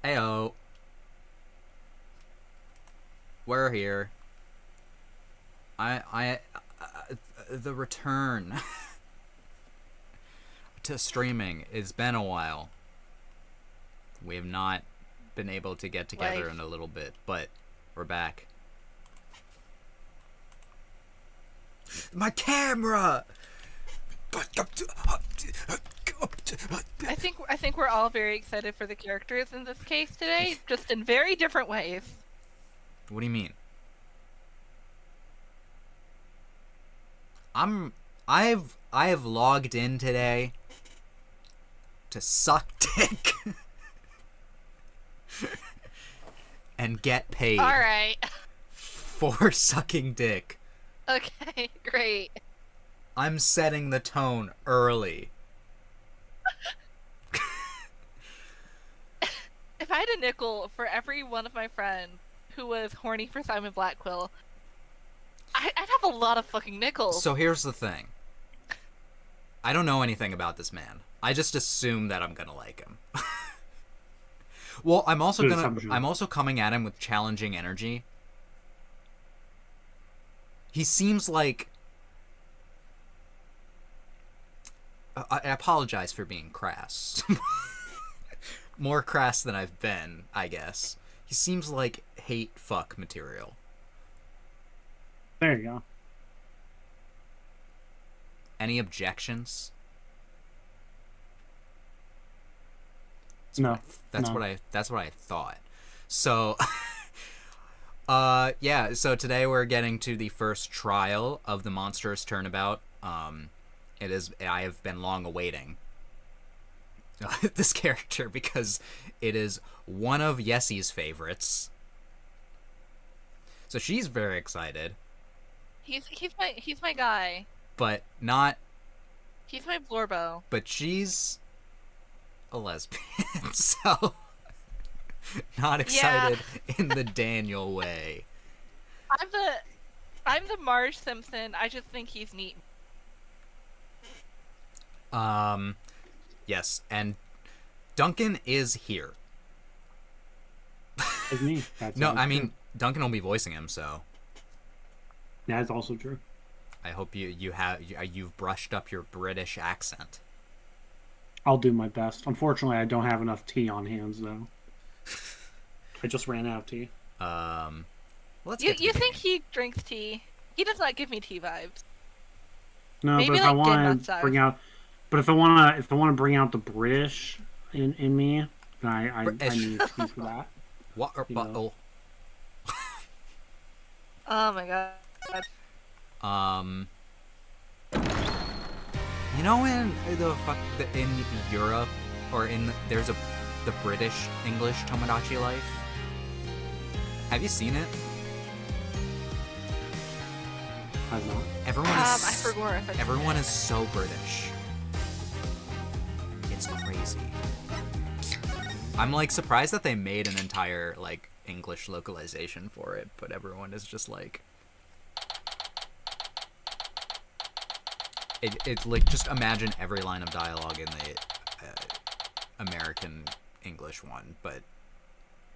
Heyo. We're here. The return to streaming. It's been a while. We have not been able to get together in a little bit, but we're back. My camera! I think we're all very excited for the characters in this case today, just in very different ways. What do you mean? I have logged in today to suck dick and get paid. All right. For sucking dick. Okay, great. I'm setting the tone early. If I had a nickel for every one of my friends who was horny for Simon Blackquill, I'd have a lot of fucking nickels. So here's the thing. I don't know anything about this man. I just assume that I'm gonna like him. Well, I'm also coming at him with challenging energy. He seems like... I apologize for being crass. More crass than I've been, I guess. He seems like hate fuck material. There you go. Any objections? No. That's what I thought. So yeah, so today we're getting to the first trial of the Monstrous Turnabout. I have been long awaiting this character because it is one of Yessie's favorites. So she's very excited. He's my guy. But not... He's my Blorbo. But she's a lesbian, so not excited in the Daniel way. I'm the Marge Simpson. I just think he's neat. Yes, and Duncan is here. It's me. No, I mean, Duncan will be voicing him, so... That's also true. I hope you've brushed up your British accent. I'll do my best. Unfortunately, I don't have enough tea on hands, though. I just ran out of tea. You think he drinks tea? He does not give me tea vibes. No, maybe but if like I want to bring out, if I want to bring out the British in me, then I need tea for that. What? Oh my god. You know in in Europe or there's the British English Tomodachi Life? Have you seen it? I've not. Everyone is so British. It's crazy. I'm like surprised that they made an entire like English localization for it, but everyone is just like it's like just imagine every line of dialogue in the American English one, but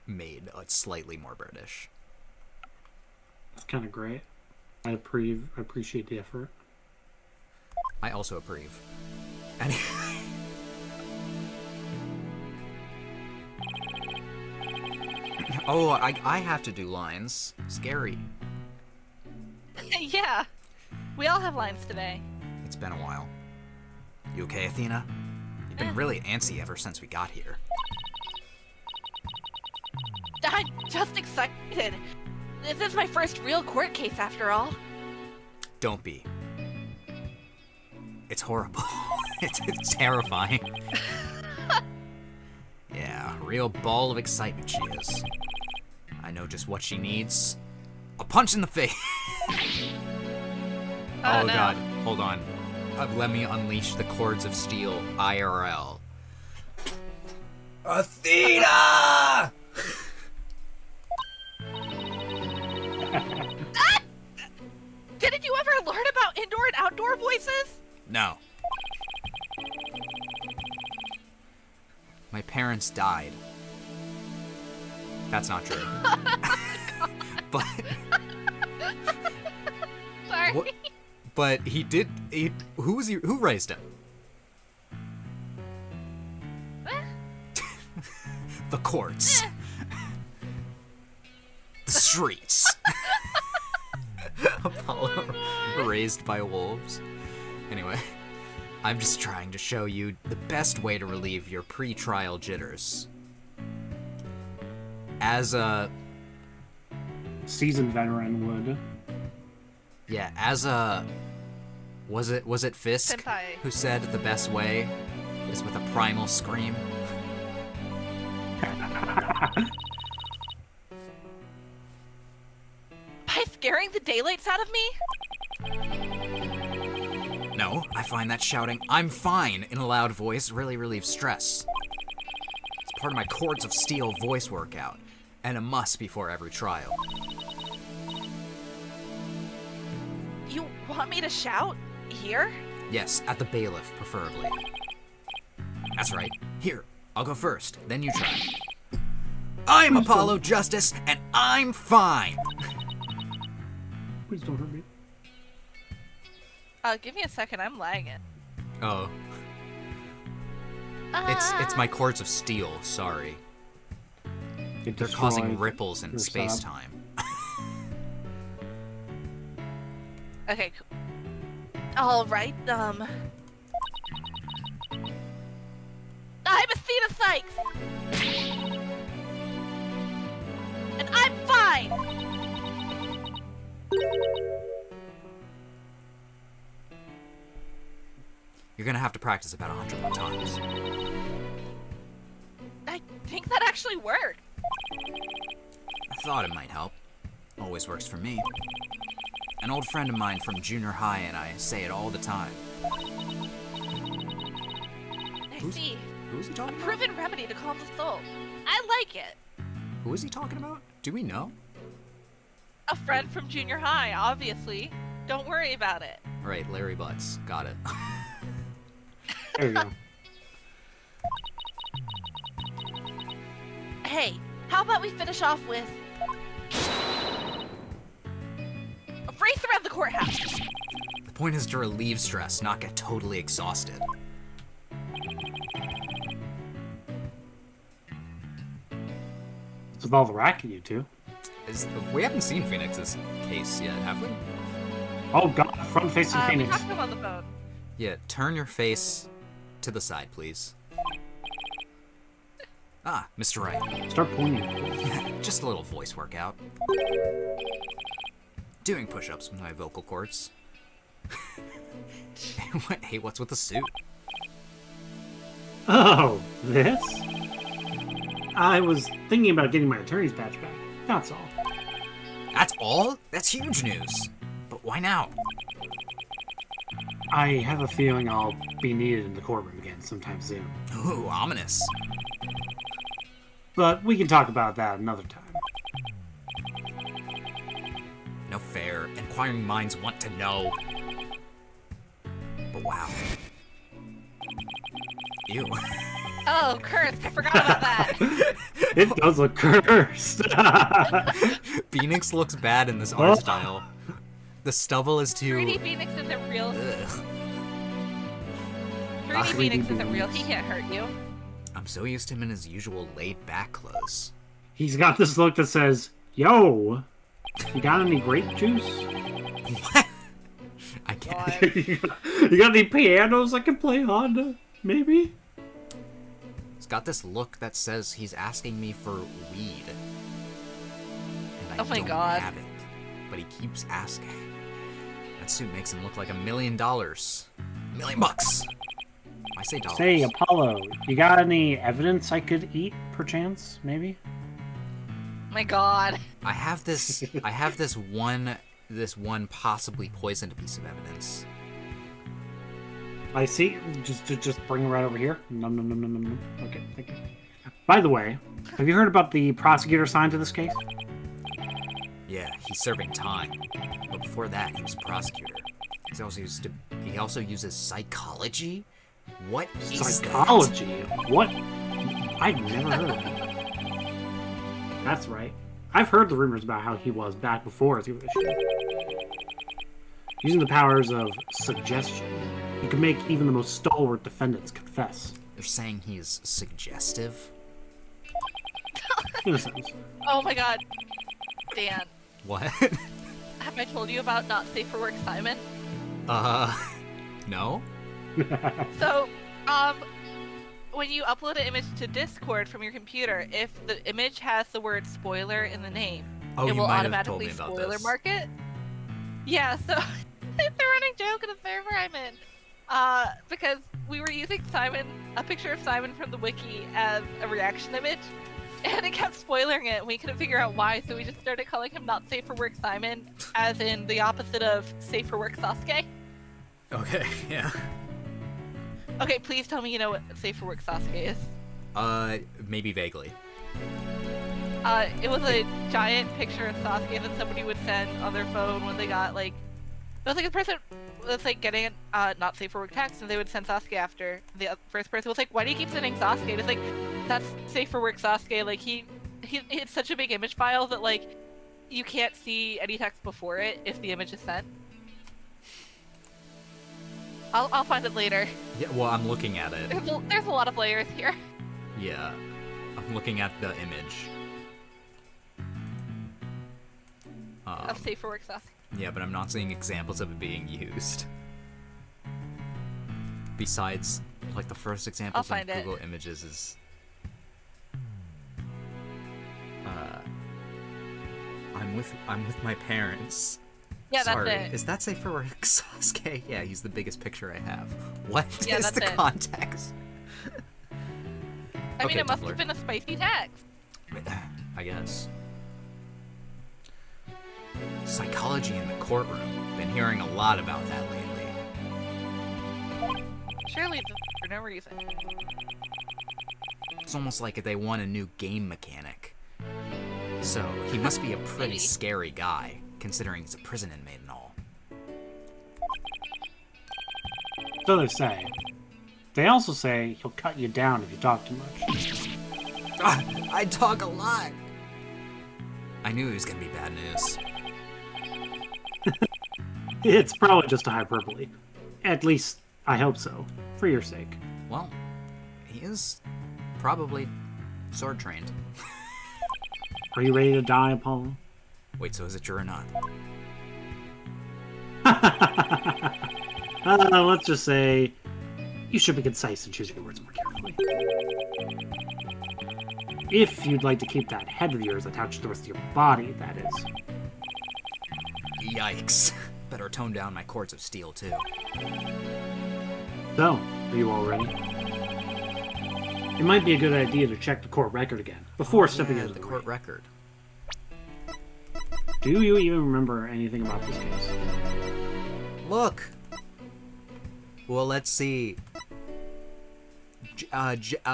made slightly more British. That's kind of great. I appreciate the effort. I also approve. Anyway. Oh, I have to do lines. Scary. Yeah. We all have lines today. It's been a while. You okay, Athena? You've been really antsy ever since we got here. I'm just excited. This is my first real court case after all. Don't be. It's horrible. It's terrifying. Yeah, a real ball of excitement she is. I know just what she needs. A punch in the face. Oh no. God, hold on. Let me unleash the cords of steel IRL. Athena! Didn't you ever learn about indoor and outdoor voices? No. My parents died. That's not true. But Sorry. what, but he did. Who raised him? The courts. The streets. Apollo raised by wolves. Anyway, I'm just trying to show you the best way to relieve your pre-trial jitters. As a seasoned veteran would. Yeah, as a was it Fisk Senpai. who said the best way is with a primal scream? By scaring the daylights out of me? No, I find that shouting "I'm fine" in a loud voice really relieves stress. It's part of my Cords of Steel voice workout, and a must before every trial. You want me to shout? Here? Yes, at the bailiff, preferably. That's right. Here, I'll go first, then you try. I'm Apollo Justice, and I'm fine! Please don't hurt me. Give me a second, I'm lagging. Oh. It's my Cords of Steel, sorry. They're causing ripples in space-time. Okay, cool. Alright, I'm Athena Sykes! And I'm fine! You're gonna have to practice about 100 more times. I think that actually worked. I thought it might help. Always works for me. An old friend of mine from junior high and I say it all the time. I see. Who is he A talking about? proven remedy to calm the soul. I like it. Who is he talking about? Do we know? A friend from junior high, obviously. Don't worry about it. Right, Larry Butts. Got it. There you go. Hey, how about we finish off with a race around the courthouse? The point is to relieve stress, not get totally exhausted. It's with all the racket, you two. We haven't seen Phoenix's case yet, have we? Oh god, front facing We Phoenix. talked to him on the phone. Yeah, turn your face to the side, please. Ah, Mr. Wright. Start pointing. Just a little voice workout. Doing push-ups with my vocal cords. Hey, what's with the suit? Oh, this? I was thinking about getting my attorney's badge back. That's all. That's all? That's huge news. But why now? I have a feeling I'll be needed in the courtroom again sometime soon. Ooh, ominous. But we can talk about that another time. No fair. Inquiring minds want to know. But wow. Ew. Oh, cursed. I forgot about that. It does look cursed. Phoenix looks bad in this art style. The stubble is too... 3D Phoenix isn't real. Ugh. 3D 3D Phoenix isn't real. Phoenix. He can't hurt you. I'm so used to him in his usual laid-back clothes. He's got this look that says, "Yo, you got any grape juice? What? I can't... You got any pianos I can play on? Maybe?" He's got this look that says he's asking me for weed. And I Oh my don't God. have it. But he keeps asking. That suit makes him look like $1 million. $1 million. I say dollars. Say, Apollo, you got any evidence I could eat, perchance? Maybe? My God. I have this one possibly poisoned piece of evidence. I see. Just bring it right over here. No. Okay, thank you. By the way, have you heard about the prosecutor assigned to this case? Yeah, he's serving time. But before that, he was a prosecutor. He also uses psychology? What is Psychology? What? I've never heard of that. That's right. I've heard the rumors about how he was back before his evolution. Using the powers of suggestion, he could make even the most stalwart defendants confess. You're saying he's suggestive? In a sense. Oh my god. Dan, What? have I told you about not safe for work Simon? No? So, when you upload an image to Discord from your computer, if the image has the word spoiler in the name, Oh, it you will might have told automatically me about spoiler this. mark it. Yeah, so it's a running joke in the server I'm in. Because we were using Simon, a picture of Simon from the wiki as a reaction image, and it kept spoiling it, and we couldn't figure out why, so we just started calling him not safe for work Simon, as in the opposite of safe for work Sasuke. Okay, yeah. Okay, please tell me you know what safe for work Sasuke is. Maybe vaguely. It was a giant picture of Sasuke that somebody would send on their phone when they got, like... It was like a person was, like, getting not safe for work text, and they would send Sasuke after. The first person was like, why do you keep sending Sasuke? And it's like, that's safe for work Sasuke. Like, it's such a big image file that, like, you can't see any text before it if the image is sent. I'll find it later. Yeah, well, I'm looking at it. There's a lot of layers here. Yeah. I'm looking at the image. Of safe for work Sasuke. Yeah, but I'm not seeing examples of it being used. Besides, like, the first example I'll of find it. Google Images is... I'm with my parents. Yeah, Sorry, that's it. is that safe for work, Sasuke? Yeah, he's the biggest picture I have. What Yeah, is that's the it. context? I mean, Okay, it must Tumblr. have been a spicy text. I guess. Psychology in the courtroom. Been hearing a lot about that lately. Surely for no reason. It's almost like they want a new game mechanic. So, he must be a pretty Maybe. scary guy, considering he's a prison inmate and all. So they say. They also say he'll cut you down if you talk too much. I talk a lot! I knew he was gonna be bad news. It's probably just a hyperbole. At least, I hope so. For your sake. Well, he is probably sword trained. Are you ready to die, Apollo? Wait, so is it true or not? Let's just say you should be concise and choose your words more carefully. If you'd like to keep that head of yours attached to the rest of your body, that is. Yikes. Better tone down my cords of steel, too. So, are you all ready? It might be a good idea to check the court record again, before stepping into the the court ring. record. Do you even remember anything about this case? Look! Well, let's see.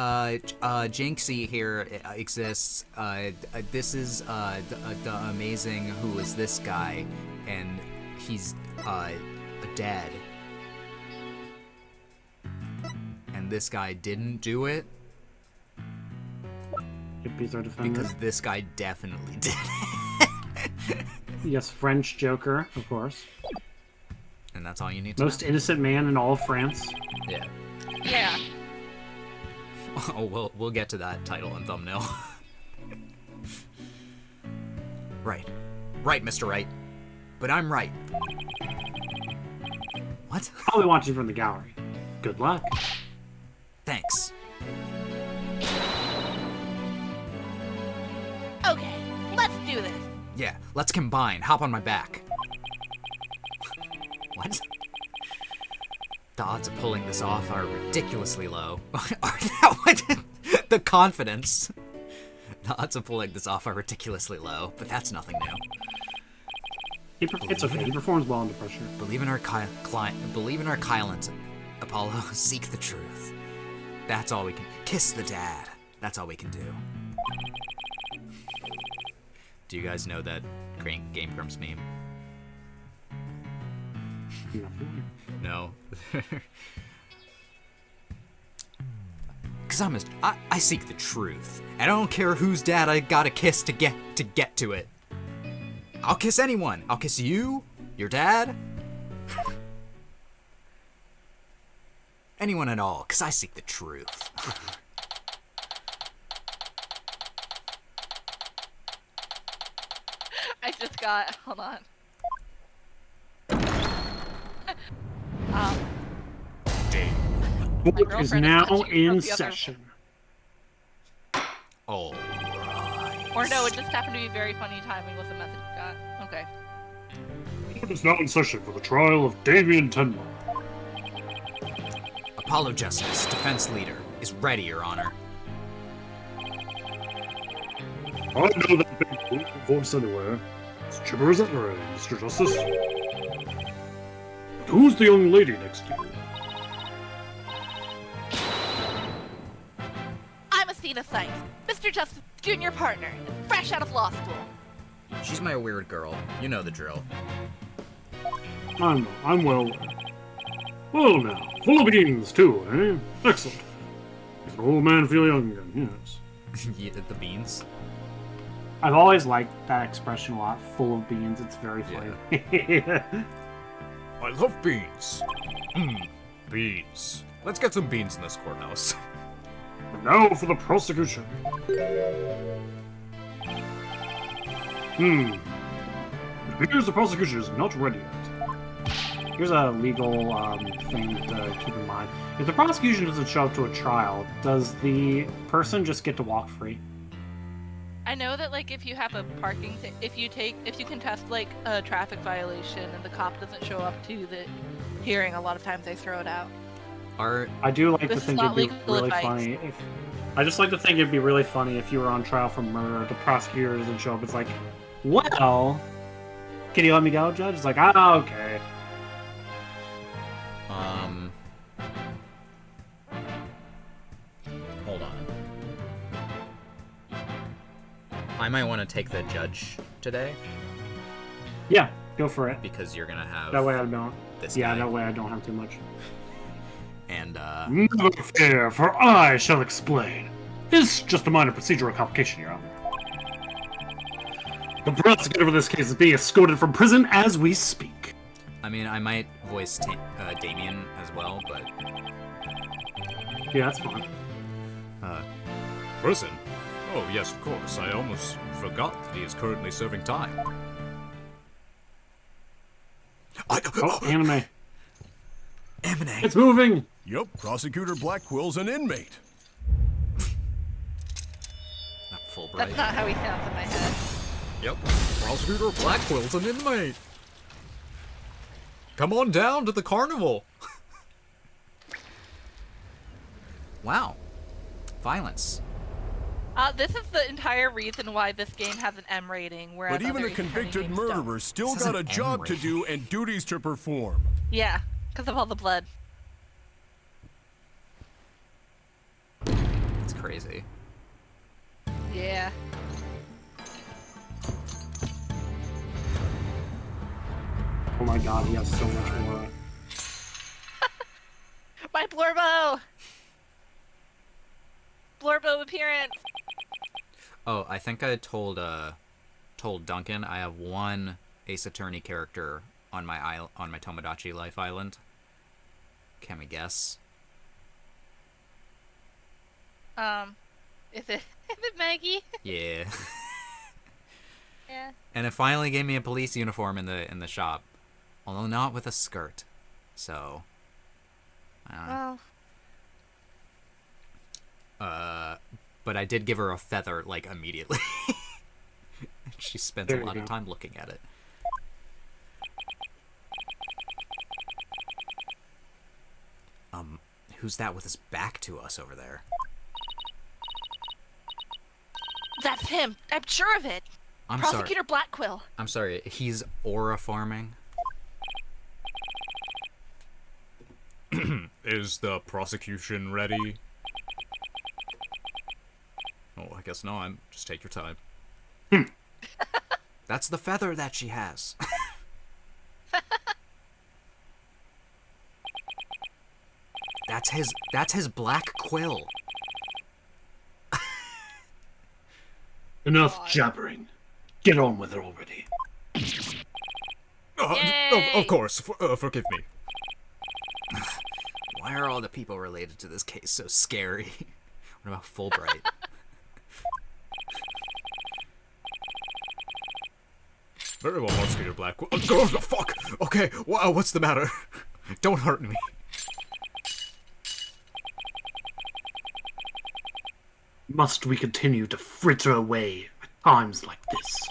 Jinxie here exists. This is the amazing who is this guy, and he's dead. And this guy didn't do it Hippies are defended. because this guy definitely did it. Yes, French Joker, of course. And that's all you need to Most know. innocent man in all of France. Yeah. Yeah. Oh, we'll get to that title and thumbnail. Right, Mr. Right. But I'm right. What? All we want you from the gallery. Good luck. Thanks. Okay, let's do this. Yeah, let's combine. Hop on my back. What? The odds of pulling this off are ridiculously low. The confidence. The odds of pulling this off are ridiculously low, but that's nothing new. It's okay. He performs well under pressure. Believe in our Kylent, Apollo. Seek the truth. That's all we can. Kiss the dad. That's all we can do. Do you guys know that Game Grumps meme? Nothing. No. Because I seek the truth. And I don't care whose dad I gotta kiss to get to it. I'll kiss anyone. I'll kiss you, your dad, anyone at all, because I seek the truth. I just got. Hold on. My Court is girlfriend now touching from in the other- session. All right. Or no, it just happened to be very funny timing with the message you got. Okay. Court is now in session for the trial of ᵈᵃᵈᵈ. Apollo Justice, defense leader, is ready, Your Honor. I know that big voice anywhere. It's chipper as ever, Mr. Justice. But who's the young lady next to you? I'm Athena Sykes, Mr. Justice Junior partner, fresh out of law school. She's my weird girl. You know the drill. I'm well aware. Well now, full of beans too, eh? Excellent. Makes an old man feel young again, yes. You did the beans? I've always liked that expression a lot, full of beans, it's very funny. I love beans. Beans. Let's get some beans in this courthouse. And now for the prosecution. It appears the prosecution is not ready yet. Here's a legal thing to keep in mind. If the prosecution doesn't show up to a trial, does the person just get to walk free? I know that like if you have a parking, if you contest like a traffic violation and the cop doesn't show up to the hearing, a lot of times they throw it out. I do like to This is think not it'd be legal really advice. funny if... I just like to think it'd be really funny if you were on trial for murder, the prosecutor doesn't show up, it's like, well, can you let me go, Judge? It's like, okay. Hold on. I might want to take the judge today, Yeah, go for it. because you're gonna have That way I don't... this Yeah, guy. that way I don't have too much. And, Never fear, for I shall explain. It's just a minor procedural complication, Your Honor. The prosecutor for this case is being escorted from prison as we speak. I mean, I might voice Damien as well, but... Yeah, that's fine. Prison? Oh, yes, of course. I almost forgot that he is currently serving time. Oh, anime. Anime! It's moving! Yup, Prosecutor Blacquill's an inmate. Not Fulbright. That's not how he sounds in my head. Yep. Prosecutor Blacquill's an inmate. Come on down to the carnival. Wow. Violence. This is the entire reason why this game has an M rating, whereas But even other a convicted games don't. murderer still This is got a an job to M do and duties to perform. Yeah, because of all the blood. It's crazy. Yeah. Oh my god, he has so much more. My Blurbo! Blurbo appearance! Oh, I think I told Duncan I have one Ace Attorney character on my on my Tomodachi Life Island. Can we guess? Is it Maggie? Yeah. Yeah. And it finally gave me a police uniform in the shop, although not with a skirt. So, Well, but I did give her a feather like immediately. She spends There a you lot of go. time looking at it. Who's that with his back to us over there? that's him! I'm sure of it! I'm sorry. Prosecutor Blackquill! I'm sorry. He's aura farming. Is the prosecution ready? Oh, I guess not. Just take your time. That's the feather that she has. That's his black quill. Enough God. jabbering. Get on with it already. Yay! Of course, forgive me. Why are all the people related to this case so scary? What about Fulbright? Very well, Prosecutor Blackquill. Oh, fuck! Okay, wow, what's the matter? Don't hurt me. Must we continue to fritter away at times like this?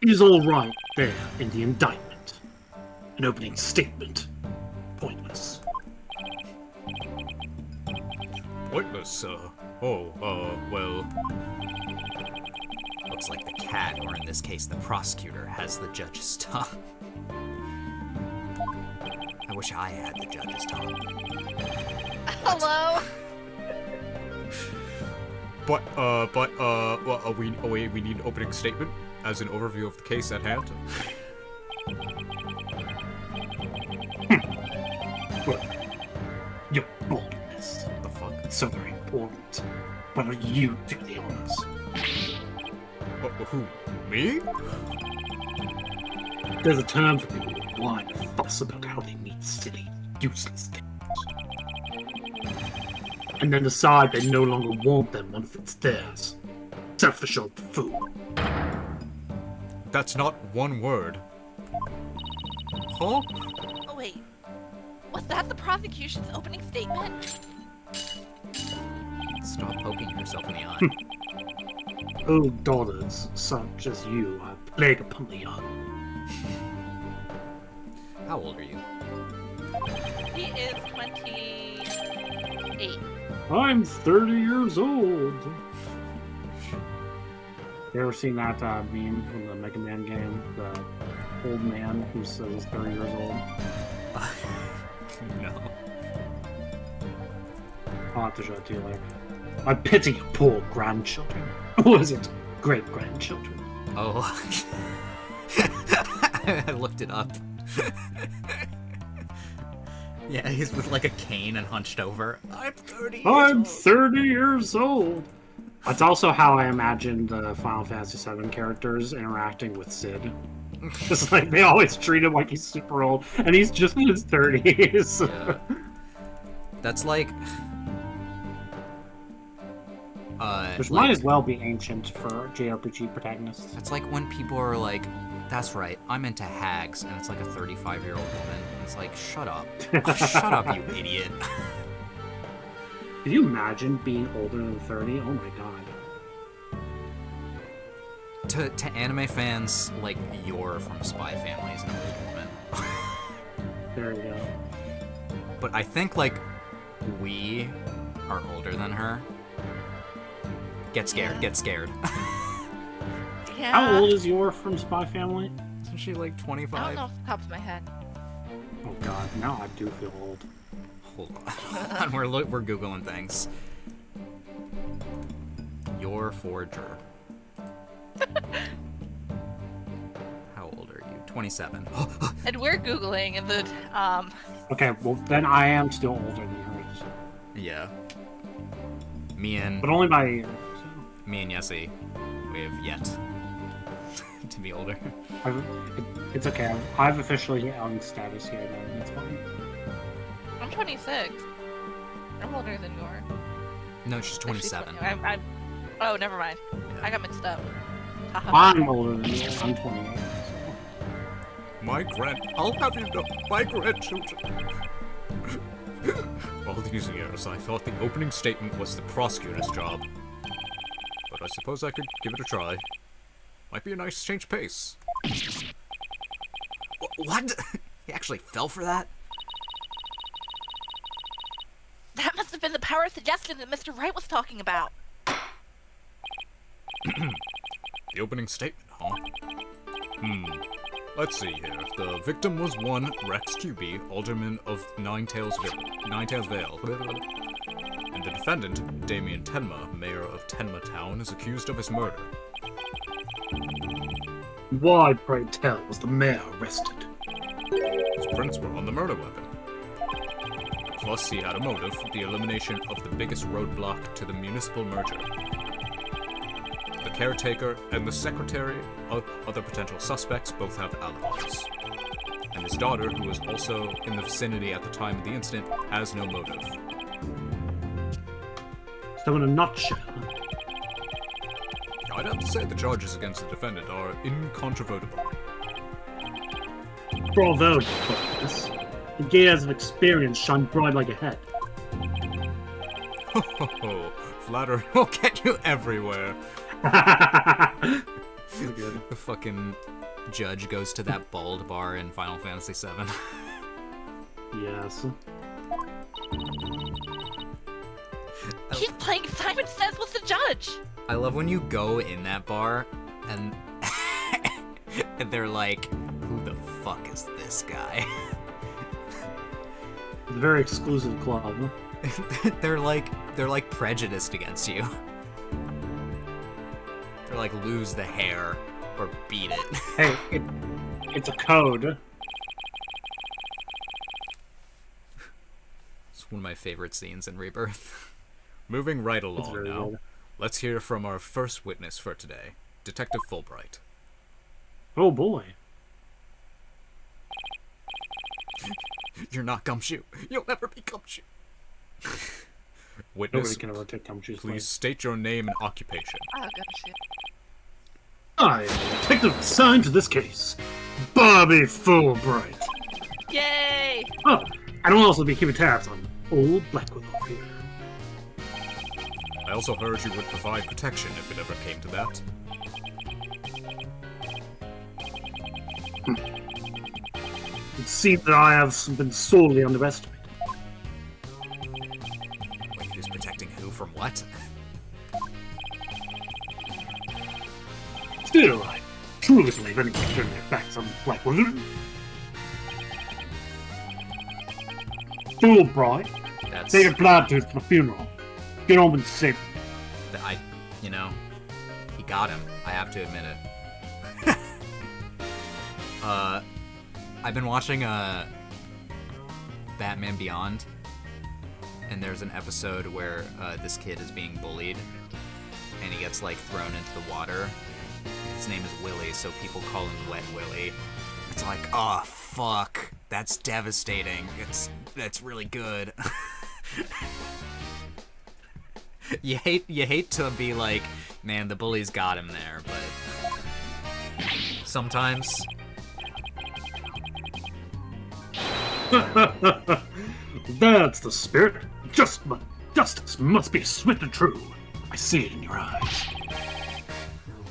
It is all right there in the indictment. An opening statement. Pointless. Pointless, well... Looks like the cat, or in this case the prosecutor, has the judge's tongue. I wish I had the judge's tongue. Hello. We need an opening statement as an overview of the case at hand. Well, your boldness. What the fuck? It's so very important. Why don't you do the honors? Who? Me? There's a term for people who whine and fuss about how they meet silly, useless things. And then decide they no longer want them once it's theirs. Selfish old fool. That's not one word. Huh? Oh wait, was that the prosecution's opening statement? Stop poking yourself in the eye. Old daughters such as you are a plague upon the young. How old are you? He is 28. I'm 30 years old. You ever seen that meme from the Mega Man game? The old man who says he's 30 years old? No. I'll have to show it to you later. I pity your poor grandchildren. What is it? Great-grandchildren. Oh. I looked it up. Yeah, he's with like a cane and hunched over. I'm 30 years I'm old. 30 years old. That's also how I imagined the Final Fantasy VII characters interacting with Sid. Just like they always treat him like he's super old, and he's just in his 30s. Yeah. That's like... Which like, might as well be ancient for JRPG protagonists. It's like when people are like, that's right, I'm into hags, and it's like a 35-year-old woman. It's like, shut up. Shut up, you idiot. Can you imagine being older than 30? Oh my god. To anime fans, like, you're from Spy Family is an old woman. There you go. But I think, like, we are older than her. Get scared, Yeah. get scared. Yeah. How old is your from Spy Family? Isn't she like I don't 25? know off the top of my head. Oh god, now I do feel old. Hold on. we're Googling things. Your forger. How old are you? 27. And we're Googling and the, Okay, well then I am still older than her. Yeah. Me and But only by a year. me and Yessie, we have yet to be older. It's okay. I've officially hit on status here then. It's fine. I'm 26. I'm older than you are. No, she's 27. I'm oh, never mind. Yeah. I got mixed up. Haha. I'm older than you. I'm 28. I'll have you know, my grandchildren. All these years, I thought the opening statement was the prosecutor's job. But I suppose I could give it a try. Might be a nice change of pace. What? He actually fell for that? That must have been the power of suggestion that Mr. Wright was talking about. The opening statement, huh? Let's see here. The victim was one Rex QB, alderman of Ninetales Vale. And the defendant, Damien Tenma, mayor of Tenma Town, is accused of his murder. Why, pray tell, was the mayor arrested? His prints were on the murder weapon. of us he had a motive, the elimination of the biggest roadblock to the municipal merger. The caretaker and the secretary of other potential suspects both have alibis. And his daughter, who was also in the vicinity at the time of the incident, has no motive. So in a nutshell, I'd have to say the charges against the defendant are incontrovertible. bravo, Nicholas. The years of experience shine bright like a head. Ho ho ho, flattery will get you everywhere. Good. The fucking judge goes to that bald bar in Final Fantasy VII. Yes. He's playing Simon Says with the judge. I love when you go in that bar and and they're like, who the fuck is this guy? It's a very exclusive club. they're like prejudiced against you. They're like, lose the hair or beat it. Hey, it's a code. It's one of my favorite scenes in Rebirth. Moving right It's along very now, good. let's hear from our first witness for today, Detective Fulbright. Oh boy. You're not Gumshoe. You'll never be Gumshoe. Witness, Nobody can ever take Gumshoe's please place. state your name and occupation. Oh, gosh, shit. I am the detective assigned to this case, Bobby Fulbright. Yay! Oh, and I'll also be keeping tabs on old Blackquill up here. I also heard you would provide protection if it ever came to that. It seems that I have been sorely underestimated. Wait, who's protecting who from what? Still, I truly believe anyone can turn their backs on Blackquill. Fulbright, That's take your blood to the funeral. Get home and safe. you know, he got him. I have to admit it. I've been watching Batman Beyond, and there's an episode where this kid is being bullied, and he gets like thrown into the water. His name is Willie, so people call him Wet Willie. It's like, oh fuck, that's devastating. It's really good. You hate to be like, man, the bully's got him there, but sometimes. That's the spirit. Justice must be swift and true. I see it in your eyes.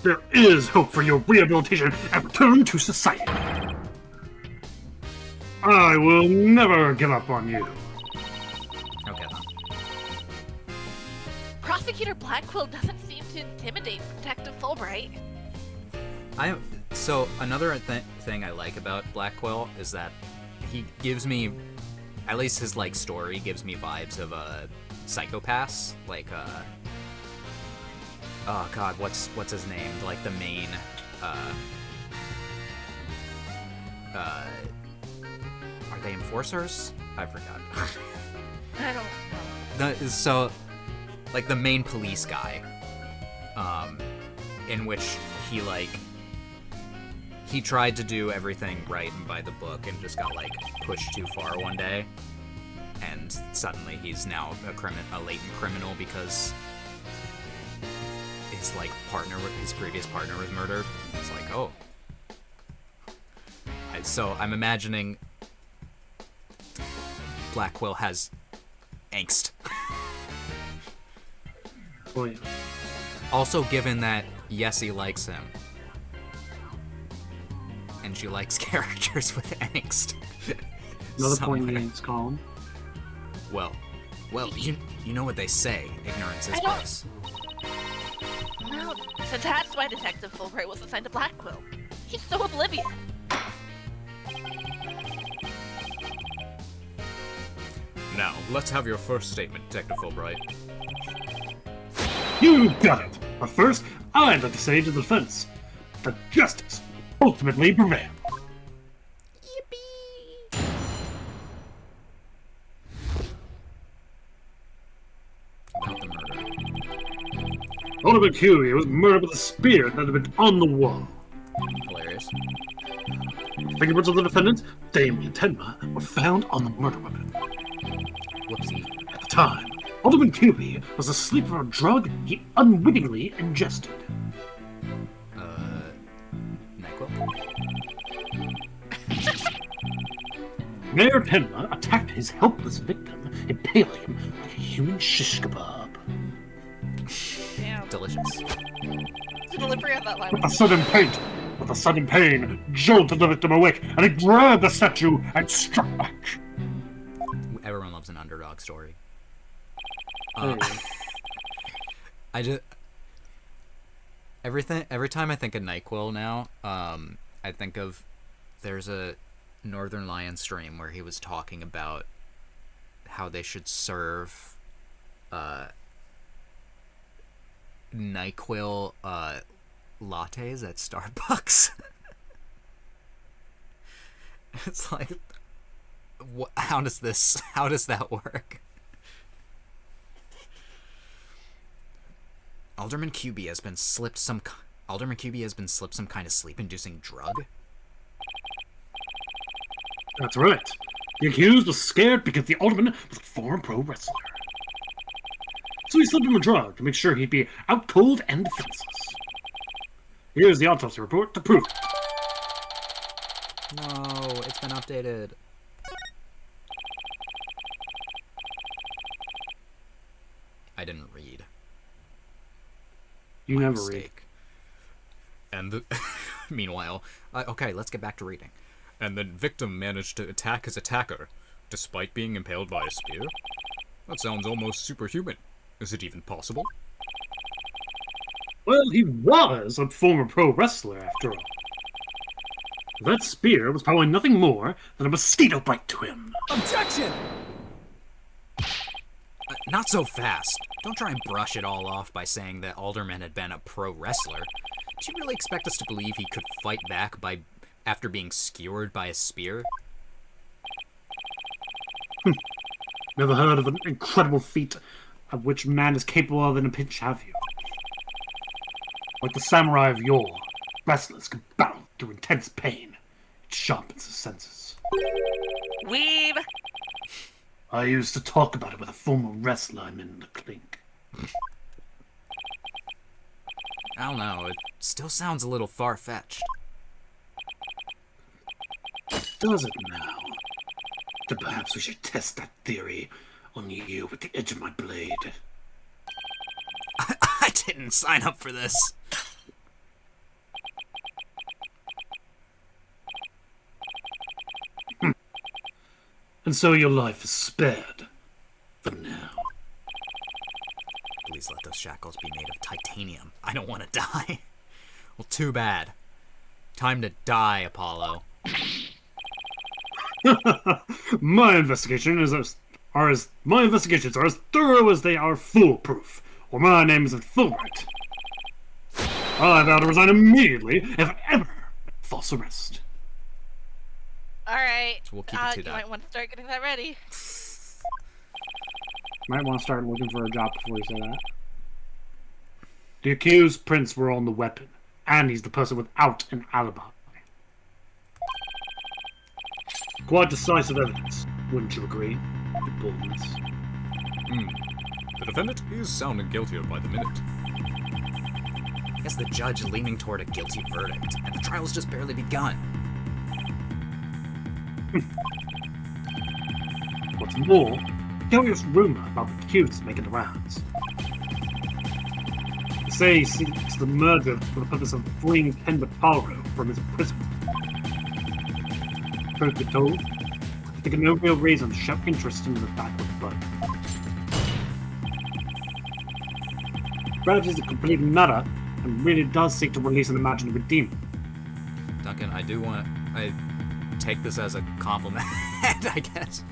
There is hope for your rehabilitation and return to society. I will never give up on you. Okay then. Prosecutor Blackquill doesn't seem to intimidate Detective Fulbright. So another thing I like about Blackquill is that he gives me, at least his like story gives me vibes of Psychopaths, like oh god, what's his name? Like the main are they enforcers? I forgot. I don't know. So like the main police guy, in which he tried to do everything right and by the book and just got like pushed too far one day, and suddenly he's now a latent criminal because his previous partner was murdered. It's like, oh. So I'm imagining Blackquill has angst. Oh, yeah. Also, given that Yessie likes him, and she likes characters with angst. Another somewhere. point against Colin. Well, you know what they say. Ignorance is I don't- bliss. No, so that's why Detective Fulbright was assigned to Blackquill. He's so oblivious. Now, let's have your first statement, Detective Fulbright. You got it. But first, I'd like to say to the defense that justice will ultimately prevail. Alderman Huey was murdered with a spear that had been on the wall. Hilarious. Fingerprints of the defendant, Damien Tenma, were found on the murder weapon. Whoopsie. At the time, Alderman Huey was asleep from a drug he unwittingly ingested. NyQuil? Mayor Tenma attacked his helpless victim, impaling him like a human shish kebab. Damn. Delicious. The delivery of that line With was a sudden pain, jolted the victim awake, and he grabbed the statue and struck back. Everyone loves an underdog story. Hey. I just every time I think of NyQuil now, I think of there's a Northern Lion stream where he was talking about how they should serve NyQuil lattes at Starbucks. It's like, how does that work? Alderman QB has been slipped some kind of sleep-inducing drug. That's right. The accused was scared because the alderman was a former pro wrestler. So he slipped him a drug to make sure he'd be out cold and defenseless. Here's the autopsy report to prove it. No, it's been updated. I didn't read. You My never mistake. And meanwhile, okay, let's get back to reading. And the victim managed to attack his attacker, despite being impaled by a spear? That sounds almost superhuman. Is it even possible? read. Well, he was a former pro wrestler, after all. That spear was probably nothing more than a mosquito bite to him. Objection! Not so fast. Don't try and brush it all off by saying that Alderman had been a pro wrestler. Did you really expect us to believe he could fight back after being skewered by a spear? Never heard of an incredible feat of which man is capable of in a pinch, have you? Like the samurai of yore, wrestlers can battle through intense pain. It sharpens the senses. Weeb! I used to talk about it with a former wrestler I'm in the clink. I don't know, it still sounds a little far-fetched. Does it now? Then perhaps we should test that theory on you with the edge of my blade. I didn't sign up for this. And so your life is spared. For now. Please let those shackles be made of titanium. I don't want to die. Well, too bad. Time to die, Apollo. My investigations are as thorough as they are foolproof. Or my name isn't Fulbright. I vow to resign immediately if ever false arrest. Alright. We'll keep it to You that. might want to start getting that ready. Might want to start looking for a job before you say that. The accused prints were on the weapon, and he's the person without an alibi. Quite decisive evidence, wouldn't you agree? You boldness. The defendant is sounding guiltier by the minute. I guess the judge leaning toward a guilty verdict, and the trial's just barely begun. What's more, curious rumor about the accused making the rounds. They say he seeks the murder for the purpose of freeing Ken Bataro from his imprisonment. Truth be told, I think no real reason to show interest in the fact with Bud. Strategy is a complete nutter and really does seek to release an imaginary demon. Duncan, I take this as a compliment, I guess.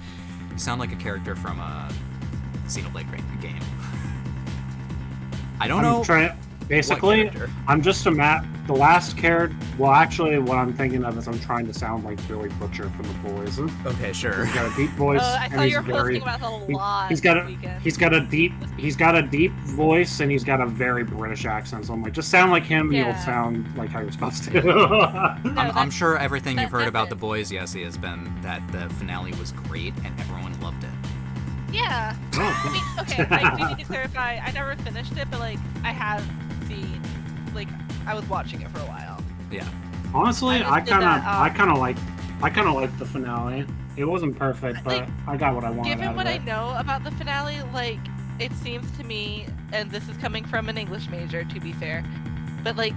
You sound like a character from a Xenoblade game. I don't know. Basically, character? I'm just the last character. Well, actually, what I'm thinking of is I'm trying to sound like Billy Butcher from The Boys. Okay, sure. He's got a deep voice, I and saw he's you were very. posting about a lot He's got this a weekend. he's got a deep voice, and he's got a very British accent. So I'm like, just sound like him, and you'll Yeah. sound like how you're supposed to. I'm sure everything you've heard that's about it. The Boys, Yessie, has been that the finale was great and everyone loved it. Yeah. I mean, okay, I do need to clarify, I never finished it, but, like, I have seen, like, I was watching it for a while. Yeah. Honestly, I just did that, I kind of like the finale. It wasn't perfect, but Like, I got what I wanted Given out what of I it. know about the finale, like, it seems to me, and this is coming from an English major, to be fair, but, like,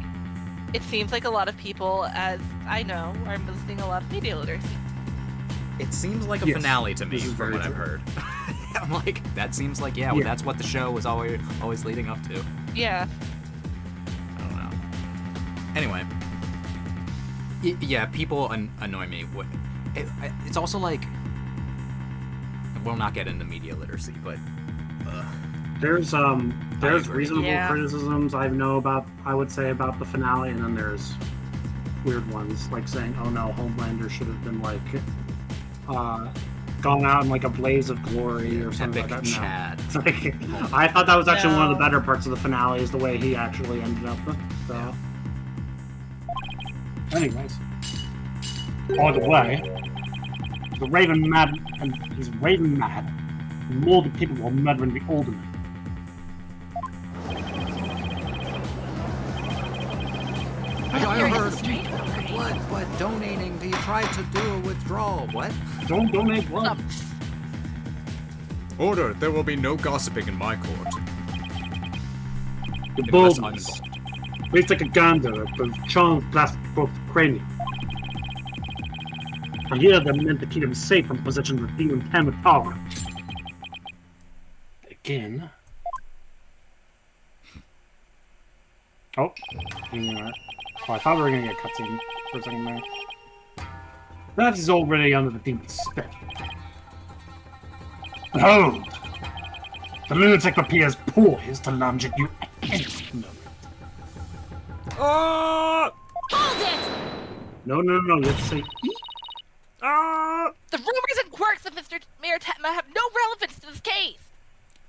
it seems like a lot of people, as I know, are missing a lot of media literacy. It seems like a Yes, finale to me, this is from very what I've true. heard. I'm like, that seems like, yeah, Yeah. that's what the show was always leading up to. Yeah. I don't know. Anyway. Yeah, people annoy me. It's also like... We'll not get into media literacy, but... There's agree. reasonable Yeah. criticisms I would say about the finale, and then there's weird ones like saying, "Oh no, Homelander should have been like gone out in like a blaze of glory or something Epic like that." No. Chad. It's like, I thought that was actually one of the No. better parts of the finale, is the way he actually ended up. So, anyways, by the way, the Raven mad, and he's Raven mad. More the people were murdering the alderman. There is a strange What? Donating? You tried to do a withdrawal. What? Don't donate blood. Order! There will be no gossiping in my court. The Unless I'm boldness. involved. Please take a gander at the charmed plastic book cranium. I hear that meant to keep him safe from possession of the demon Tamatara. Again. Oh. Yeah. Oh, I thought we were gonna get a cutscene for a second there. That is already under the demon's spell. Behold! The lunatic appears poised to lunge at you at any moment. Oh! Hold it! No, you have to say Ah! The rumors and quirks of Mr. ᵈᵃᵈ have no relevance to this case!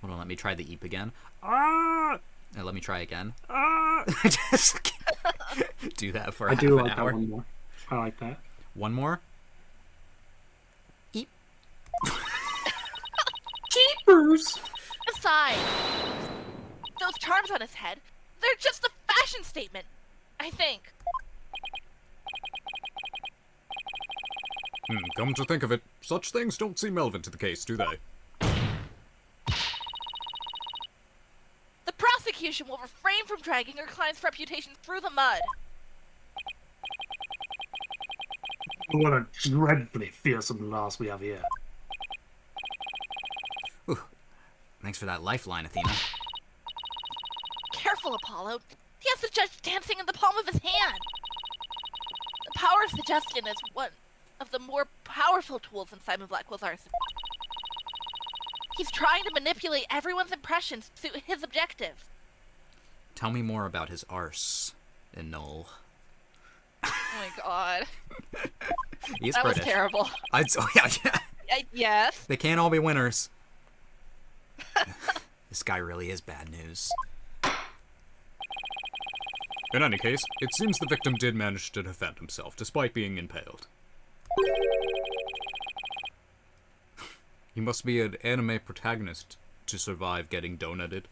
Hold on, let me try the eep again. Ah! Let me try again. Ah! Just do that for I half do an like hour. that one more. I like that. One more. Eep. Jeepers! Besides, those charms on his head, they're just a fashion statement, I think. Come to think of it, such things don't seem relevant to the case, do they? The prosecution will refrain from dragging your client's reputation through the mud. What a dreadfully fearsome loss we have here. Thanks for that lifeline, Athena. Careful, Apollo. He has the judge dancing in the palm of his hand. The power of suggestion is one of the more powerful tools in Simon Blackwell's arsenal. He's trying to manipulate everyone's impressions to suit his objectives. Tell me more about his arse in Null. Oh my god. He's That British. was terrible. Yeah. Yes. They can't all be winners. This guy really is bad news. In any case, it seems the victim did manage to defend himself, despite being impaled. He must be an anime protagonist to survive getting donated.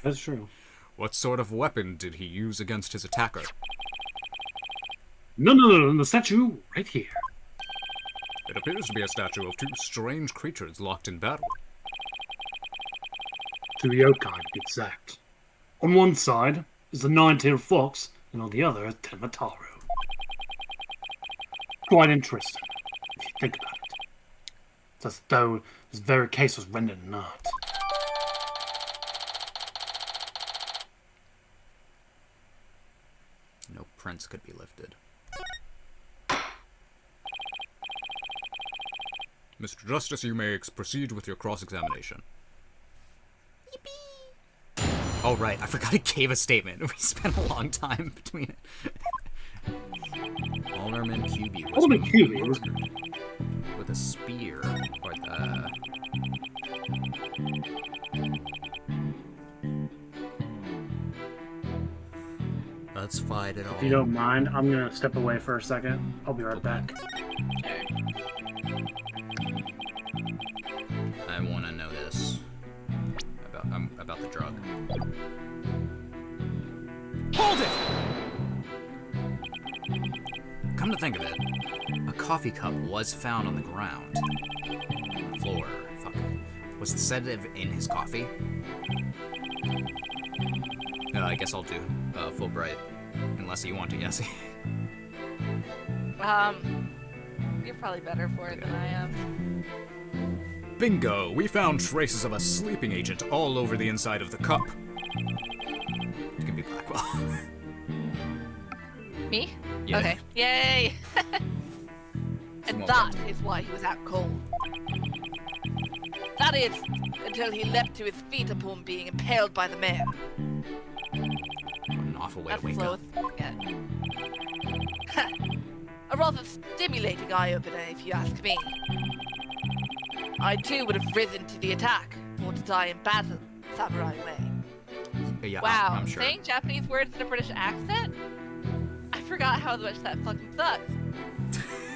That's true. What sort of weapon did he use against his attacker? No, the statue right here. It appears to be a statue of two strange creatures locked in battle. To the yokai, to be exact. On one side is the nine-tailed fox, and on the other is Temataru. Quite interesting, if you think about it. It's as though this very case was rendered an art. No prince could be lifted. Mr. Justice, you may proceed with your cross-examination. Oh, right. I forgot it gave a statement. We spent a long time between it. Alderman QB was Alderman QB was murdered with a spear. Or Let's fight it all. If you don't mind, I'm gonna step away for a second. I'll be right back. I want to know this about the drug. Hold it! Come to think of it, a coffee cup was found on the ground. Floor. Fuck. Was the sedative in his coffee? I guess I'll do Fulbright, unless you want to, Yessie. You're probably better for it than I am. Bingo! We found traces of a sleeping agent all over the inside of the cup. It can be Blackquill. Me? Yeah. Okay. Yay! And Well that done. is why he was out cold. That is, until he leapt to his feet upon being impaled by the mare. What an awful way That's to wake slow up. as a rather stimulating eye-opener, if you ask me. I too would have risen to the attack, or to die in battle, samurai way. Yeah, Wow, I'm sure. saying Japanese words in a British accent? I forgot how much that fucking sucks.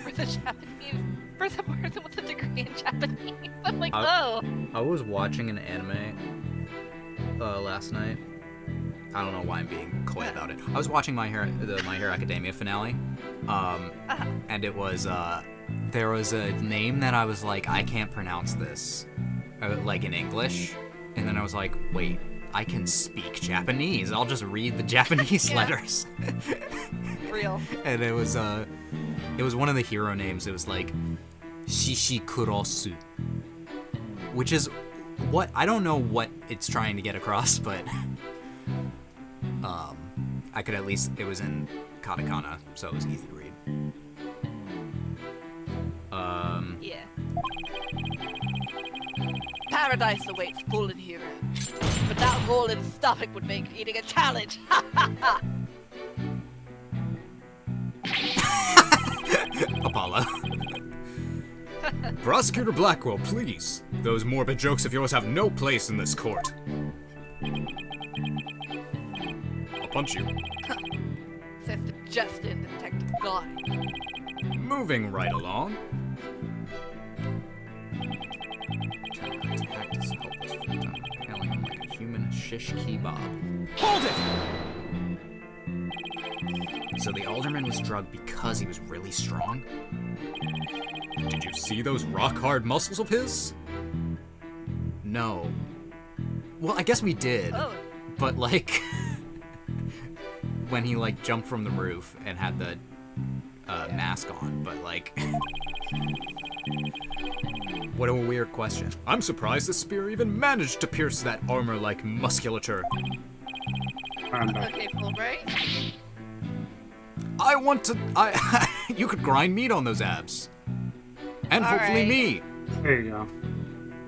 For the Japanese, for the person with a degree in Japanese, I'm like, oh. I was watching an anime last night. I don't know why I'm being coy about it. I was watching the My Hero Academia finale, and it was there was a name that I was like, I can't pronounce this, like in English, and then I was like, wait, I can speak Japanese. I'll just read the Japanese Yeah. letters. Real. And it was one of the hero names. It was like Shishikurosu, which is what I don't know what it's trying to get across, but I could at least, it was in katakana, so it was easy to read. Yeah. Paradise awaits fallen hero, but that hole in his stomach would make eating a challenge. Ha ha ha! Apollo. Prosecutor Blackquill, please. Those morbid jokes of yours have no place in this court. I'll punch you. Says the just in the detective guy. Moving right along. Attacked his helpless victim, killing him like a human shish kebab. Hold it! So the alderman was drugged because he was really strong? Did you see those rock-hard muscles of his? No. Well, I guess we did. Oh, But like when he like jumped from the roof and had the mask on, but like what a weird question. I'm surprised the spear even managed to pierce that armor-like musculature. I'm back. okay, Fulbright. I want to you could grind meat on those abs. And All hopefully right. me. There you go.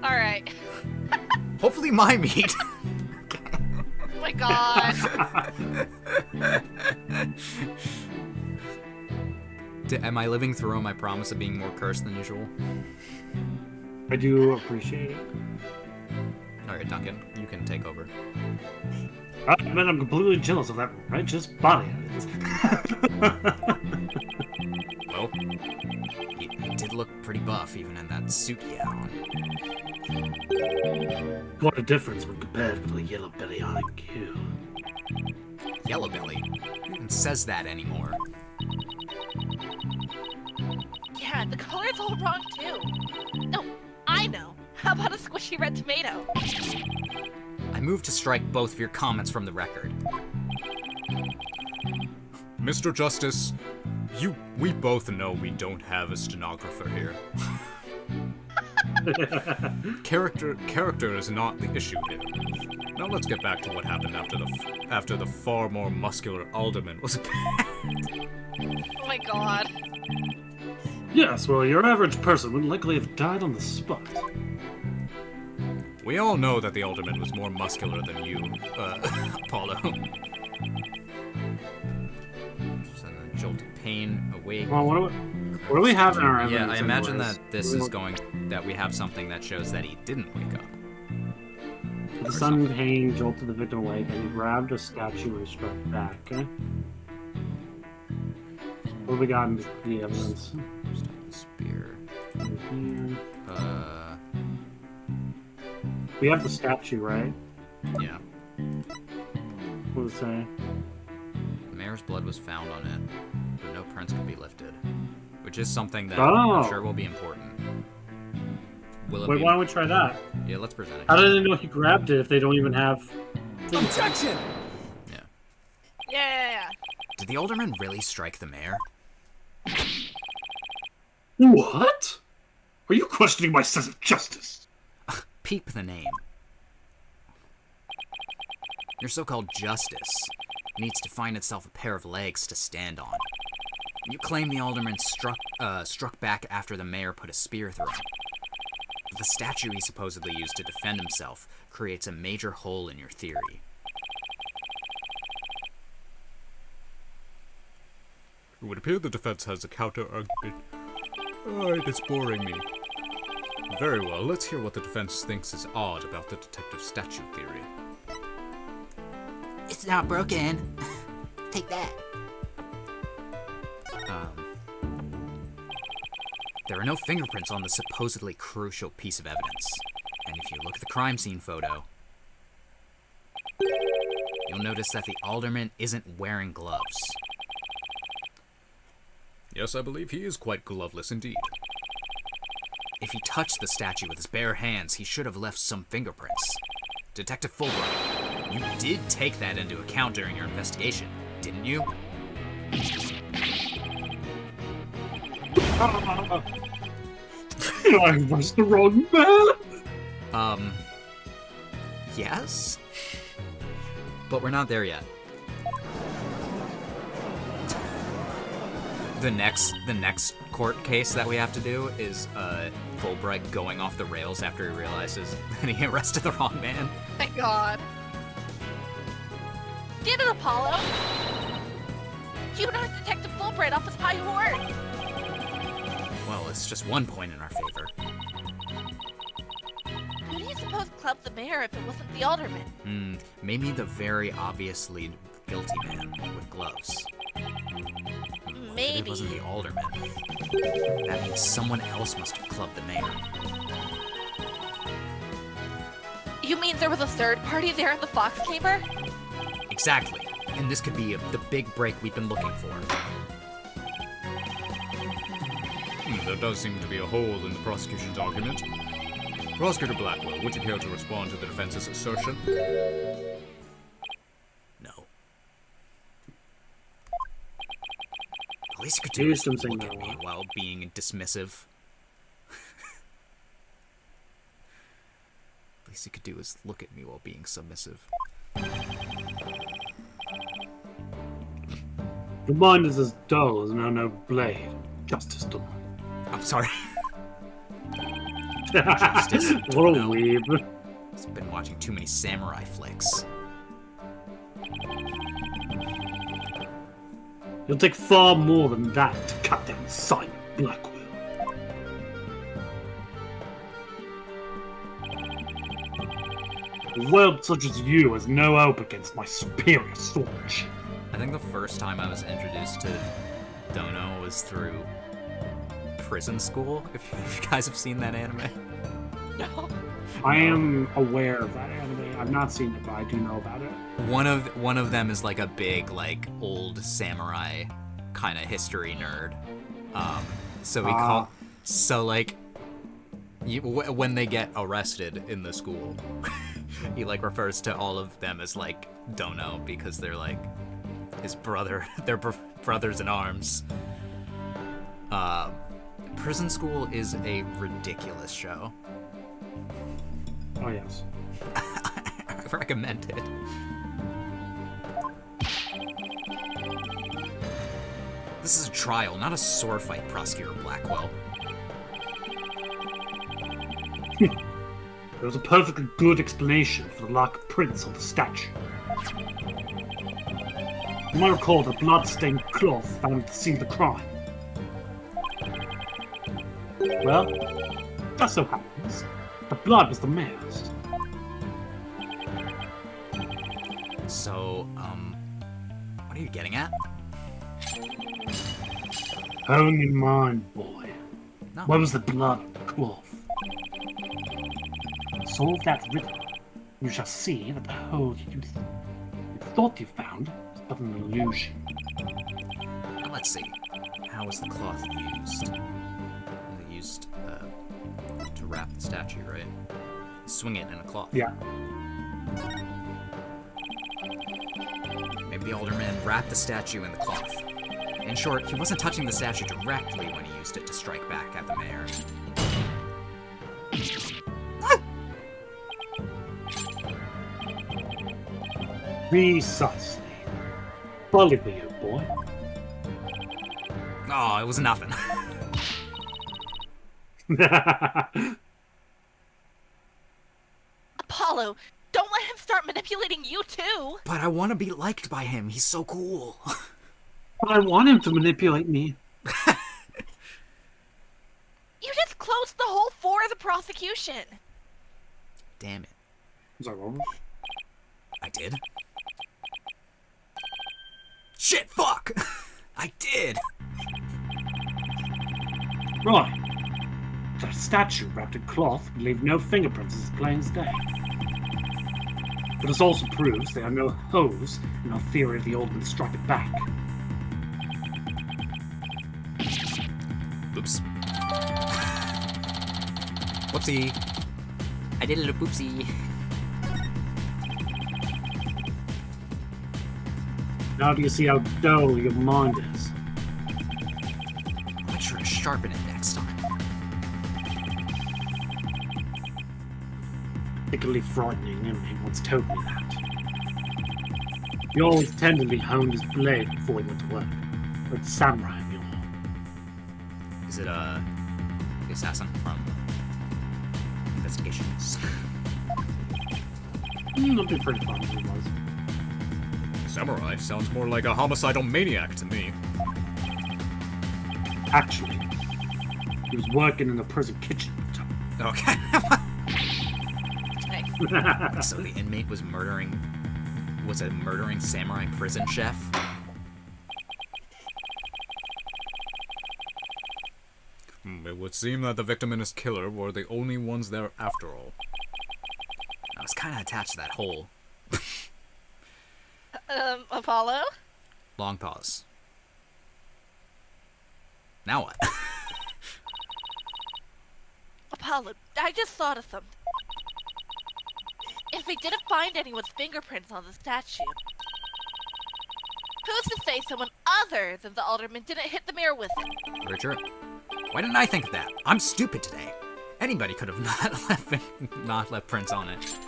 All right. Hopefully my meat. Oh my god. Am I living through on my promise of being more cursed than usual? I do appreciate it. Alright, Duncan, you can take over. Man, I'm completely jealous of that righteous body of his. Well, he did look pretty buff even in that suit he had on. What a difference when compared with the yellow belly on a kill. Yellow belly? Who even says that anymore? Yeah, the color's all wrong too. No, I know. How about a squishy red tomato? I move to strike both of your comments from the record. Mr. Justice, we both know we don't have a stenographer here. Character is not the issue here. Now let's get back to what happened after the far more muscular alderman was. Oh my god. Yes, well, your average person would likely have died on the spot. We all know that the alderman was more muscular than you, Apollo. Send a jolt of pain awake. Well, what do we have in our evidence? Yeah, I imagine anyways? that this is going... that we have something that shows that he didn't wake up. The sudden pain jolted the victim awake, and he grabbed a statue and struck back. Okay? What do we got in the evidence? Spear. Mhm. Uh, We have the statue, right? yeah. What does it say? The mayor's blood was found on it, but no prints could be lifted. Which is something that Oh. I'm sure will be important. Will it Wait, be... why don't we try that? Yeah, let's present it. How did they know he grabbed it if they don't even have... Objection! Yeah. Did the alderman really strike the mayor? What? Are you questioning my sense of justice? Peep the name. Your so-called justice needs to find itself a pair of legs to stand on. You claim the alderman struck back after the mayor put a spear through him. But the statue he supposedly used to defend himself creates a major hole in your theory. It would appear the defense has a counter-argument. Alright, it's boring me. Very well, let's hear what the defense thinks is odd about the detective statue theory. It's not broken. Take that. There are no fingerprints on the supposedly crucial piece of evidence. And if you look at the crime scene photo, you'll notice that the alderman isn't wearing gloves. Yes, I believe he is quite gloveless indeed. If he touched the statue with his bare hands, he should have left some fingerprints. Detective Fulbright, you did take that into account during your investigation, didn't you? I was the wrong man! Yes? But we're not there yet. The next court case that we have to do is Fulbright going off the rails after he realizes that he arrested the wrong man. Thank God. Did it, Apollo? You knocked Detective Fulbright off his high horse. Well, it's just 1 point in our favor. Who do you suppose clubbed the mayor if it wasn't the alderman? Maybe the very obviously guilty man with gloves. Maybe. It wasn't the alderman. That means someone else must have clubbed the mayor. You mean there was a third party there in the Fox chamber? Exactly. And this could be the big break we've been looking for. There does seem to be a hole in the prosecution's argument. Prosecutor Blackquill, would you care to respond to the defense's assertion? No. At least you could do is something look at now. me while being dismissive. At least you could do is look at me while being submissive. The mind is as dull as no blade. Justice done. I'm sorry. What a weeb. I've been watching too many samurai flicks. You'll take far more than that to cut down Simon Blackquill. A whelp such as you has no hope against my superior swordsmanship. I think the first time I was introduced to Dono was through Prison School, if you guys have seen that anime. No. I am aware of that anime. I've not seen it, but I do know about it. One of them is like a big, like, old samurai kind of history nerd. When they get arrested in the school, he like refers to all of them as like Dono because they're like his brother, they're brothers in arms. Prison School is a ridiculous show. Oh, yes. I recommend it. This is a trial, not a sword fight, Prosecutor Blackquill. There was a perfectly good explanation for the lack of prints on the statue. You might recall the blood-stained cloth found at the scene of the crime. Well, just so happens, the blood was the mayor's. So, what are you getting at? Hone your mind, boy. No. Where was the blood on the cloth? Solve that riddle. You shall see that the hole you thought you found was but an illusion. Now let's see. How was the cloth used? It used to wrap the statue, right? Swing it in a cloth. Yeah. Maybe the alderman wrapped the statue in the cloth. In short, he wasn't touching the statue directly when he used it to strike back at the mayor. Precisely. Bully me, you boy. Oh, it was nothing. Apollo, don't let him start manipulating you too! But I want to be liked by him. He's so cool. But I want him to manipulate me. You just closed the hole for the prosecution! Damn it. Was I wrong? I did? Shit, fuck! I did! Right. That statue wrapped in cloth would leave no fingerprints as plain as day. But this also proves there are no holes in our theory of the alderman struck it back. Oops. Whoopsie. I did a little poopsie. Now do you see how dull your mind is? I'll make sure to sharpen it next time. Particularly frightening, Emily once told me that. He always tenderly honed his blade before he went to work. Like the samurai of yore. Is it, the assassin from Investigations? That'd be pretty fun if it was. Samurai sounds more like a homicidal maniac to me. Actually, he was working in the prison kitchen. Okay. Nice. So the inmate was a murdering samurai prison chef? It would seem that the victim and his killer were the only ones there after all. I was kinda attached to that hole. Apollo? Long pause. Now what? Apollo, I just thought of something. If we didn't find anyone's fingerprints on the statue, who's to say someone other than the alderman didn't hit the mirror with it? Richard? Why didn't I think of that? I'm stupid today. Anybody could have not left prints on it.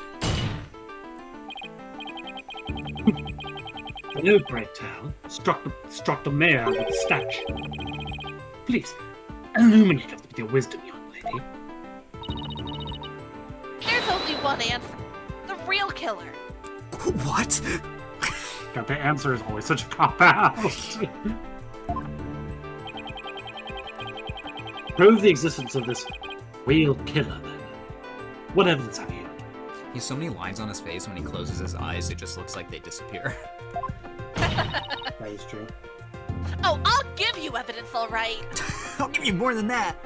The new great tale struck the mayor with the statue. Please, illuminate us with your wisdom, young lady. There's only one answer. The real killer. What? God, the answer is always such a cop-out. Prove the existence of this real killer, then. What evidence have you? He has so many lines on his face when he closes his eyes, it just looks like they disappear. That is true. Oh, I'll give you evidence, all right. I'll give you more than that.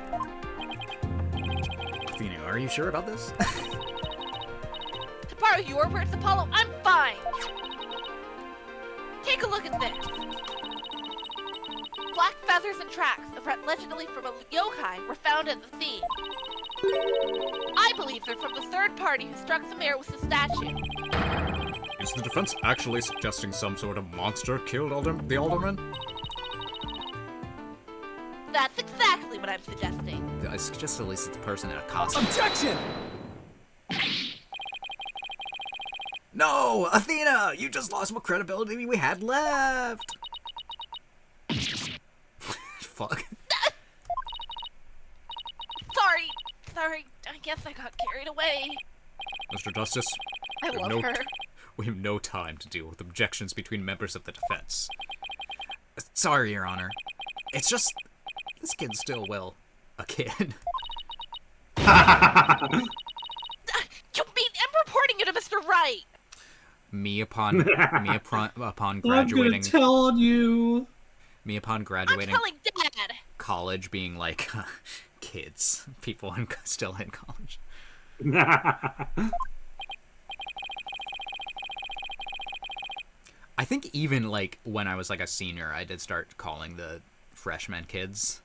Athena, are you sure about this? To borrow your words, Apollo, I'm fine. Take a look at this. Black feathers and tracks, allegedly from a yokai, were found at the scene. I believe they're from the third party who struck the mayor with the statue. Is the defense actually suggesting some sort of monster killed the alderman? That's exactly what I'm suggesting. I suggest at least it's the person in a costume. Objection! No! Athena! You just lost what credibility we had left! Fuck. Sorry. I guess I got carried away. Mr. Justice, I we have love no her. we have no time to deal with objections between members of the defense. Sorry, Your Honor. It's just this kid's still, well, a kid. You mean I'm reporting you to Mr. Wright? Me upon I'm graduating. gonna tell on you. Me upon I'm graduating telling Dad. college, being like kids, people still in college. I think even like when I was like a senior, I did start calling the freshmen kids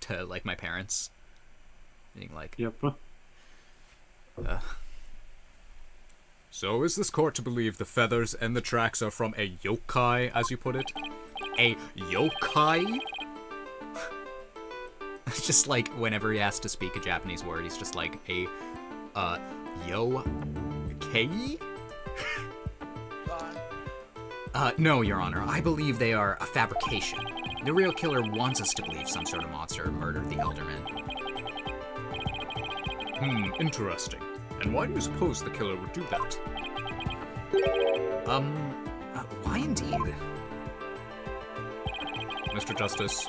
to like my parents, being like, Yep. So is this court to believe the feathers and the tracks are from a yokai, as you put it? a yokai. It's just like whenever he has to speak a Japanese word, he's just like a yo-kei. No, Your Honor. I believe they are a fabrication. The real killer wants us to believe some sort of monster murdered the Elderman. Interesting. And why do you suppose the killer would do that? Why indeed? Mr. Justice,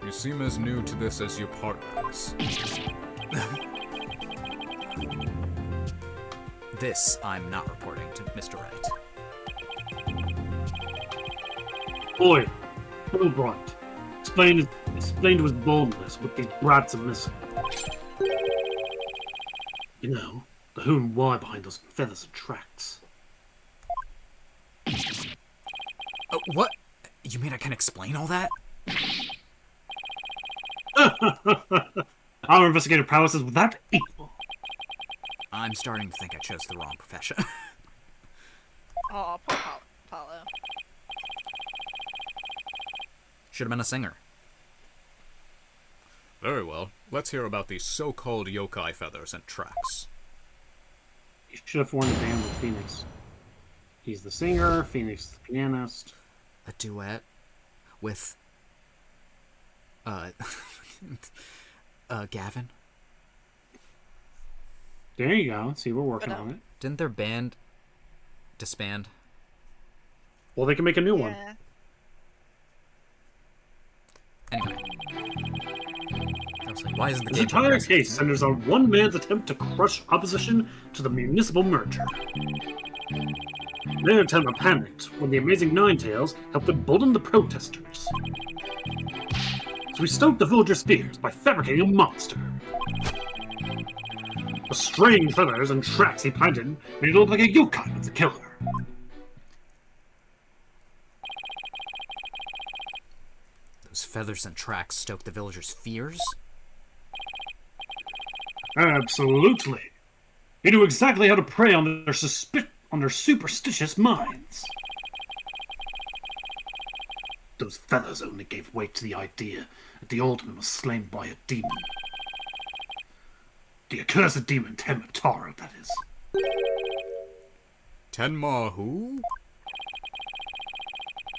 you seem as new to this as your partners. This I'm not reporting to Mr. Wright. Boy, Fulbright, explain to his boldness what these brats are missing. You know, the who and why behind those feathers and tracks. What? You mean I can explain all that? Our investigative prowess is without equal. I'm starting to think I chose the wrong profession. Oh, poor Paulo. Should have been a singer. Very well. Let's hear about these so-called yokai feathers and tracks. You should have formed a band with Phoenix. He's the singer, Phoenix the pianist. A duet with Gavin. There you go. See, we're working on it. Didn't their band disband? Well, they can make a new one. Yeah. Anyway. I was like, why isn't the This game entire progressing? case centers on one man's attempt to crush opposition to the municipal merger. Their attempt panicked when the amazing Ninetales helped embolden the protesters. So he stoked the villagers' fears by fabricating a monster. The strange feathers and tracks he planted made it look like a yokai of the killer. Those feathers and tracks stoke the villagers' fears? Absolutely. He knew exactly how to prey on their superstitious minds. Those feathers only gave weight to the idea that the Alderman was slain by a demon. The accursed demon ᵈᵃᵈᵈ, that is. Tenma who?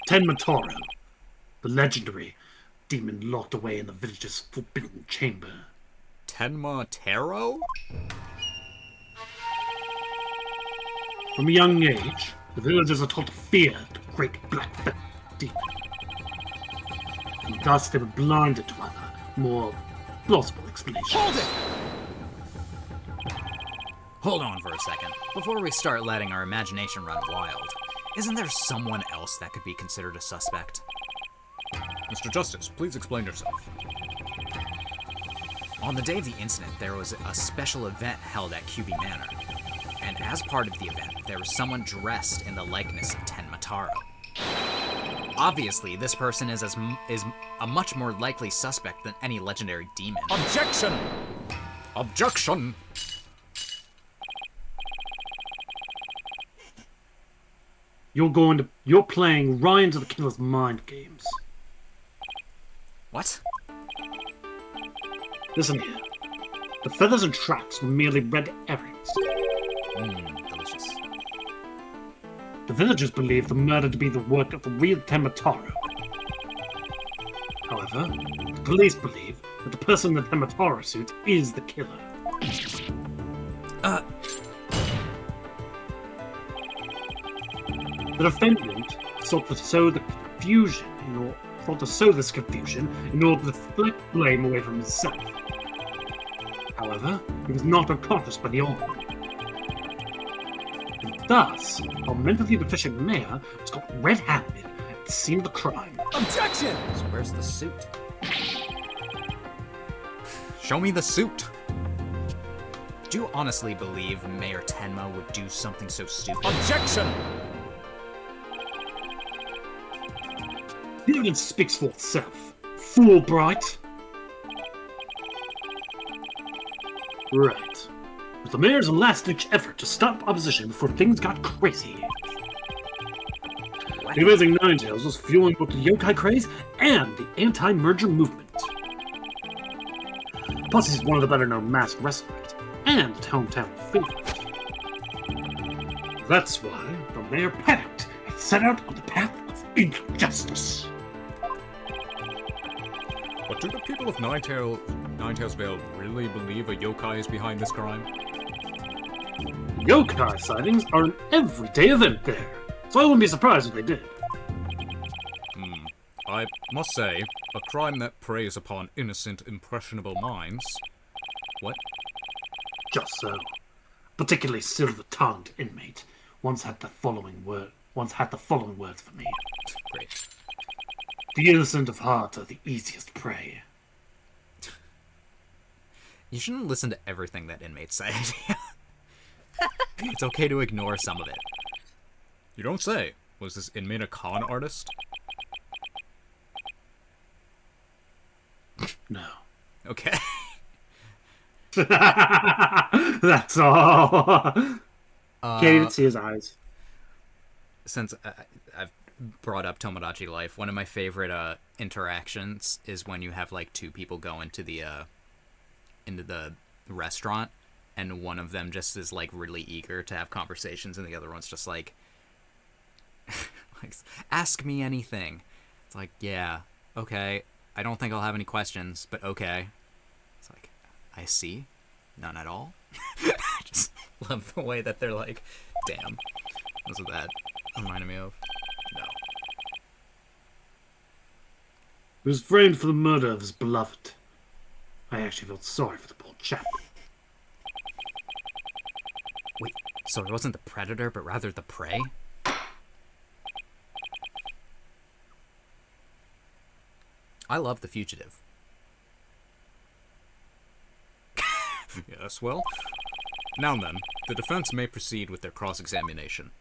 ᵈᵃᵈᵈ, the legendary demon locked away in the village's forbidden chamber. Tenma Taro? From a young age, the villagers are taught to fear the great black feather demon. And thus they were blinded to other, more plausible explanations. Hold it! Hold on for a second. Before we start letting our imagination run wild, isn't there someone else that could be considered a suspect? Mr. Justice, please explain yourself. On the day of the incident, there was a special event held at QB Manor. And as part of the event, there was someone dressed in the likeness of ᵈᵃᵈᵈ. Obviously, this person is a much more likely suspect than any legendary demon. Objection! Objection! You're playing Ryan to the Killer's mind games. What? Listen here. The feathers and tracks were merely red herrings. Delicious. The villagers believed the murder to be the work of the real ᵈᵃᵈᵈ. However, the police believe that the person in the ᵈᵃᵈᵈ suit is the killer. The defendant sought to sow this confusion in order to deflect blame away from himself. However, he was not unconscious by the alderman. And thus, our mentally deficient mayor was caught red-handed at the scene of the crime. Objection! So where's the suit? Show me the suit. Do you honestly believe Mayor Tenma would do something so stupid? Objection! The evidence speaks for itself. Fulbright. Right. It was the mayor's last-ditch effort to stop opposition before things got crazy. What? The Amazing Ninetales was fueling both the yokai craze and the anti-merger movement. Plus, he's one of the better-known masked wrestlers and the hometown favorite. That's why the mayor panicked and set out on the path of injustice. But do the people of Ninetales Vale really believe a yokai is behind this crime? Yokai sightings are an everyday event there, so I wouldn't be surprised if they did. I must say, a crime that preys upon innocent, impressionable minds. What? Just so. Particularly silver-tongued inmate once had the following words for me. Great. The innocent of heart are the easiest prey. You shouldn't listen to everything that inmates say. It's okay to ignore some of it. You don't say. Was this inmate a con artist? No. Okay. That's all. Can't even see his eyes. Since I've brought up Tomodachi Life, one of my favorite interactions is when you have like two people go into the restaurant, and one of them just is like really eager to have conversations, and the other one's just like, like, ask me anything. It's like, yeah, okay. I don't think I'll have any questions, but okay. It's like, I see. None at all. I just love the way that they're like, damn. That's what that reminded me of. No. He was framed for the murder of his beloved. I actually felt sorry for the poor chap. Wait, so it wasn't the predator, but rather the prey? I love The Fugitive. Yes, well. Now then, the defense may proceed with their cross-examination.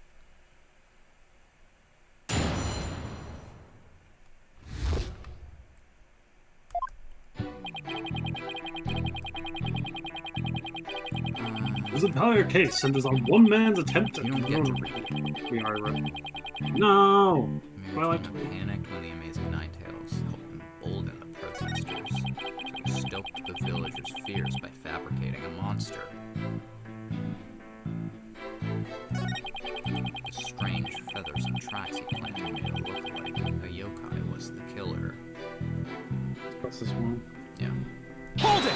This entire case centers on one man's attempt to You don't get to read. We are right. No! Well, Mayor Tenma panicked when the Amazing Ninetales helped embolden the protesters, so he stoked the villagers' fears by fabricating a monster. The strange feathers and tracks he planted made it look like a yokai was the killer. what's this one? Yeah. Hold it!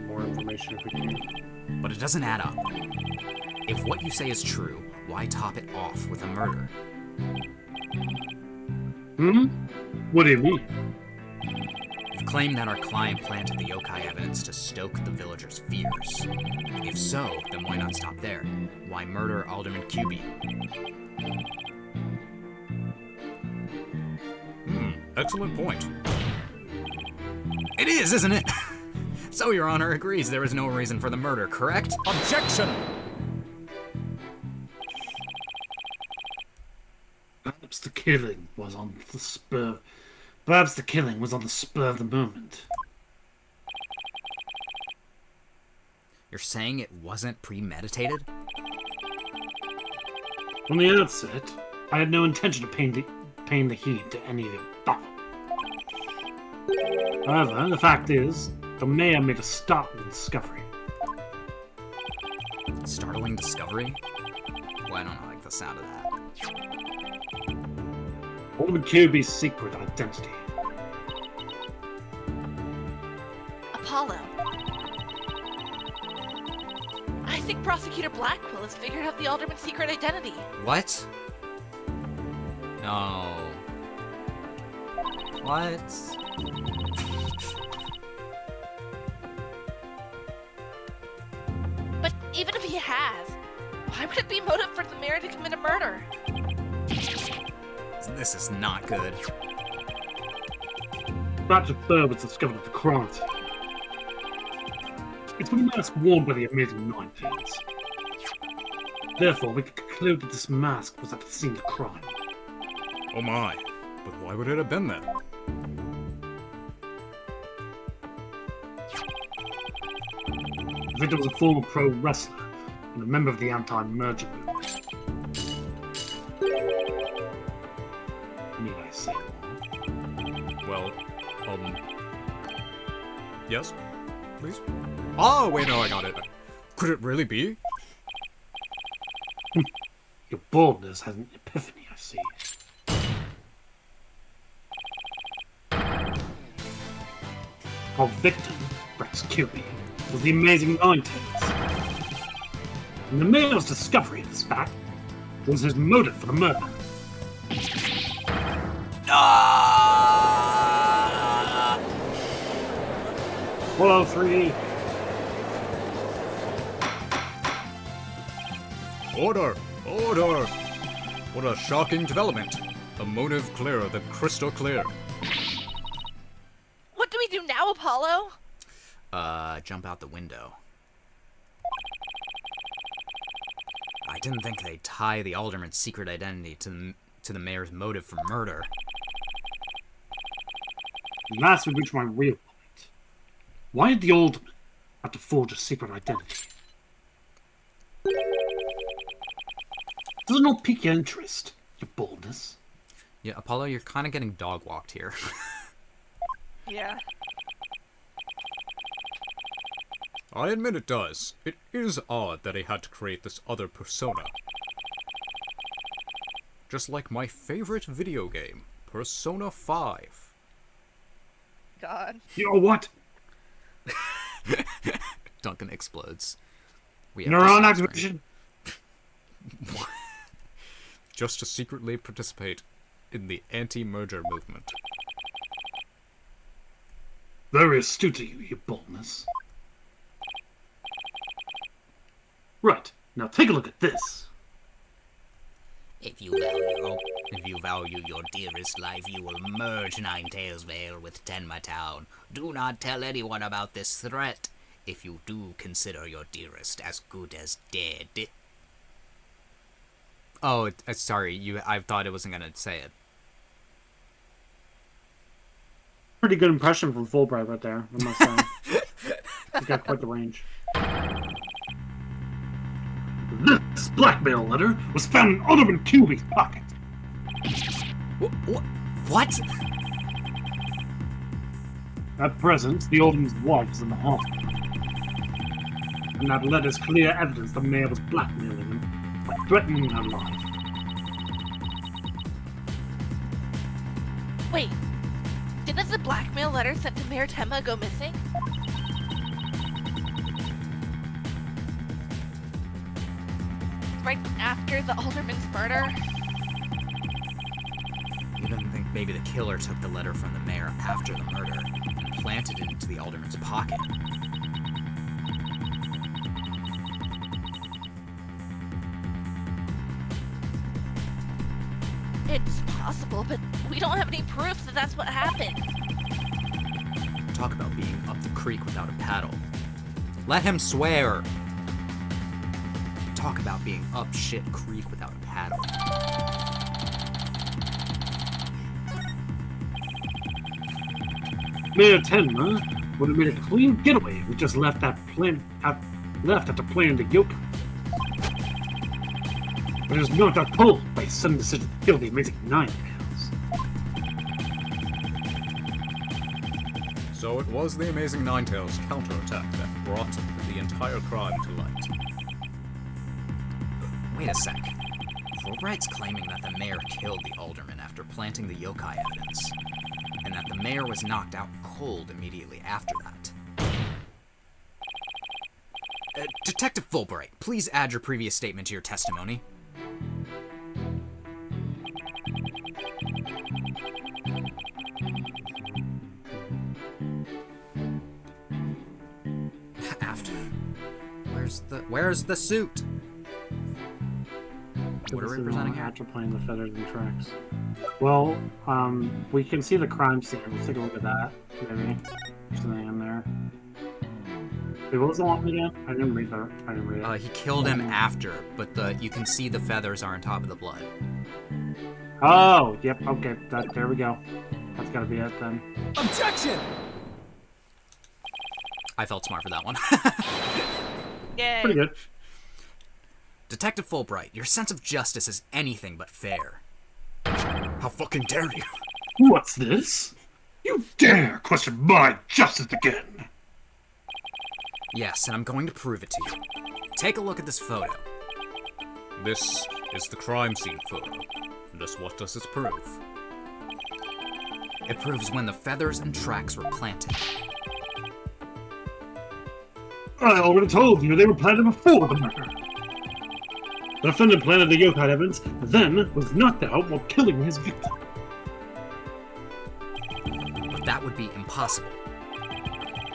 More information if we can. But it doesn't add up. If what you say is true, why top it off with a murder? What do you mean? You've claimed that our client planted the yokai evidence to stoke the villagers' fears. If so, then why not stop there? Why murder Alderman QB? Excellent point. It is, isn't it? So Your Honor agrees there is no reason for the murder, correct? Objection! Perhaps the killing was on the spur. Perhaps the killing was on the spur of the moment. You're saying it wasn't premeditated? From the outset, I had no intention of paying the heed to any of it. However, the fact is, the mayor made a startling discovery. Startling discovery? Well, I don't like the sound of that. Alderman Kirby's secret identity. Apollo. I think Prosecutor Blackquill has figured out the Alderman's secret identity. What? No. What? But even if he has, why would it be motive for the mayor to commit a murder? This is not good. Badge of Fur was discovered at the crime scene. It's the mask worn by the amazing Ninetales. Therefore, we can conclude that this mask was at the scene of the crime. Oh my. But why would it have been there? The victim was a former pro wrestler and a member of the anti-merger movement. Need I say more? Well, yes? Please? Oh, wait, no, I got it. Could it really be? Your baldness has an epiphany, I see. Our victim, Rex Kilby, was the amazing Ninetales. And the mayor's discovery of this fact was his motive for the murder. 103. Order! Order! What a shocking development. A motive clearer than crystal clear. What do we do now, Apollo? Jump out the window. I didn't think they'd tie the alderman's secret identity to the mayor's motive for murder. And last we reach my real point. Why did the alderman have to forge a secret identity? Does it not pique your interest, your boldness? Yeah, Apollo, you're kind of getting dog-walked here. Yeah. I admit it does. It is odd that he had to create this other persona. Just like my favorite video game, Persona 5. God. You know what? Duncan explodes. We have Neuron to- activation. Just to secretly participate in the anti-merger movement. Very astute of you, your boldness. Right, now take a look at this. If you value your dearest life, you will merge Ninetales Vale with Tenma Town. Do not tell anyone about this threat. If you do, consider your dearest as good as dead. Oh, sorry. I thought it wasn't gonna say it. Pretty good impression from Fulbright right there, I must say. He's got quite the range. This blackmail letter was found in Alderman Kilby's pocket. What? At present, the Alderman's wife is in the hospital. And that letter's clear evidence the mayor was blackmailing him by threatening her life. Wait. Didn't the blackmail letter sent to Mayor Tenma go missing? Right after the alderman's murder? You don't think maybe the killer took the letter from the mayor after the murder and planted it into the alderman's pocket? It's possible, but we don't have any proof that that's what happened. Talk about being up the creek without a paddle. Let him swear! Talk about being up shit creek without a paddle. Mayor Tenma would have made a clean getaway if we just left after planning the yoke. But it was not our pull by his sudden decision to kill the amazing Ninetales. So it was the amazing Ninetales counterattack that brought the entire crime to light. Wait a sec. Fulbright's claiming that the mayor killed the alderman after planting the yokai evidence, and that the mayor was knocked out cold immediately after that. Detective Fulbright, please add your previous statement to your testimony. Where's the suit? What are we presenting here? After playing the feathers and tracks. Well, we can see the crime scene. Let's take a look at that. Maybe. There's something in there. Wait, what was the one again? I didn't read that. I didn't read it. He killed him after, but you can see the feathers are on top of the blood. Oh, yep, okay. There we go. That's gotta be it then. Objection! I felt smart for that one. Yay. Pretty good. Detective Fulbright, your sense of justice is anything but fair. How fucking dare you? What's this? You dare question my justice again? Yes, and I'm going to prove it to you. Take a look at this photo. This is the crime scene photo. Just what does this prove? It proves when the feathers and tracks were planted. I already told you they were planted before the murder. The defendant planted the yokai evidence, then was knocked out while killing his victim. But that would be impossible.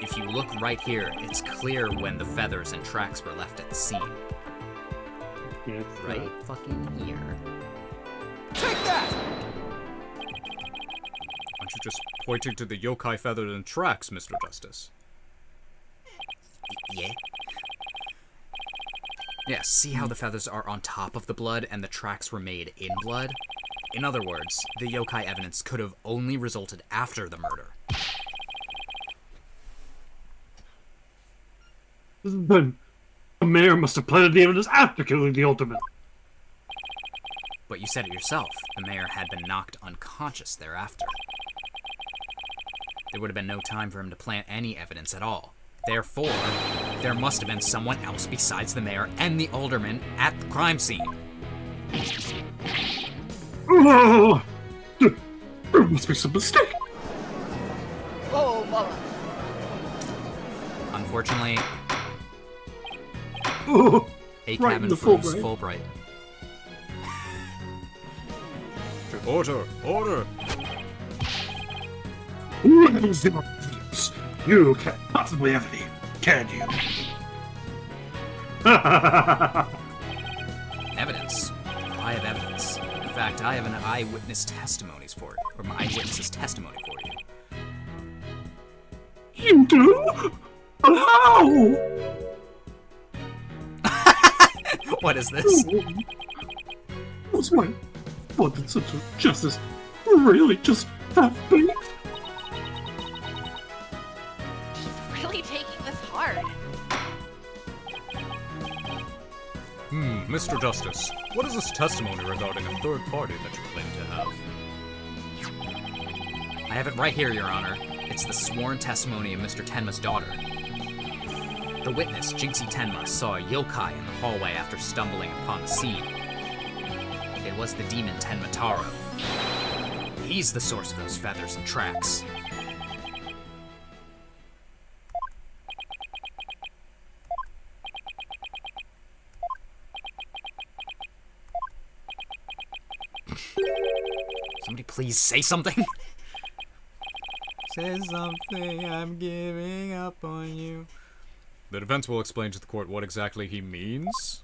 If you look right here, it's clear when the feathers and tracks were left at the scene. Yeah, it's, Right fucking here. Take that! Aren't you just pointing to the yokai feathers and tracks, Mr. Justice? Yeah? Yeah, see how the feathers are on top of the blood and the tracks were made in blood? In other words, the yokai evidence could have only resulted after the murder. Then the mayor must have planted the evidence after killing the ultimate. But you said it yourself, the mayor had been knocked unconscious thereafter. There would have been no time for him to plant any evidence at all. Therefore, there must have been someone else besides the mayor and the alderman at the crime scene. Oh, there must be some mistake. Oh, mama. Unfortunately, Oh, A right cabin in the proves Fulbright. Fulbright. Order! Order! what is the evidence? You can't possibly have any, can you? Evidence. I have evidence. In fact, I have an eyewitness testimonies for it, or my eyewitness's testimony for you. You do? How? What is this? Was my abundance of justice really just half-baked? He's really taking this hard. Mr. Justice, what is this testimony regarding a third party that you claim to have? I have it right here, Your Honor. It's the sworn testimony of Mr. Tenma's daughter. The witness, Jinxie Tenma, saw a yokai in the hallway after stumbling upon the scene. It was the demon Tenma Taro. He's the source of those feathers and tracks. Somebody please say something? Say something, I'm giving up on you. The defense will explain to the court what exactly he means.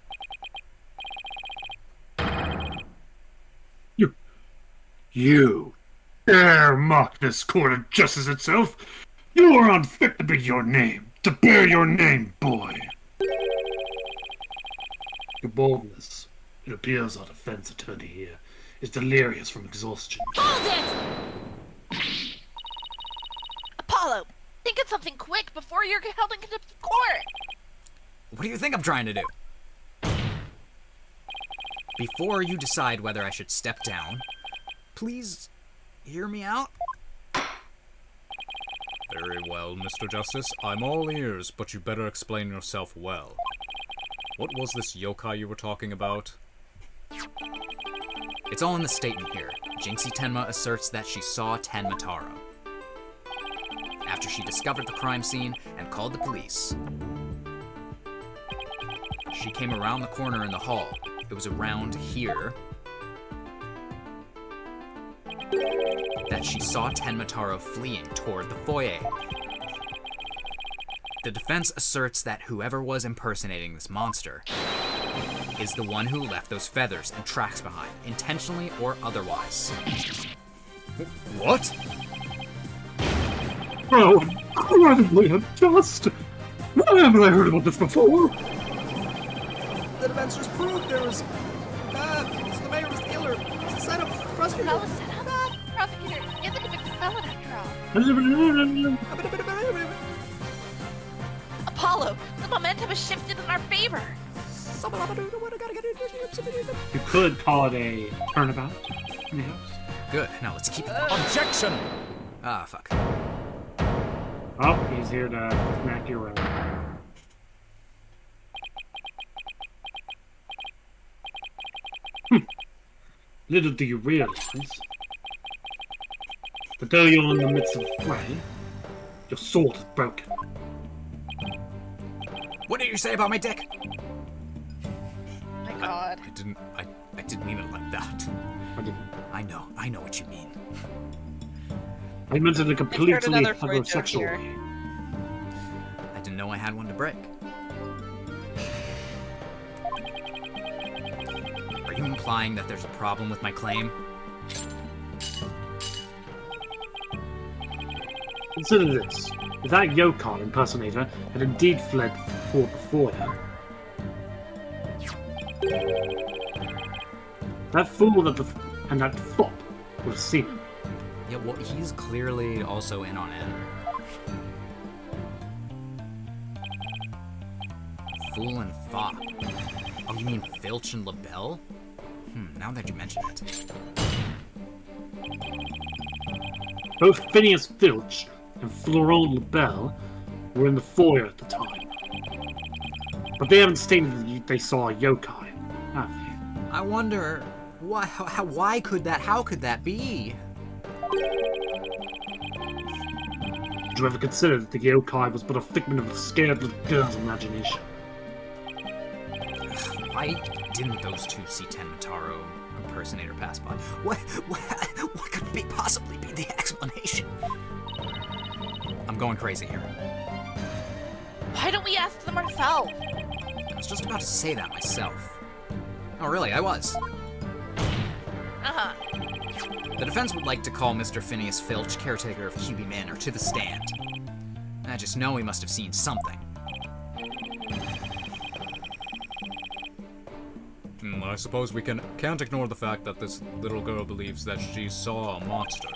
You dare mock this court of justice itself? You are unfit to be your name, to bear your name, boy. Your boldness, it appears our defense attorney here, is delirious from exhaustion. Hold it! Apollo, think of something quick before you're held in contempt of court. What do you think I'm trying to do? Before you decide whether I should step down, please hear me out. Very well, Mr. Justice. I'm all ears, but you better explain yourself well. What was this yokai you were talking about? It's all in the statement here. Jinxie Tenma asserts that she saw Tenma Taro after she discovered the crime scene and called the police. She came around the corner in the hall. It was around here that she saw Tenma Taro fleeing toward the foyer. The defense asserts that whoever was impersonating this monster is the one who left those feathers and tracks behind, intentionally or otherwise. What? Oh, incredibly unjust! Why haven't I heard about this before? The defense just proved there was... the mayor was the killer. Set up, prosecutor. Fellas set up. Prosecutor, you're the convicted felon after all. Apollo, the momentum has shifted in our favor. You could call it a turnabout in the house. Good, now let's keep it. Objection! Ah, fuck. Oh, he's here to smack you around. Little do you realize that though you're in the midst of a fray, your sword is broken. What did you say about my dick? My God. I didn't mean it like that. I didn't. I know what you mean. I meant it a completely another Freud joke heterosexual here. way. I didn't know I had one to break. Are you implying that there's a problem with my claim? Consider this. If that yokai impersonator had indeed fled before you, that fool and that fop would have seen him. Yeah, well, he's clearly also in on it. Fool and fop. Oh, you mean Filch and LaBelle? Now that you mention it. Both Phineas Filch and Florent LaBelle were in the foyer at the time. But they haven't stated that they saw a yokai, have you? I wonder why how could that be? Did you ever consider that the yokai was but a figment of a scared little girl's imagination? Why didn't those two see Tenmataro impersonator pass by? What could possibly be the explanation? I'm going crazy here. Why don't we ask them ourselves? I was just about to say that myself. Oh, really? I was. Uh-huh. The defense would like to call Mr. Phineas Filch, caretaker of QB Manor, to the stand. I just know he must have seen something. I suppose we can't ignore the fact that this little girl believes that she saw a monster.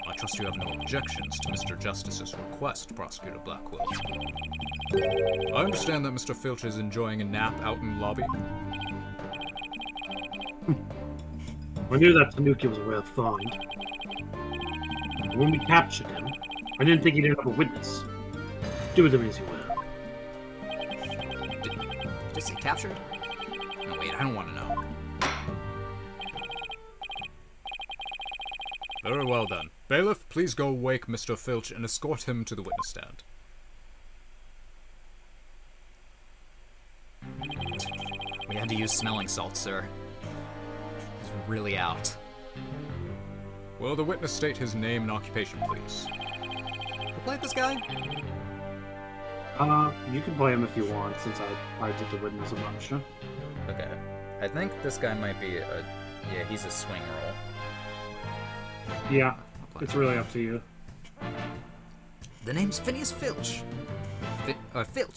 I trust you have no objections to Mr. Justice's request, Prosecutor Blackquill. I understand that Mr. Filch is enjoying a nap out in the lobby. I knew that Tanuki was a rare find. And when we captured him, I didn't think he'd have a witness. Do with him as you will. Did he say captured? No, wait, I don't want to know. Very well then. Bailiff, please go wake Mr. Filch and escort him to the witness stand. We had to use smelling salts, sir. He's really out. Will the witness state his name and occupation, please? Who played this guy? You can play him if you want, since I did the witness a bunch. Huh? Okay. I think this guy might be yeah, he's a swing roll. Yeah, it's really up to you. The name's Phineas Filch.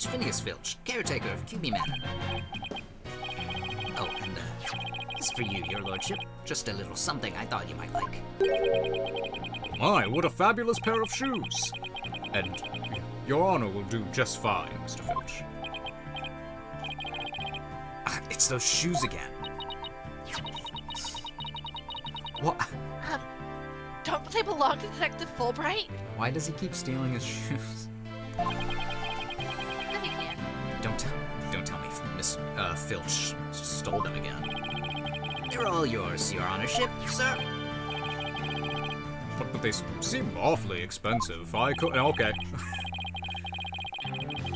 Phineas Filch, caretaker of QB Manor. Oh, and this is for you, your lordship. Just a little something I thought you might like. My, what a fabulous pair of shoes! And your honor will do just fine, Mr. Filch. It's those shoes again. What? Don't they belong to Detective Fulbright? Why does he keep stealing his shoes? Then he can. Don't tell me Miss Filch stole them again. They're all yours, your honorship, sir. But they seem awfully expensive. I could... Okay.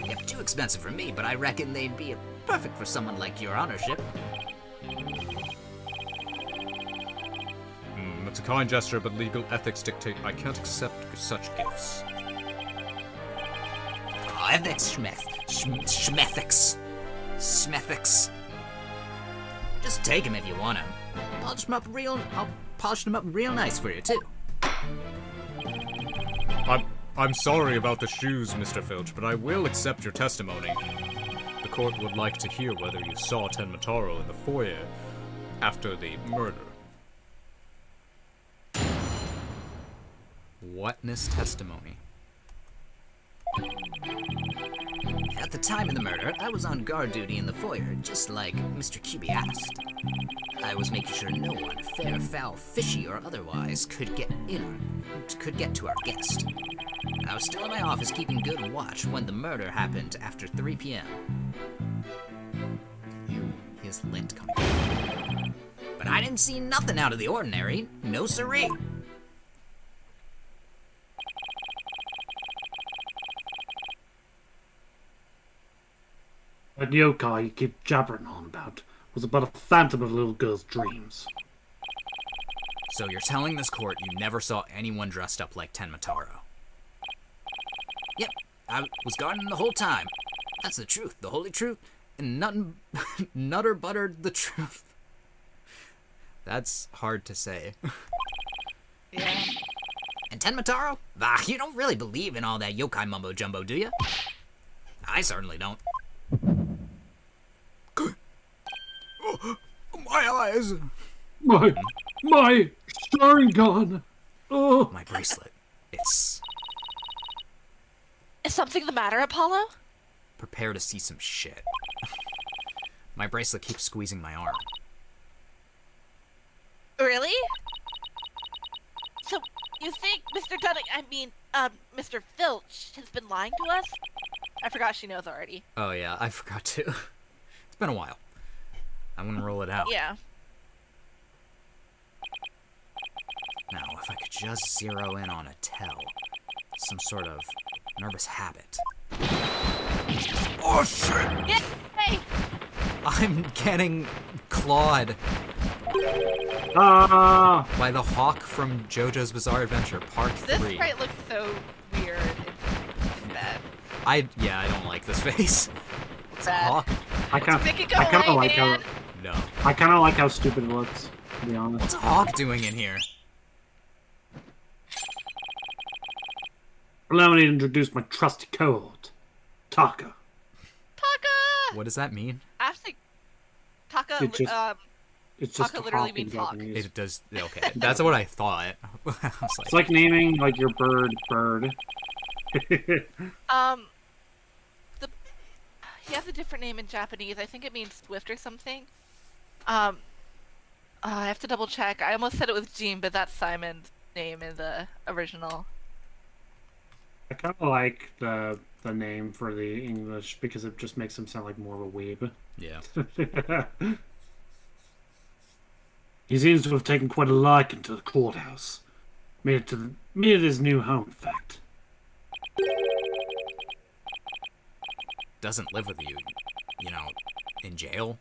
Yep, too expensive for me, but I reckon they'd be perfect for someone like your honorship. It's a kind gesture, but legal ethics dictate I can't accept such gifts. ethics, schmethics. Smethix. Just take him if you want him. I'll polish him up real nice for you, too. I'm sorry about the shoes, Mr. Filch, but I will accept your testimony. The court would like to hear whether you saw Tenmataro in the foyer after the murder. Witness testimony. At the time of the murder, I was on guard duty in the foyer, just like Mr. QB asked. I was making sure no one, fair, foul, fishy, or otherwise, could get to our guest. I was still in my office keeping good watch when the murder happened after 3 p.m. Ew, he has lint coming out. But I didn't see nothing out of the ordinary. No siree. That yokai you keep jabbering on about was but a phantom of a little girl's dreams. So you're telling this court you never saw anyone dressed up like Tenmataro? Yep, I was guarding the whole time. That's the truth, the holy truth, and nothing nutter buttered the truth. That's hard to say. Yeah. And Tenmataro? Ah, you don't really believe in all that yokai mumbo jumbo, do you? I certainly don't. My eyes! My Sharingan! Oh, My bracelet. It's... Is something the matter, Apollo? Prepare to see some shit. My bracelet keeps squeezing my arm. Really? So, you think Mr. Filch has been lying to us? I forgot she knows already. Oh yeah, I forgot to. It's been a while. I'm gonna roll it out. Yeah. Now, if I could just zero in on a tell. Some sort of nervous habit. Oh shit! Yay! I'm getting clawed Ah! by the hawk from JoJo's Bizarre Adventure Part 3. This sprite looks so weird. It's bad. I don't like this face. It's a Bad. hawk? I kind Make it go I kind of away, like how man. No. I kind of like how stupid it looks. To be honest. What's a hawk doing in here? allow me to introduce my trusty cohort, Taka. Taka! What does that mean? Actually, Taka, It's just- It's just Taka literally hawk in means hawk. Japanese. It does. Okay, that's what I thought. I was It's like naming like your bird. He has a different name in Japanese. I think it means swift or something. I have to double check. I almost said it was Jean, but that's Simon's name in the original. I kind of like the name for the English because it just makes him sound like more of a weeb. yeah. He seems to have taken quite a liking to the courthouse. Made it his new home, in fact. Doesn't live with you, you know, in jail.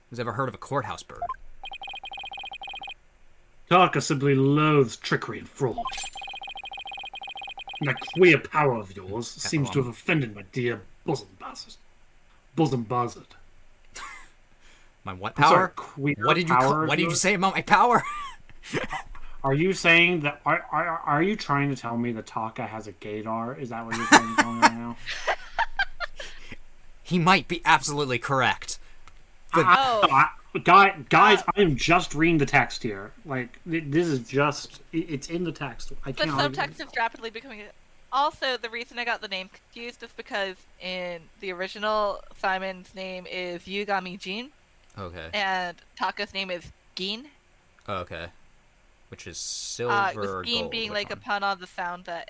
Who's ever heard of a courthouse bird? Taka simply loathes trickery and fraud. And that queer power of yours seems to have offended my dear bosom buzzard. My what I'm sorry, power? queer What did you power What did you yours? say about my power? Are you saying that? Are you trying to tell me that Taka has a gaydar? Is that what you're trying to tell me right now? He might be absolutely correct. Guys, I am just reading the text here. Like, this is just... It's in the text. I The can't... subtext is rapidly becoming. Also, the reason I got the name confused is because in the original, Simon's name is Yugami Jin, Okay. and Taka's name is Gin. Okay. Which is silver or With Gin gold? being which like a one? pun on the sound that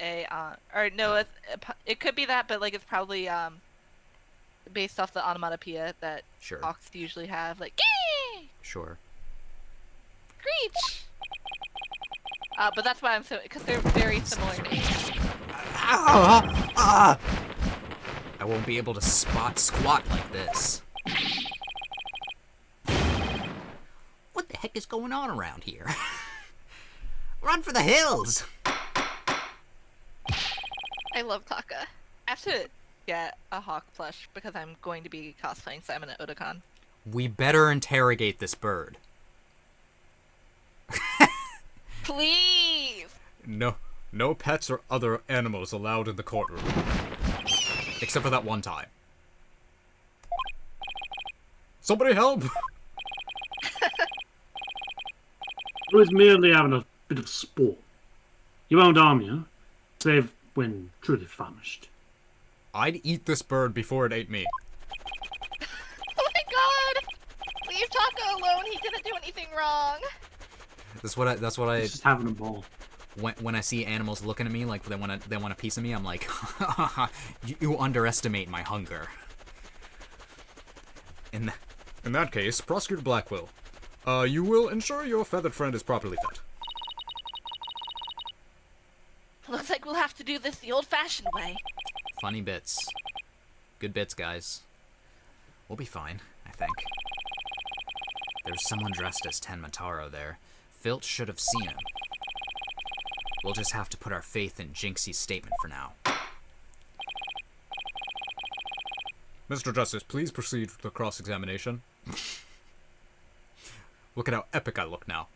or no, it could be that, but like it's probably based off the onomatopoeia that Sure. hawks usually have, like gee, Sure. screech. But that's why I'm so, because they're very similar names. I won't be able to squat like this. What the heck is going on around here? Run for the hills! I love Taka. I have to get a hawk plush because I'm going to be cosplaying Simon at Otakon. We better interrogate this bird. Please! No pets or other animals allowed in the courtroom. Except for that one time. Somebody help! I was merely having a bit of sport. You won't harm you, save when truly famished. I'd eat this bird before it ate me. Oh my god! Leave Taco alone, he didn't do anything wrong! That's what I Just having a ball. when I see animals looking at me like they want a piece of me, I'm like, you underestimate my hunger. In that case, Prosecutor Blackquill, you will ensure your feathered friend is properly fed. Looks like we'll have to do this the old-fashioned way. Funny bits. Good bits, guys. We'll be fine, I think. There's someone dressed as ᵈᵈᵈ there. Filch should have seen him. We'll just have to put our faith in Jinxie's statement for now. Mr. Justice, please proceed with the cross-examination. Look at how epic I look now.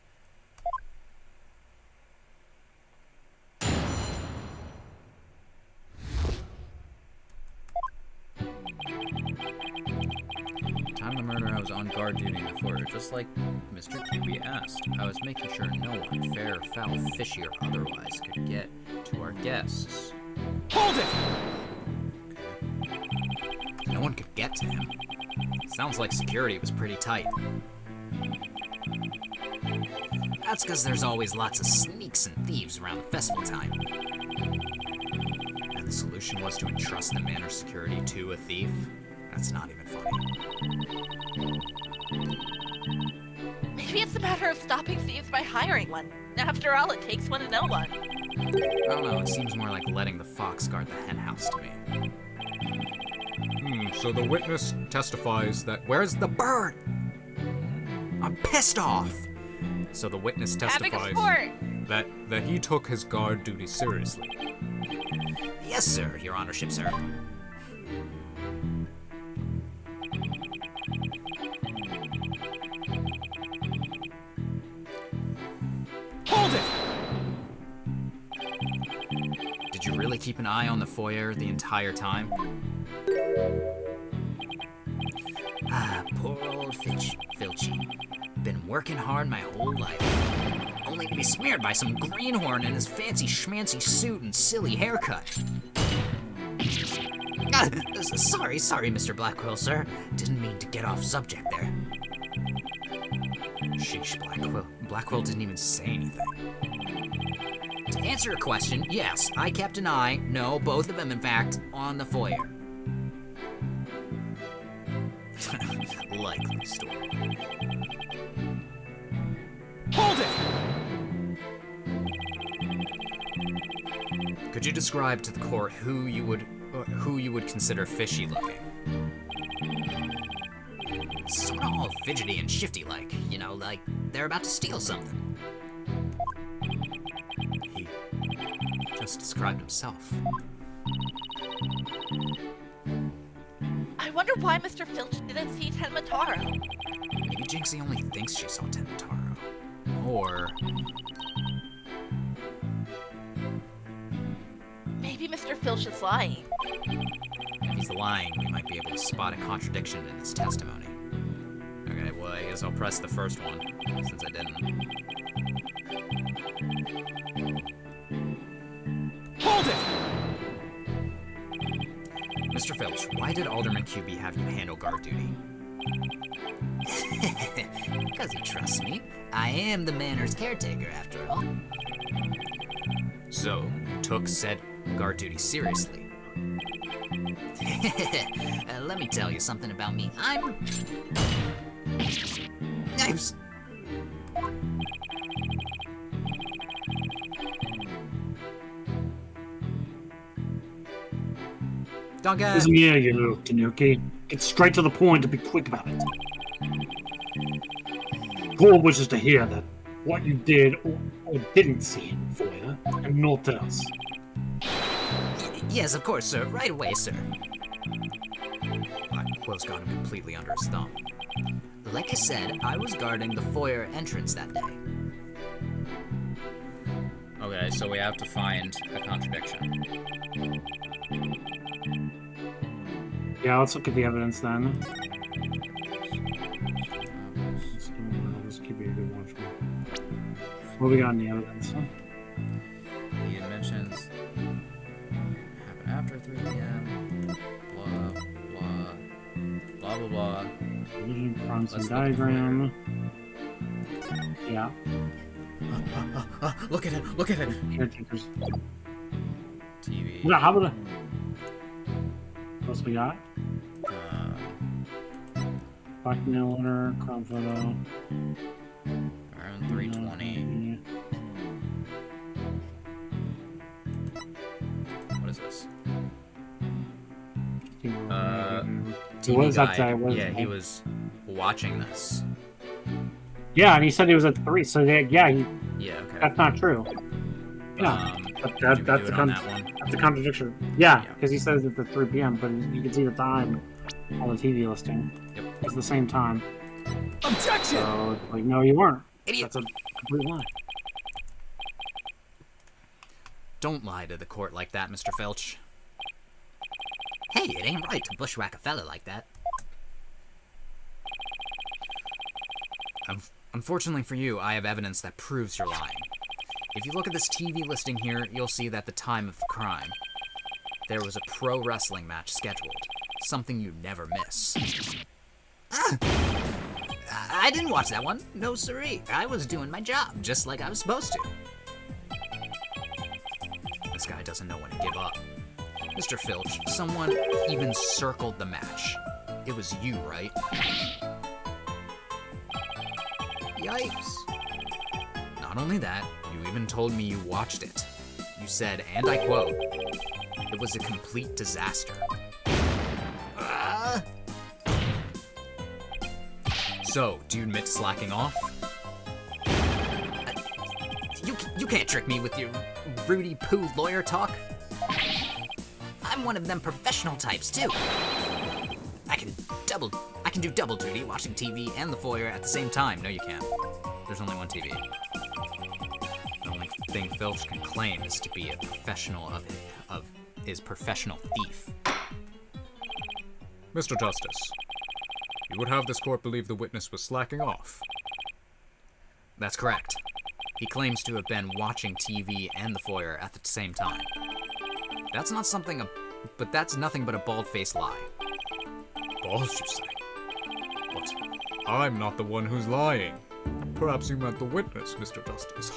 Time of the murder, I was on guard duty in the fort, just like Mr. QB asked. I was making sure no one, fair or foul, fishy or otherwise, could get to our guests. Hold it! No one could get to him. Sounds like security was pretty tight. That's because there's always lots of sneaks and thieves around the festival time. And the solution was to entrust the manor security to a thief? That's not even funny. Maybe it's a matter of stopping thieves by hiring one. After all, it takes one to know one. I don't know, it seems more like letting the fox guard the hen house to me. So the witness testifies that... Where's the bird? I'm pissed off! So the witness Having a testifies sport! that he took his guard duty seriously. Yes, sir, your honorship, sir. Hold it! Did you really keep an eye on the foyer the entire time? Ah, poor old Filchy. Been working hard my whole life. Only to be smeared by some greenhorn in his fancy schmancy suit and silly haircut. Sorry, Mr. Blackquill, sir. Didn't mean to get off subject there. Sheesh, Blackquill. Blackquill didn't even say anything. To answer your question, yes, I kept an eye, no, both of them in fact, on the foyer. Likely story. Hold it! Could you describe to the court who you would consider fishy looking? Sort of all fidgety and shifty like, you know, like they're about to steal something. He just described himself. I wonder why Mr. Filch didn't see ᵈᵈᵈ. Maybe Jinxie only thinks she saw ᵈᵈᵈ. Or Maybe Mr. Filch is lying. if he's lying, we might be able to spot a contradiction in his testimony. Okay, well, I guess I'll press the first one, since I didn't. Hold it! Mr. Filch, why did Alderman QB have you handle guard duty? Because he trusts me. I am the manor's caretaker, after all. So, you took said guard duty seriously. Let me tell you something about me. I'm... Duncan! Listen here, you little Tanuki. Get straight to the point and be quick about it. Court wishes to hear that what you did or didn't see in the foyer, and not else. Yes, of course, sir. Right away, sir. Blackquill's got him completely under his thumb. Like I said, I was guarding the foyer entrance that day. Okay, so we have to find a contradiction. Yeah, let's look at the evidence then. This could be a good one. What we got in the evidence? Huh? He mentions happen after 3 p.m. Blah blah blah blah blah. Vision, promising Let's diagram. Yeah. Look at it! Look at it! Caretakers. TV. Yeah, how about what else we got? Blackmail letter, crowd photo. Around 3:20. What is this? TV What does that guide. say? What does Yeah, it he say? was watching this. Yeah, and he said he was at 3, so yeah, Yeah, okay. that's not true. Yeah, Did we that's do a it on that one? that's a contradiction. Yeah, Yeah. because he says it's at 3 p.m., but you can see the time on the TV listing. Yep. It's the same time. Objection! So, like, no, you weren't. Idiot! That's a complete lie. Don't lie to the court like that, Mr. Filch. Hey, it ain't right to bushwhack a fella like that. Unfortunately for you, I have evidence that proves you're lying. If you look at this TV listing here, you'll see that the time of the crime, there was a pro wrestling match scheduled. Something you never miss. I didn't watch that one. No siree. I was doing my job, just like I was supposed to. This guy doesn't know when to give up. Mr. Filch, someone even circled the match. It was you, right? Yikes. Not only that, you even told me you watched it. You said, and I quote, "It was a complete disaster." So, do you admit to slacking off? You can't trick me with your Rudy Poo lawyer talk. I'm one of them professional types too. I can do double duty, watching TV and the foyer at the same time. No, you can't. There's only one TV. The only thing Filch can claim is to be a professional is professional thief. Mr. Justice, you would have this court believe the witness was slacking off. That's correct. He claims to have been watching TV and the foyer at the same time. That's nothing but a bald-faced lie. Balls, you say? But I'm not the one who's lying. Perhaps you meant the witness, Mr. Justice.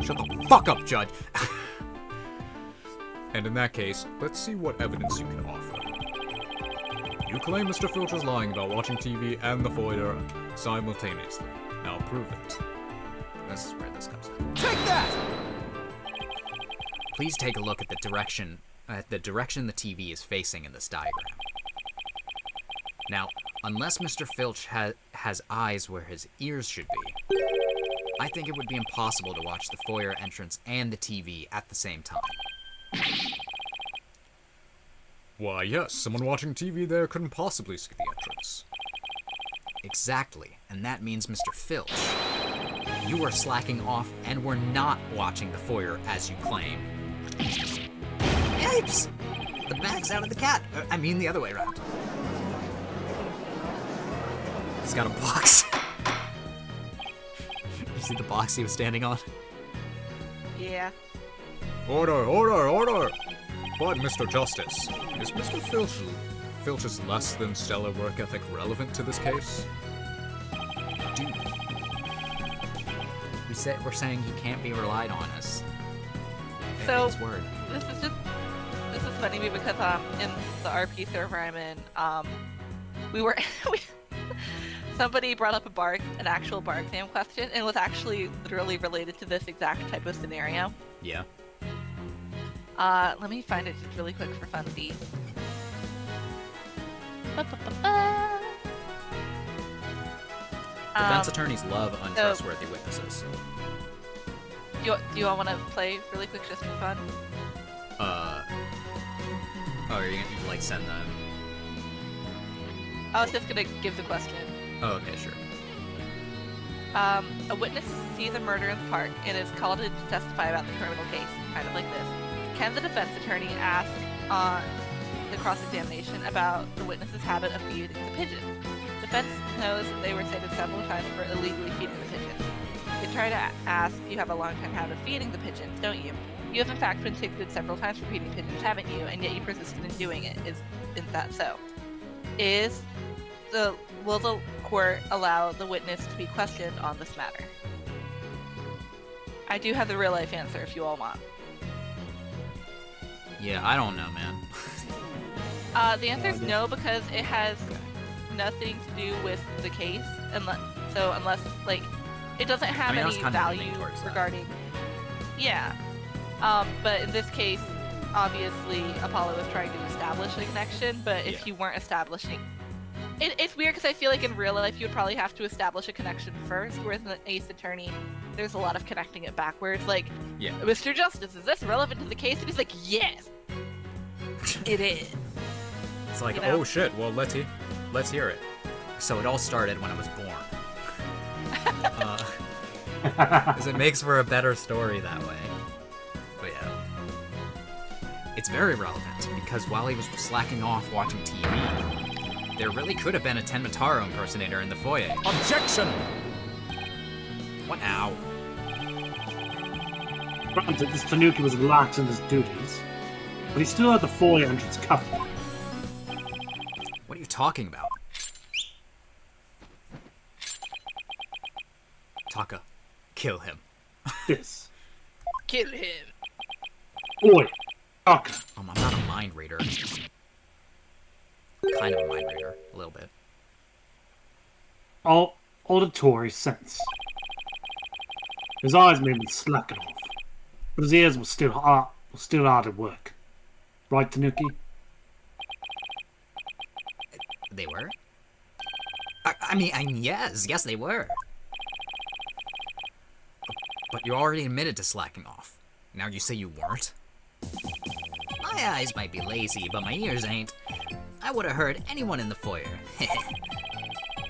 Shut the fuck up, Judge. And in that case, let's see what evidence you can offer. You claim Mr. Filch was lying about watching TV and the foyer simultaneously. Now prove it. This is where this comes in. Take that! Please take a look at the direction the TV is facing in this diagram. Now, unless Mr. Filch has eyes where his ears should be, I think it would be impossible to watch the foyer entrance and the TV at the same time. Why, yes, someone watching TV there couldn't possibly see the entrance. Exactly, and that means Mr. Filch, you were slacking off and were not watching the foyer as you claim. Yipes! The bag's out of the cat. I mean the other way around. He's got a box. You see the box he was standing on? Yeah. Order, order, order! But, Mr. Justice, is Mr. Filch's less than stellar work ethic relevant to this case? Dude. We're saying he can't be relied on as So his word. this is funny to me because in the RP server I'm in, somebody brought up an actual bar exam question, and it was actually literally related to this exact type of scenario. Yeah. Let me find it just really quick for funsies. Defense attorneys love untrustworthy witnesses. Do you all want to play really quick just for fun? Oh are you gonna like send the? I was just gonna give the question. Oh, okay, sure. A witness sees a murder in the park and is called in to testify about the criminal case, kind of like this. Can the defense attorney ask on the cross-examination about the witness's habit of feeding the pigeon? Defense knows that they were cited several times for illegally feeding the pigeon. They try to ask, you have a long-time habit of feeding the pigeons, don't you? You have in fact been ticketed several times for feeding pigeons, haven't you? And yet you persisted in doing it. Isn't that so? Will the court allow the witness to be questioned on this matter? I do have the real-life answer if you all want. Yeah, I don't know, man. The answer is no, because it has nothing to do with the case, unless like it doesn't have I mean, I was any kinda value leaning towards that. regarding. Yeah, but in this case, obviously Apollo was trying to establish a connection, but if Yeah. you weren't establishing, it's weird because I feel like in real life you would probably have to establish a connection first, whereas in the Ace Attorney, there's a lot of connecting it backwards. Like, Yeah. Mr. Justice, is this relevant to the case? And he's like, yes, it is. It's like, You know? oh shit, well, let's hear it. So it all started when I was born. Because it makes for a better story that way. But yeah. It's very relevant, because while he was slacking off watching TV, there really could have been a Tenmataro impersonator in the foyer. Objection! What now? Granted, this Tanuki was lax in his duties, but he still had the foyer entrance covered. What are you talking about? Taka, kill him. This. Kill him. Oi! Taka! I'm not a mind reader. Kind of a mind reader, a little bit. All auditory sense. His eyes may have been slacking off, but his ears were still hard at work. Right, Tanuki? They were? I mean, yes, they were. But you already admitted to slacking off. Now you say you weren't? My eyes might be lazy, but my ears ain't. I would have heard anyone in the foyer.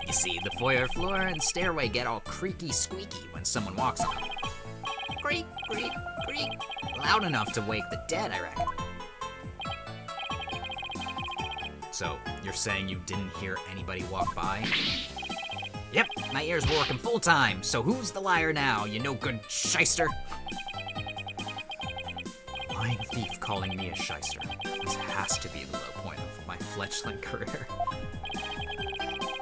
You see, the foyer floor and stairway get all creaky squeaky when someone walks on them. Creak, creak, creak. Loud enough to wake the dead, I reckon. So, you're saying you didn't hear anybody walk by? Yep, my ears were working full time, so who's the liar now, you no good shyster? A lying thief calling me a shyster. This has to be the low point of my fledgling career.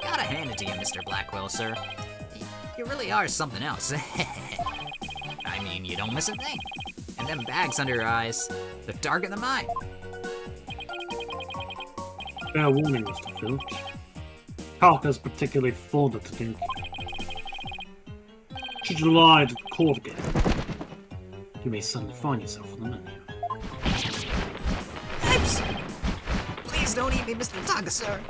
Gotta hand it to you, Mr. Blackquill, sir. You really are something else. I mean, you don't miss a thing. And them bags under your eyes, they're darker than mine. Fair warning, Mr. Filch. Parker's particularly fond of Tanuki. Should you lie to the court again, you may suddenly find yourself on the menu. Oops! Please don't eat me, Mr. Taka, sir.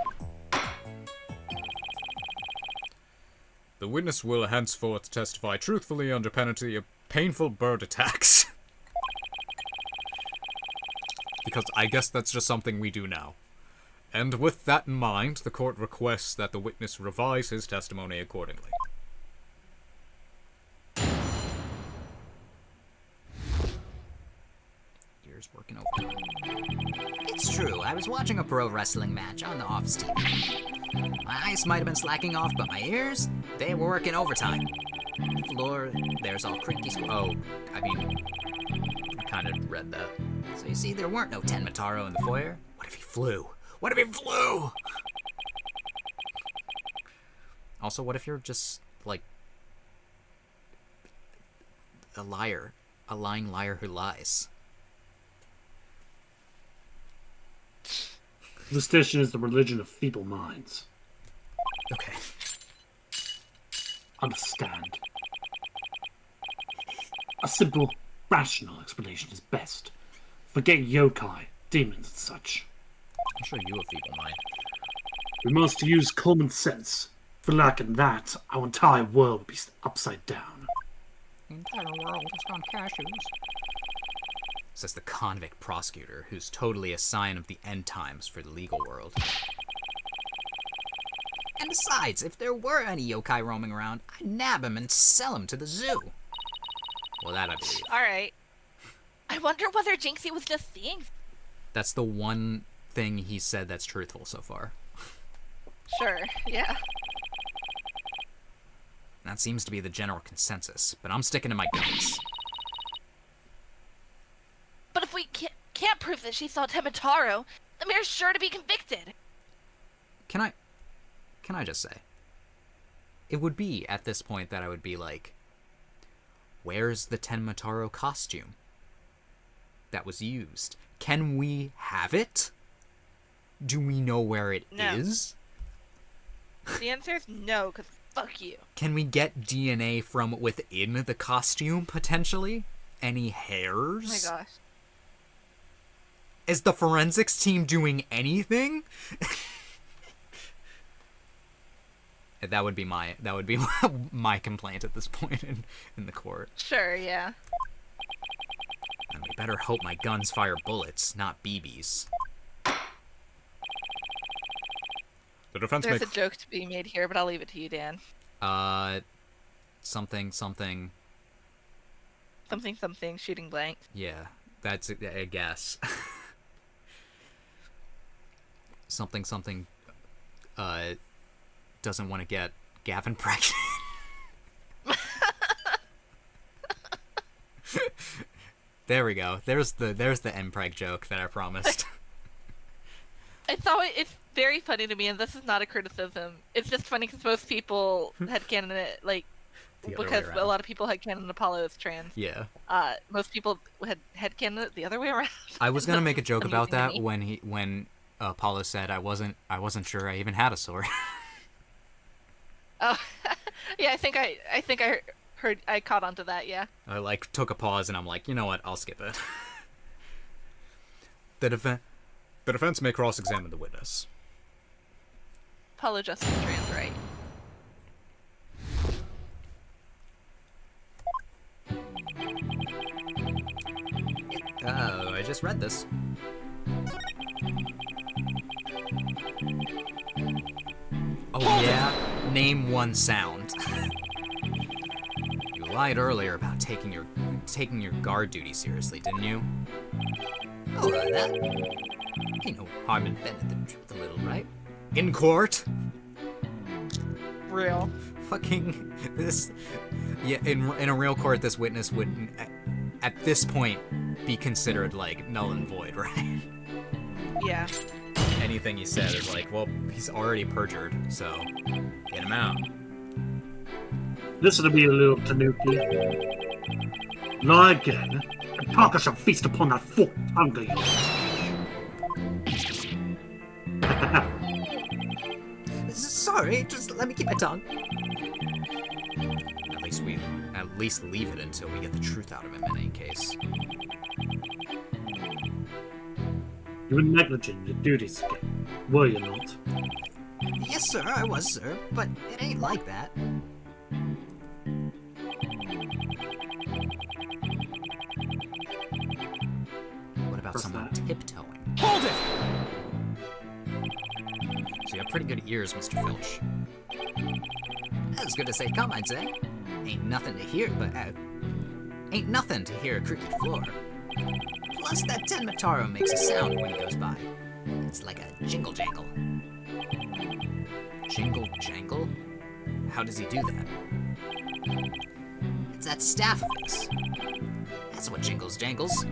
The witness will henceforth testify truthfully under penalty of painful bird attacks. Because I guess that's just something we do now. And with that in mind, the court requests that the witness revise his testimony accordingly. Ears working over. It's true, I was watching a pro wrestling match on the office TV. My eyes might have been slacking off, but my ears, they were working overtime. The floor, there's all creaky oh, I mean, I kind of read that. So you see, there weren't no Tenmataro in the foyer. What if he flew? What if he flew? Also, what if you're just, like, a liar? A lying liar who lies? Superstition is the religion of feeble minds. Okay. Understand. A simple, rational explanation is best. Forget yokai, demons, and such. I'll show you a feeble mind. We must use common sense. For lacking that, our entire world would be upside down. The entire world has gone cashews. says the convict prosecutor, who's totally a sign of the end times for the legal world. And besides, if there were any yokai roaming around, I'd nab him and sell him to the zoo. Well, that I believe. Alright. I wonder whether Jinxie was just seeing. That's the one thing he said that's truthful so far. Sure, yeah. That seems to be the general consensus, but I'm sticking to my guns. But if we can't prove that she saw Temitaro, the mayor's sure to be convicted. Can I just say, it would be at this point that I would be like, where's the Tenmataro costume that was used? Can we have it? Do we know where it is? The answer is no, because fuck you. Can we get DNA from within the costume, potentially? Any hairs? Oh my gosh. Is the forensics team doing anything? That would be my my complaint at this point in the court. Sure, yeah. And we better hope my guns fire bullets, not BBs. The defense There's a joke to be made here, but I'll leave it to you, Dan. Something. Something, shooting blank. Yeah, that's it, I guess. something. Doesn't want to get Gavin pregnant. There we go. There's the MPreg joke that I promised. It's very funny to me, and this is not a criticism. It's just funny because most people headcanon it, like, The other way because around. a lot of people headcanon Apollo as trans. Yeah. Most people had headcanon it the other way around. I was gonna make a joke Amusing about to that me. when Apollo said I wasn't sure I even had a sword. Oh, yeah. I think I heard. I caught onto that. Yeah. I like took a pause and I'm like, you know what? I'll skip it. The defense may cross-examine the witness. Apollo Justice trans, right? Oh, I just read this. Oh yeah? Name one sound. You lied earlier about taking your guard duty seriously, didn't you? Oh, that ain't no harm in bending the truth a little, right? In court? Real. Fucking this. Yeah, in a real court, this witness would, at this point, be considered like null and void, right? Yeah. Anything he said is like, well, he's already perjured, so get him out. This will be a little tanuki. Lie again, and Parker shall feast upon that forked tongue of yours. Sorry, just let me keep my tongue. At least leave it until we get the truth out of him in any case. You were negligent in your duties again, were you not? Yes, sir, I was, sir, but it ain't like that. What about What's someone that? tiptoeing? Hold it! So you have pretty good ears, Mr. Filch. As good as they come, I'd say. Ain't nothing to hear, but ain't nothing to hear a creaky floor. Plus, that Tenmataro makes a sound when he goes by. It's like a jingle jangle. Jingle jangle? How does he do that? It's that staff of his. That's what jingles jangles.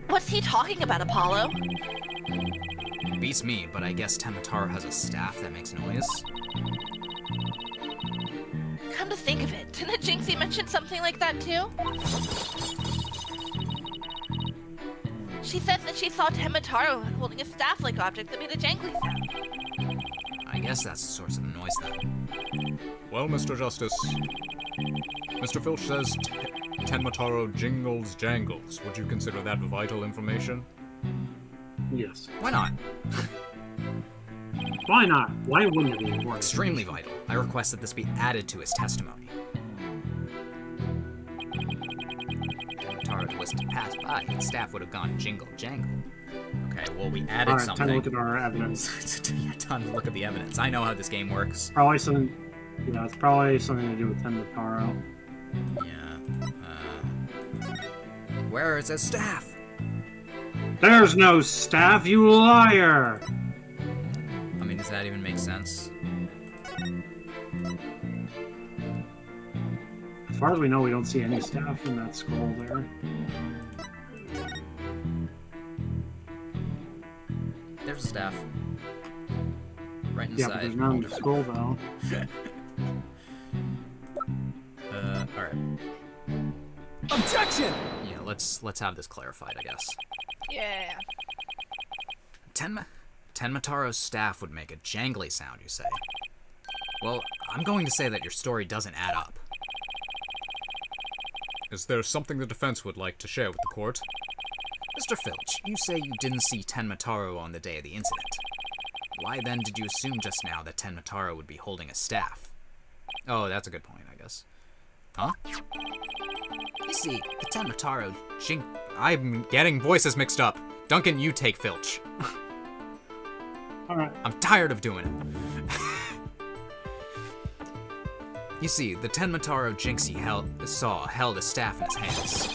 What's he talking about, Apollo? Beats me, but I guess Tenmataro has a staff that makes noise. Come to think of it, didn't Jinxie mention something like that too? She said that she saw Temitaro holding a staff-like object that made a jangly sound. I guess that's the source of the noise, then. Well, Mr. Justice, Mr. Filch says Tenmataro jingles jangles. Would you consider that vital information? Yes. Why not? Why not? Why wouldn't it be important? Extremely vital. I request that this be added to his testimony. Tenmataro was to pass by, its staff would have gone jingle jangle. Okay, well, we added Alright, something. time to look at our evidence. Yeah, time to look at the evidence. I know how this game works. Probably some. Yeah, it's probably something to do with Tenmataro. Yeah. Where is his staff? There's no staff, you liar! I mean, does that even make sense? As far as we know, we don't see any staff in that scroll there. There's a staff. Right Yeah, but inside. there's none in the scroll, though. Alright. Objection! Yeah, let's have this clarified, I guess. Yeah. Tenmataro's staff would make a jangly sound, you say? Well, I'm going to say that your story doesn't add up. Is there something the defense would like to share with the court? Mr. Filch, you say you didn't see Tenmataro on the day of the incident. Why then did you assume just now that Tenmataro would be holding a staff? Oh, that's a good point, I guess. Huh? You see, the Tenmataro I'm getting voices mixed up. Duncan, you take Filch. Alright. I'm tired of doing it. You see, the Tenmataro Jinxie held a staff in his hands.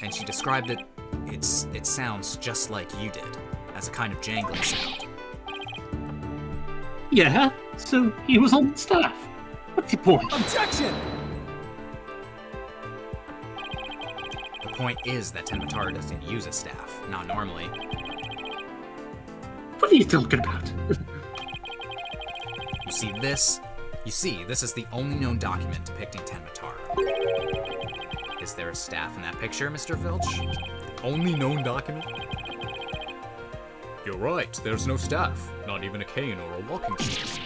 And she described it, it sounds just like you did, as a kind of jangling sound. Yeah, so he was on the staff. What's the point? Objection! The point is that Tenmataro doesn't use a staff, not normally. What are you talking about? You see, this is the only known document depicting Tenmataro. Is there a staff in that picture, Mr. Filch? Only known document? You're right, there's no staff. Not even a cane or a walking stick.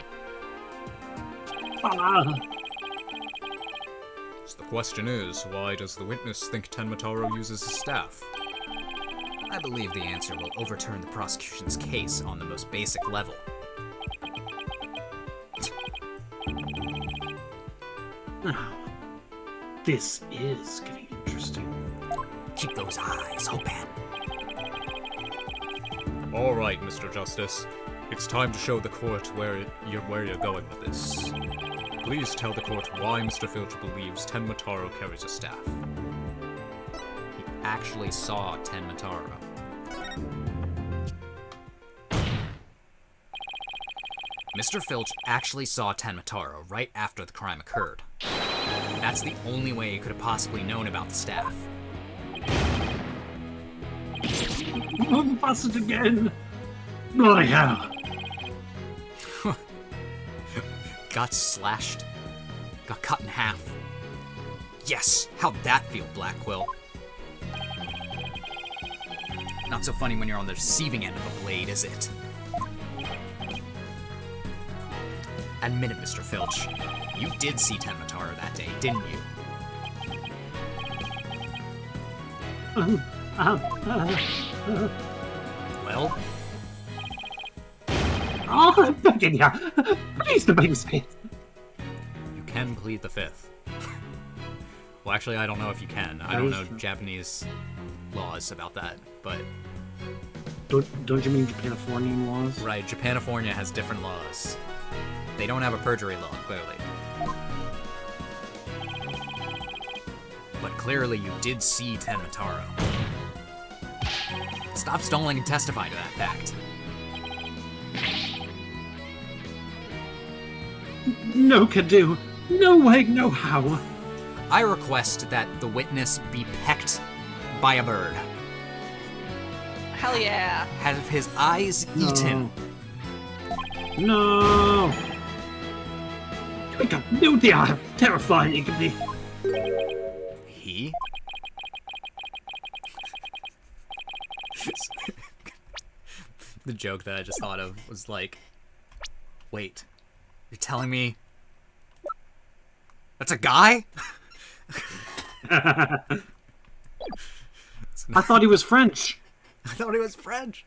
So the question is, why does the witness think Tenmataro uses a staff? I believe the answer will overturn the prosecution's case on the most basic level. Now, this is getting interesting. Keep those eyes open. Alright, Mr. Justice. It's time to show the court where you're going with this. Please tell the court why Mr. Filch believes Tenmataro carries a staff. He actually saw Tenmataro. Mr. Filch actually saw Tenmataro right after the crime occurred. That's the only way he could have possibly known about the staff. Bust it again! Bloody hell! Got slashed. Got cut in half. Yes! How'd that feel, Blackquill? Not so funny when you're on the receiving end of a blade, is it? Admit it, Mr. Filch. You did see Tenmataro that day, didn't you? Well? Oh, I'm begging you! Please don't make me. You can plead the fifth. Well, actually, I don't know if you can. I don't know Japanese laws about that, but... Don't you mean Japanifornian laws? Right, Japanifornia has different laws. They don't have a perjury law, clearly. But clearly you did see Tenmataro. Stop stalling and testify to that fact. No can do. No way, no how. I request that the witness be pecked by a bird. Hell yeah. Have his eyes eaten. No. We got no idea how terrifying it can be. He? The joke that I just thought of was like, wait, you're telling me that's a guy? I thought he was French. I thought he was French.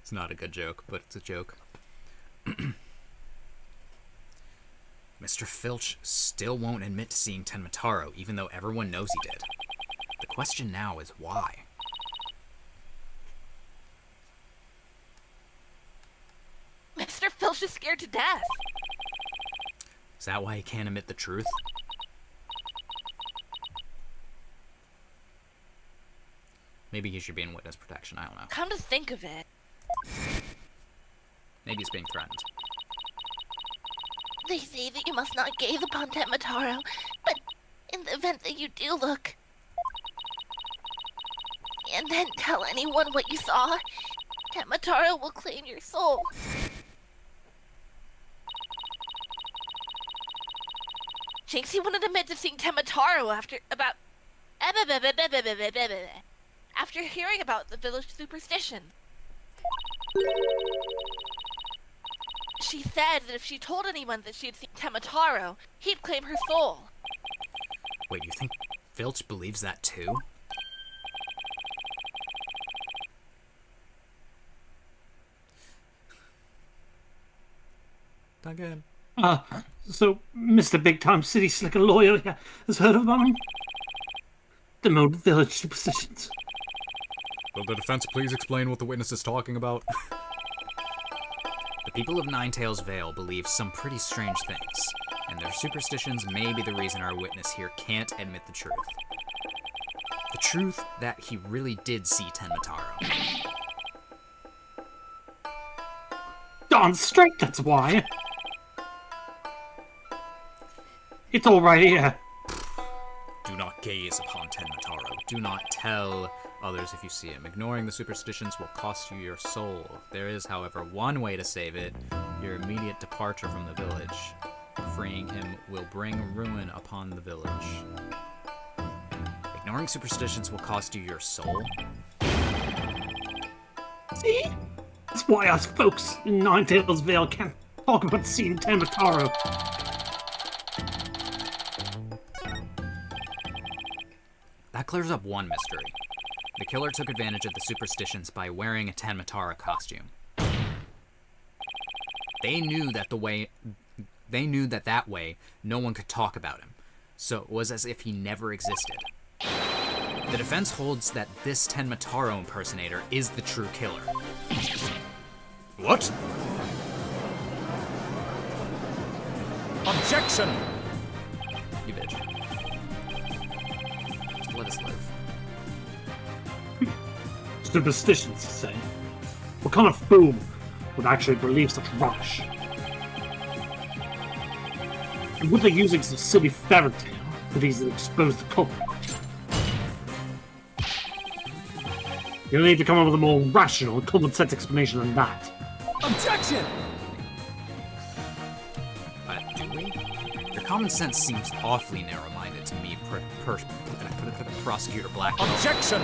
It's not a good joke, but it's a joke. Mr. Filch still won't admit to seeing Tenmataro, even though everyone knows he did. The question now is why? Mr. Filch is scared to death. Is that why he can't admit the truth? Maybe he should be in witness protection, I don't know. Come to think of it, Maybe he's being threatened. They say that you must not gaze upon ᵈᵃᵈᵈ, but in the event that you do look, and then tell anyone what you saw, ᵈᵃᵈᵈ will claim your soul. Jinxie wouldn't admit to seeing ᵈᵃᵈᵈ after hearing about the village superstition. She said that if she told anyone that she had seen ᵈᵃᵈᵈ, he'd claim her soul. Wait, you think Filch believes that too? Again. So Mr. Big Time City Slicker Lawyer here has heard about him? The mode village superstitions. Will the defense please explain what the witness is talking about? The people of Ninetales Vale believe some pretty strange things, and their superstitions may be the reason our witness here can't admit the truth. The truth that he really did see ᵈᵃᵈᵈ. Darn straight, that's why. It's all right here. Do not gaze upon ᵈᵃᵈᵈ. Do not tell others if you see him. Ignoring the superstitions will cost you your soul. There is, however, one way to save it: your immediate departure from the village. Freeing him will bring ruin upon the village. Ignoring superstitions will cost you your soul? See? That's why us folks in Ninetales Vale can't talk about seeing ᵈᵃᵈᵈ. That clears up one mystery. The killer took advantage of the superstitions by wearing a ᵈᵃᵈᵈ costume. They knew that that way no one could talk about him, so it was as if he never existed. The defense holds that this ᵈᵃᵈᵈ impersonator is the true killer. What? Objection! You bitch. Just let us live. Superstitions, you say? What kind of fool would actually believe such rubbish? And would they using some silly fairy tale could easily expose the culprit? You'll need to come up with a more rational and common sense explanation than that. Objection! Do we? Your common sense seems awfully narrow-minded to me, Prosecutor Blackquill. Objection!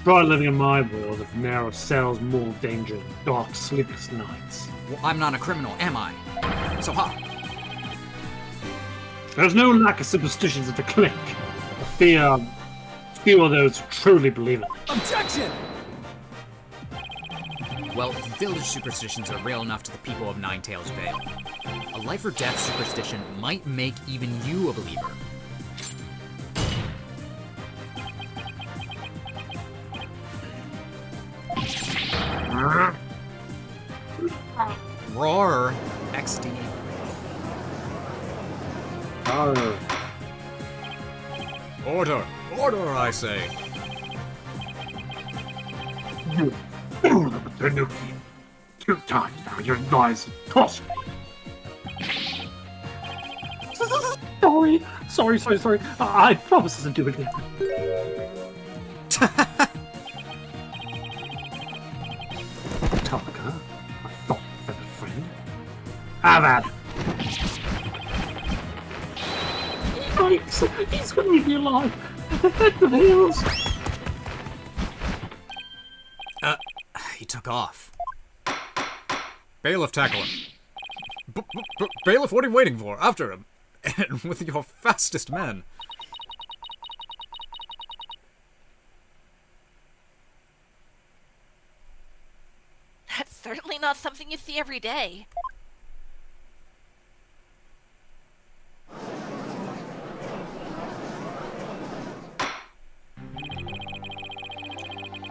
Try living in my world of narrow cells, more danger, and dark, sleepless nights. Well, I'm not a criminal, am I? So ha! There's no lack of superstitions at the clinic. Few are those who truly believe it. Objection! Well, village superstitions are real enough to the people of Ninetales Vale. A life or death superstition might make even you a believer. Roar! XD. Order! Order, I say! You fool of a tanuki. 2 times now your lies have cost me. Sorry. I promise to do it again. Talker, I thought you were a friend. Have at it. He's gonna leave me alive. At the heels. He took off. Bailiff, tackle him. Bailiff, what are you waiting for? After him. And with your fastest men. That's certainly not something you see every day.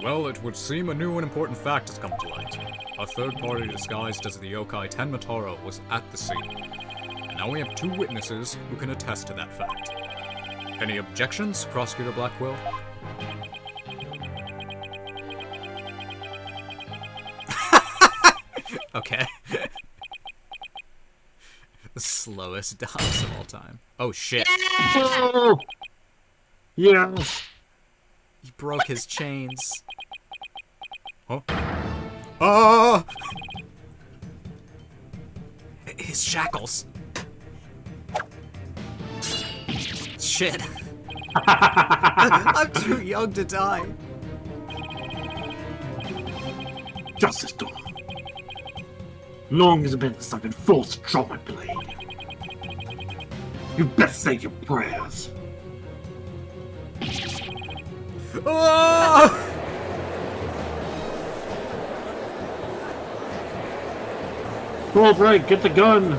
Well, it would seem a new and important fact has come to light. A third party disguised as the yokai ᵈᵃᵈᵈ was at the scene. And now we have 2 witnesses who can attest to that fact. Any objections, Prosecutor Blackquill? Okay. The slowest dodge of all time. Oh shit. Oh! Yes. He broke his chains. Huh? Ah! His shackles. Shit. I'm too young to die. Justice Dawn. Long has it been since I've been forced to draw my blade. You best say your prayers. Ah! Cool break, get the gun.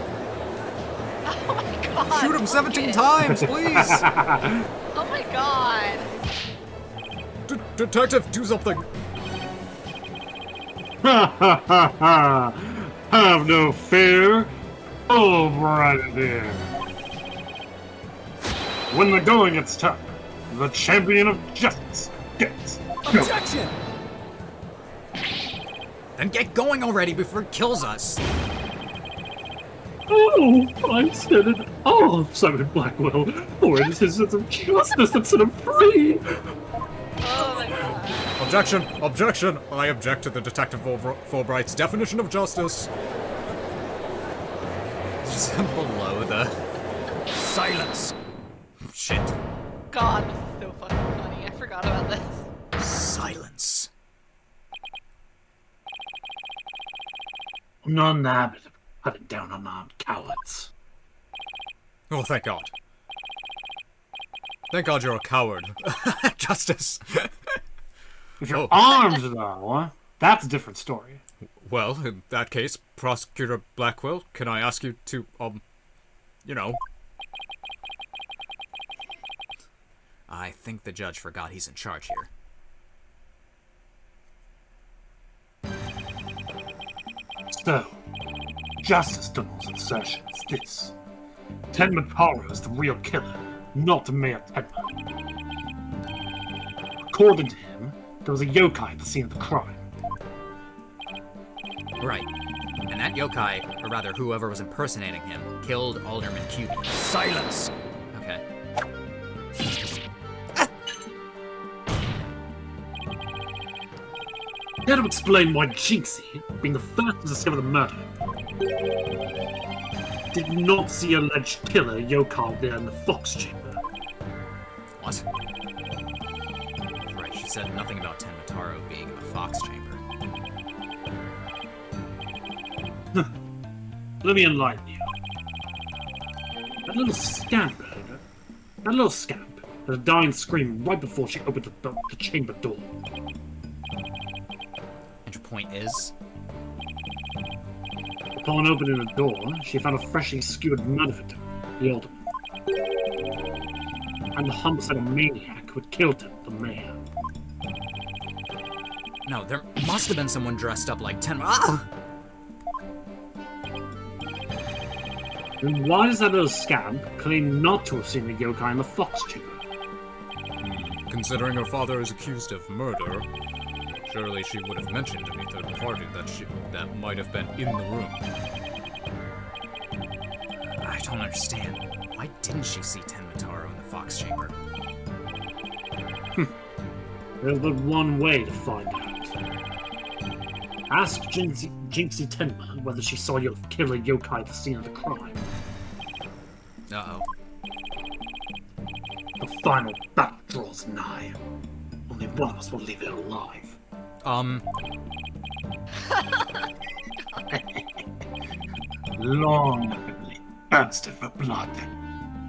Oh my god. Shoot him 17 times, please! Oh my god. Detective, do something! Ha ha ha ha! Have no fear. Oh, right there. When the going gets tough, the champion of justice gets go. Objection! Then get going already before it kills us. Oh, I said it all, Simon Blackwell. For it is his sense of justice that set him free. Oh my god. Objection! Objection! I object to the Detective Fulbright's definition of justice. Just below the Silence! shit. God, this is so fucking funny. I forgot about this. Silence. I'm not in the habit of hunting down unarmed cowards. Oh, thank God. Thank God you're a coward. Justice. If you're Oh. armed, though, that's a different story. Well, in that case, Prosecutor Blackquill, can I ask you to, you know... I think the judge forgot he's in charge here. So, Justice Dawn's assertion is this. ᵈᵃᵈᵈ is the real killer, not Mayor Tenma. According to him, there was a yokai at the scene of the crime. Right. And that yokai, or rather whoever was impersonating him, killed Alderman Cuby. Silence! Okay. He had to explain why Jinxie, being the first to discover the murder, did not see alleged killer yokai there in the Fox Chamber. What? Right, she said nothing about ᵈᵃᵈᵈ being in the Fox Chamber. Let me enlighten you. That little scamp had a dying scream right before she opened the chamber door. And your point is? Upon opening the door, she found a freshly skewered murder victim, the Alderman. And the homicidal maniac who had killed him, the mayor. No, there must have been someone dressed up like ᵈᵃᵈᵈ. Ah! Then why does that little scamp claim not to have seen the yokai in the Fox Chamber? Considering her father is accused of murder, surely she would have mentioned any third party that might have been in the room. I don't understand. Why didn't she see ᵈᵃᵈᵈ in the Fox Chamber? There's but one way to find out. Ask Jinxie Tenma whether she saw your killer yokai at the scene of the crime. Uh-oh. The final battle draws nigh. Only one of us will leave it alive. Long have been thirsted for blood.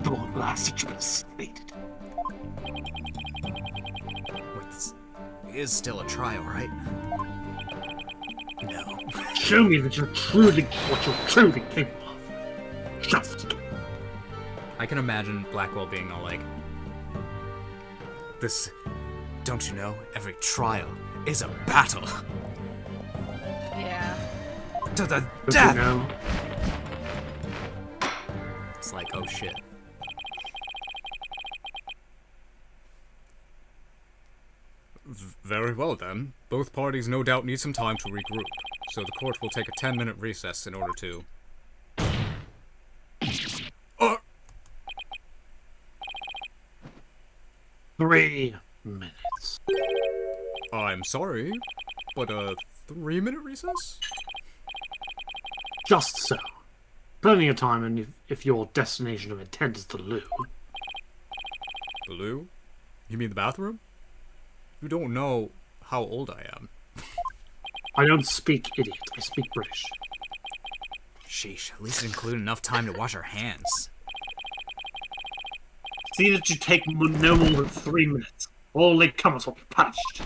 The one last which was fated. Wait, this is still a trial, right? No. Show me that you're truly what you're truly capable of. Just I can imagine Blackwell being all like, this, don't you know, every trial, is a battle. Yeah. To the Don't death! you know? It's like, oh shit. Very well then. Both parties no doubt need some time to regroup, so the court will take a 10-minute recess in order to... 3 minutes. I'm sorry, but a 3-minute recess? Just so. Plenty of time, and if your destination of intent is the loo. The loo? You mean the bathroom? You don't know how old I am. I don't speak idiot. I speak British. Sheesh, at least include enough time to wash our hands. See that you take no more than 3 minutes. All latecomers will be punished.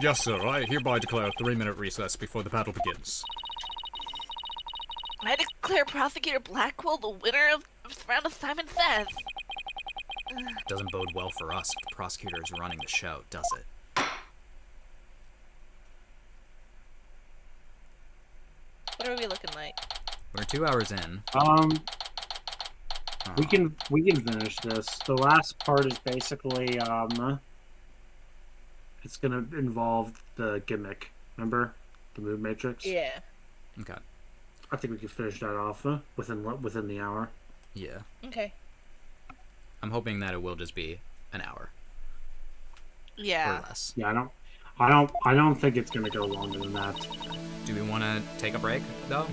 Yes, sir. I hereby declare a 3-minute recess before the battle begins. I declare Prosecutor Blackquill the winner of this round of Simon Says. Doesn't bode well for us if the prosecutor is running the show, does it? What are we looking like? We're 2 hours in. We can finish this. The last part is basically it's gonna involve the gimmick. Remember the mood matrix? Yeah. Okay. I think we can finish that off within the hour. Yeah. Okay. I'm hoping that it will just be an hour Yeah. or less. Yeah, I don't think it's gonna go longer than that. Do we want to take a break though?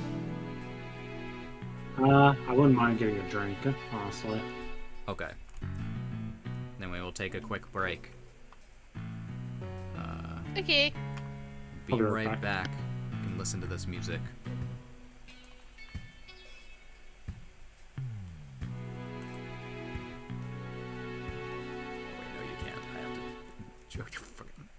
I wouldn't mind getting a drink, honestly. Okay. Then we will take a quick break. Okay. Be I'll be right right back and listen to this music. Wait, no, you can't. I have to. You fucking.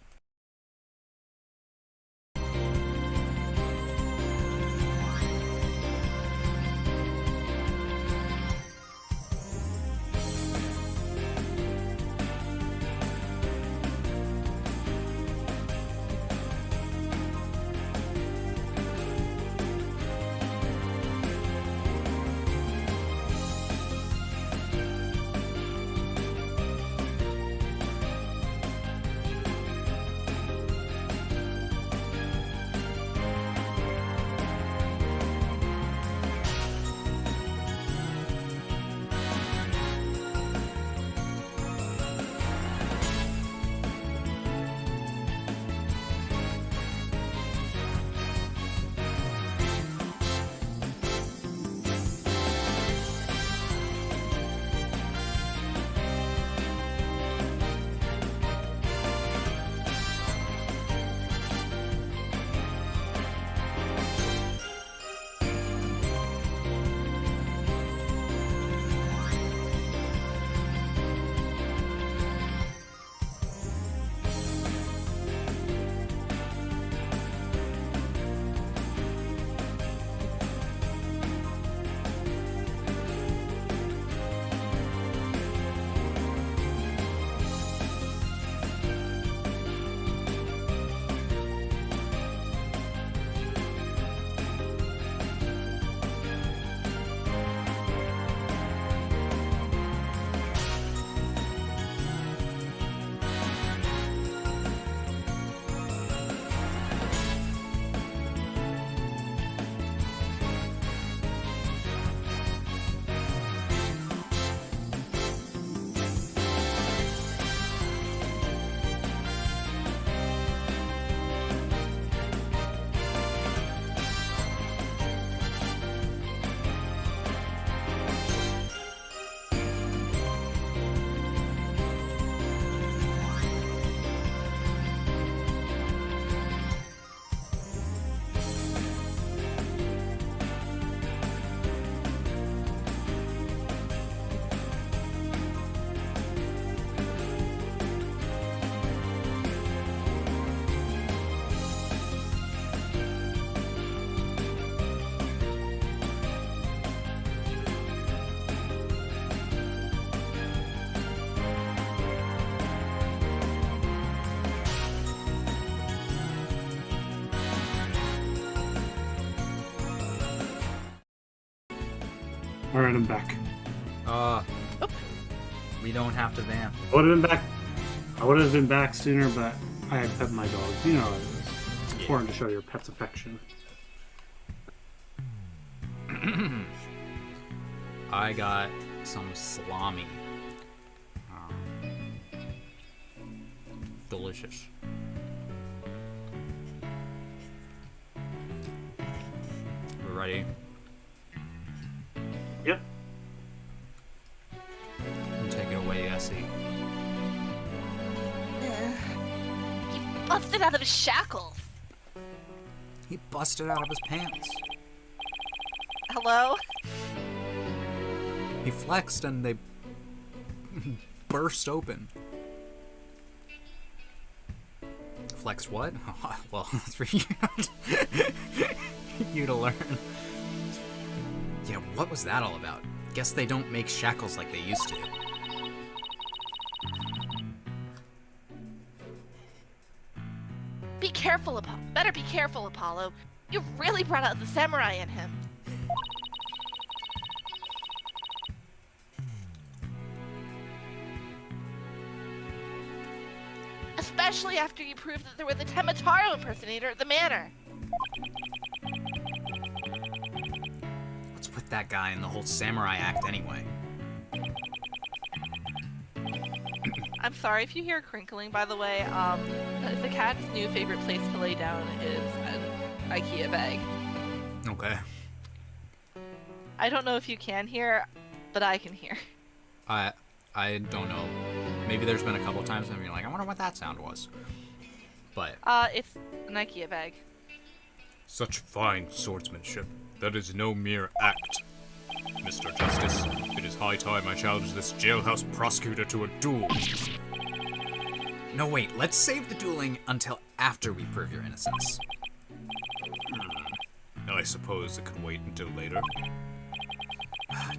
Alright, I'm back. We don't have to vamp. I would have been back sooner, but I had fed my dog. You know, it's important to show your pet's affection. I got some salami. Delicious. We're ready. Yep. Take it away, Essie. He busted out of his shackles. He busted out of his pants. Hello? He flexed and they burst open. Flexed what? Well, that's for you to learn. Yeah, what was that all about? Guess they don't make shackles like they used to. Be careful, better be careful, Apollo. You really brought out the samurai in him. Especially after you proved that there was a Temataro impersonator at the manor. Let's put that guy in the whole samurai act anyway. I'm sorry if you hear crinkling, by the way. The cat's new favorite place to lay down is an IKEA bag. Okay. I don't know if you can hear, but I can hear. I don't know. Maybe there's been a couple times and you're like, I wonder what that sound was. But It's an IKEA bag. Such fine swordsmanship. That is no mere act. Mr. Justice, it is high time I challenge this jailhouse prosecutor to a duel. no, wait. Let's save the dueling until after we prove your innocence. I suppose it could wait until later.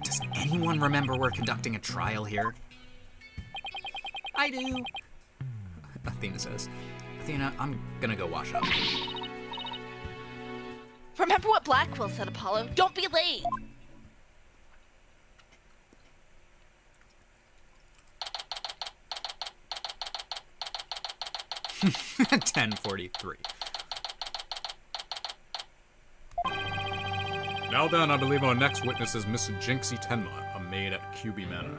Does anyone remember we're conducting a trial here? I do. Athena says. Athena, I'm gonna go wash up. Remember what Blackquill said, Apollo. Don't be late. At 10:43. Now then, I believe our next witness is Miss Jinxie Tenma, a maid at QB Manor.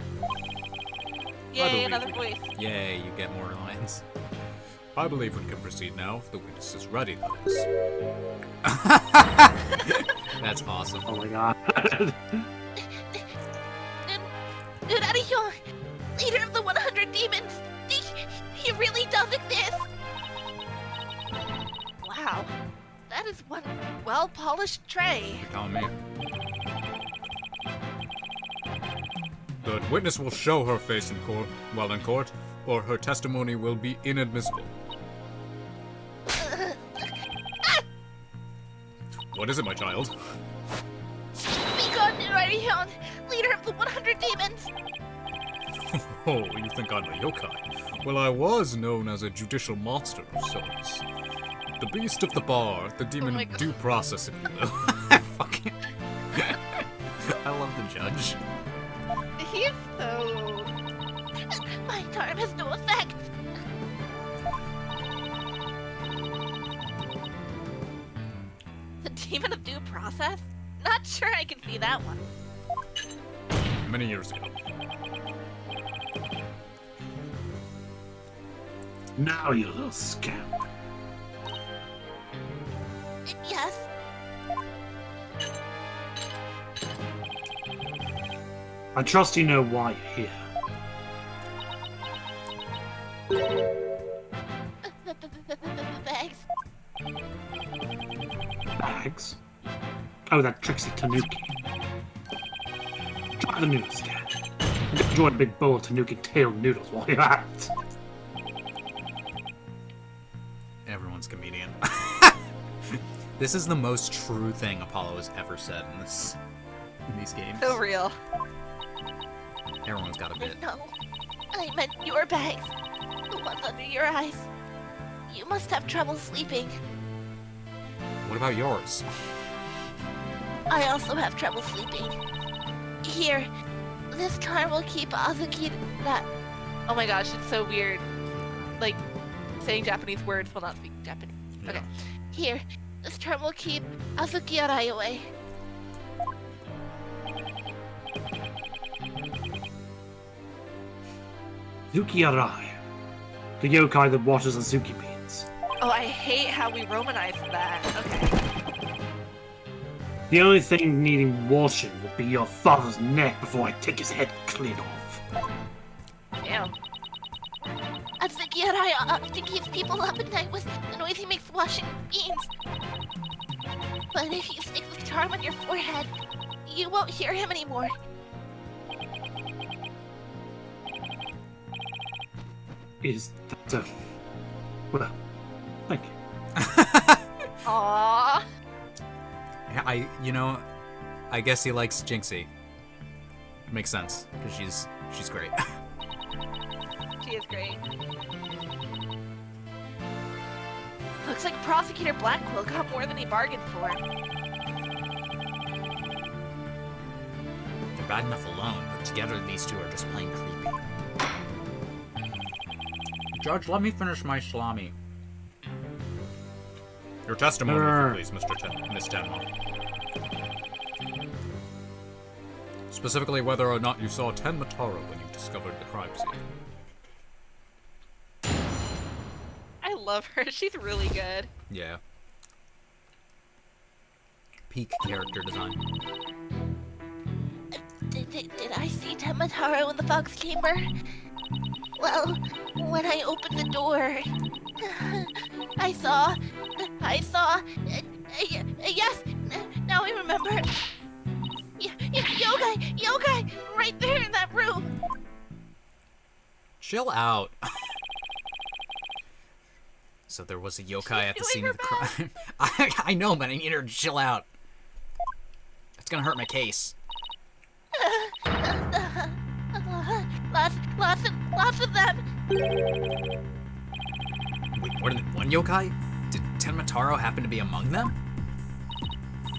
Yay, believe another we voice. Yay, you get more lines. I believe we can proceed now, if the witness is ready, that is. That's awesome. Oh my god. ᵈᵃᵈᵈ, leader of the 100 demons. He really does exist. Wow, that is one well-polished tray. You're telling me. The witness will show her face in court, while in court, or her testimony will be inadmissible. What is it, my child? Be gone, ᵈᵃᵈ, leader of the 100 demons. Oh, you think I'm a yokai? Well, I was known as a judicial monster of sorts. The beast of the bar, the demon my of God. due process, if you will. Fucking. I love the judge. He's so... My charm has no effect. The demon of due process? Not sure I can see that one. Many years ago. Now, you little scamp. Yes. I trust you know why you're here. Bags. Bags? Oh, that tricksy Tanuki. Try the noodles, Dad. Enjoy a big bowl of Tanuki-tailed noodles while you're at it. Everyone's comedian. This is the most true thing Apollo has ever said in these games. so real. Everyone's got a bit. No, I meant your bags. The ones under your eyes. You must have trouble sleeping. What about yours? I also have trouble sleeping. Here, this charm will keep Azuki that. Oh my gosh, it's so weird. Like, saying Japanese words while not speaking Japanese. Yeah. Okay. Here, this charm will keep Azuki Arai away. Zuki Arai, the yokai that waters Azuki beans. Oh, I hate how we romanized that. Okay. The only thing needing washing will be your father's neck before I take his head clean off. Damn. Azuki Arai often keeps people up at night with the noise he makes washing beans. But if you stick the charm on your forehead, you won't hear him anymore. Is that so? Well, thank you. Aww. I guess he likes Jinxie. Makes sense, because she's great. She is great. Looks like Prosecutor Blackquill got more than he bargained for. They're bad enough alone, but together these two are just plain creepy. Judge, let me finish my salami. Your testimony, please, Miss Tenma. Specifically, whether or not you saw Tenmataro when you discovered the crime scene. I love her. She's really good. Yeah. Peak character design. Did I see Temataro in the Fox Chamber? Well, when I opened the door, I saw, yes, now I remember. Yogai, right there in that room. Chill out. So there was a yokai at the scene of the crime. I know, but I need her to chill out. It's gonna hurt my case. Lots of them. Wait, more than one yokai? Did Tenmataro happen to be among them?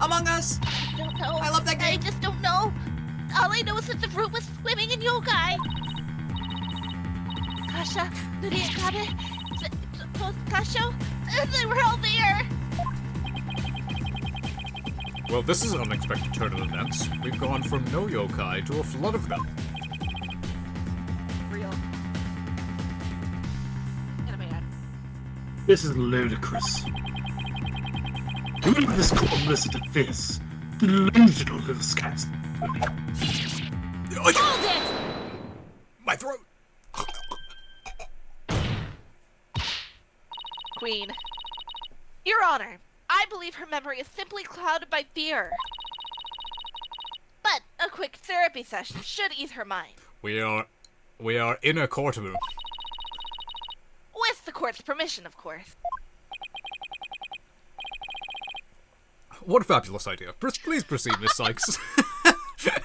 Among Us! I don't know. I love that game. I just don't know. All I know is that the room was swimming in yokai. Kasha, Nuriakabe, Kasho, they were all there. Well, this is an unexpected turn of events. We've gone from no yokai to a flood of them. Real. Get a man. This is ludicrous. Who in this court listen to this? Delusional little scats. Hold it! My throat! Queen. Your Honor, I believe her memory is simply clouded by fear. But a quick therapy session should ease her mind. We are in a courtroom. With the court's permission, of course. What a fabulous idea. Please proceed, Miss Sykes.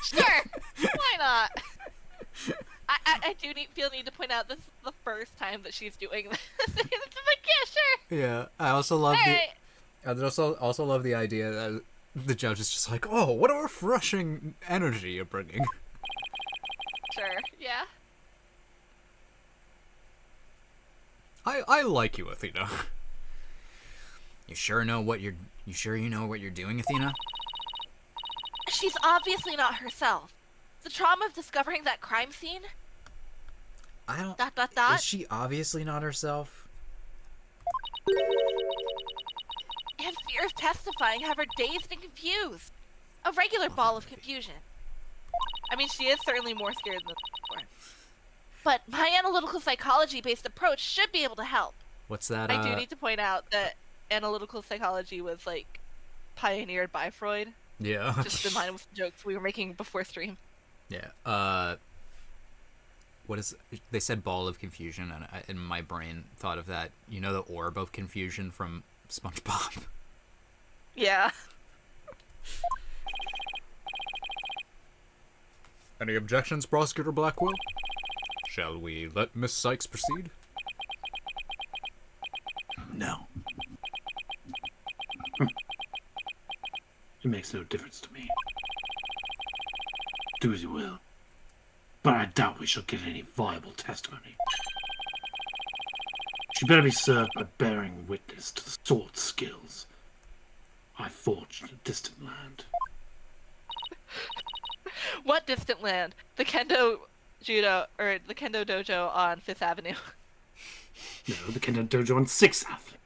Sure! Why not? I do feel need to point out this is the first time that she's doing this. It's like, yeah, sure. Yeah, I also love Alright. I also love the idea that the judge is just like, oh, what a refreshing energy you're bringing. Sure, yeah. I like you, Athena. You sure you know what you're doing, Athena? She's obviously not herself. The trauma of discovering that crime scene? I don't. Dot. Is she obviously not herself? And fear of testifying have her dazed and confused. A regular ball of confusion. I mean, she is certainly more scared than before. But my analytical psychology-based approach should be able to help. What's that? I do need to point out that analytical psychology was, like, pioneered by Freud. Yeah. Just in line with the jokes we were making before stream. Yeah. What is? They said ball of confusion, and in my brain thought of that. You know the orb of confusion from SpongeBob. Yeah. Any objections, Prosecutor Blackquill? Shall we let Miss Sykes proceed? No. It makes no difference to me. Do as you will. But I doubt we shall get any viable testimony. She better be served by bearing witness to the sword skills I forged in a distant land. What distant land? The Kendo Judo, or the Kendo Dojo on 5th Avenue. No, the Kendo Dojo on 6th Avenue.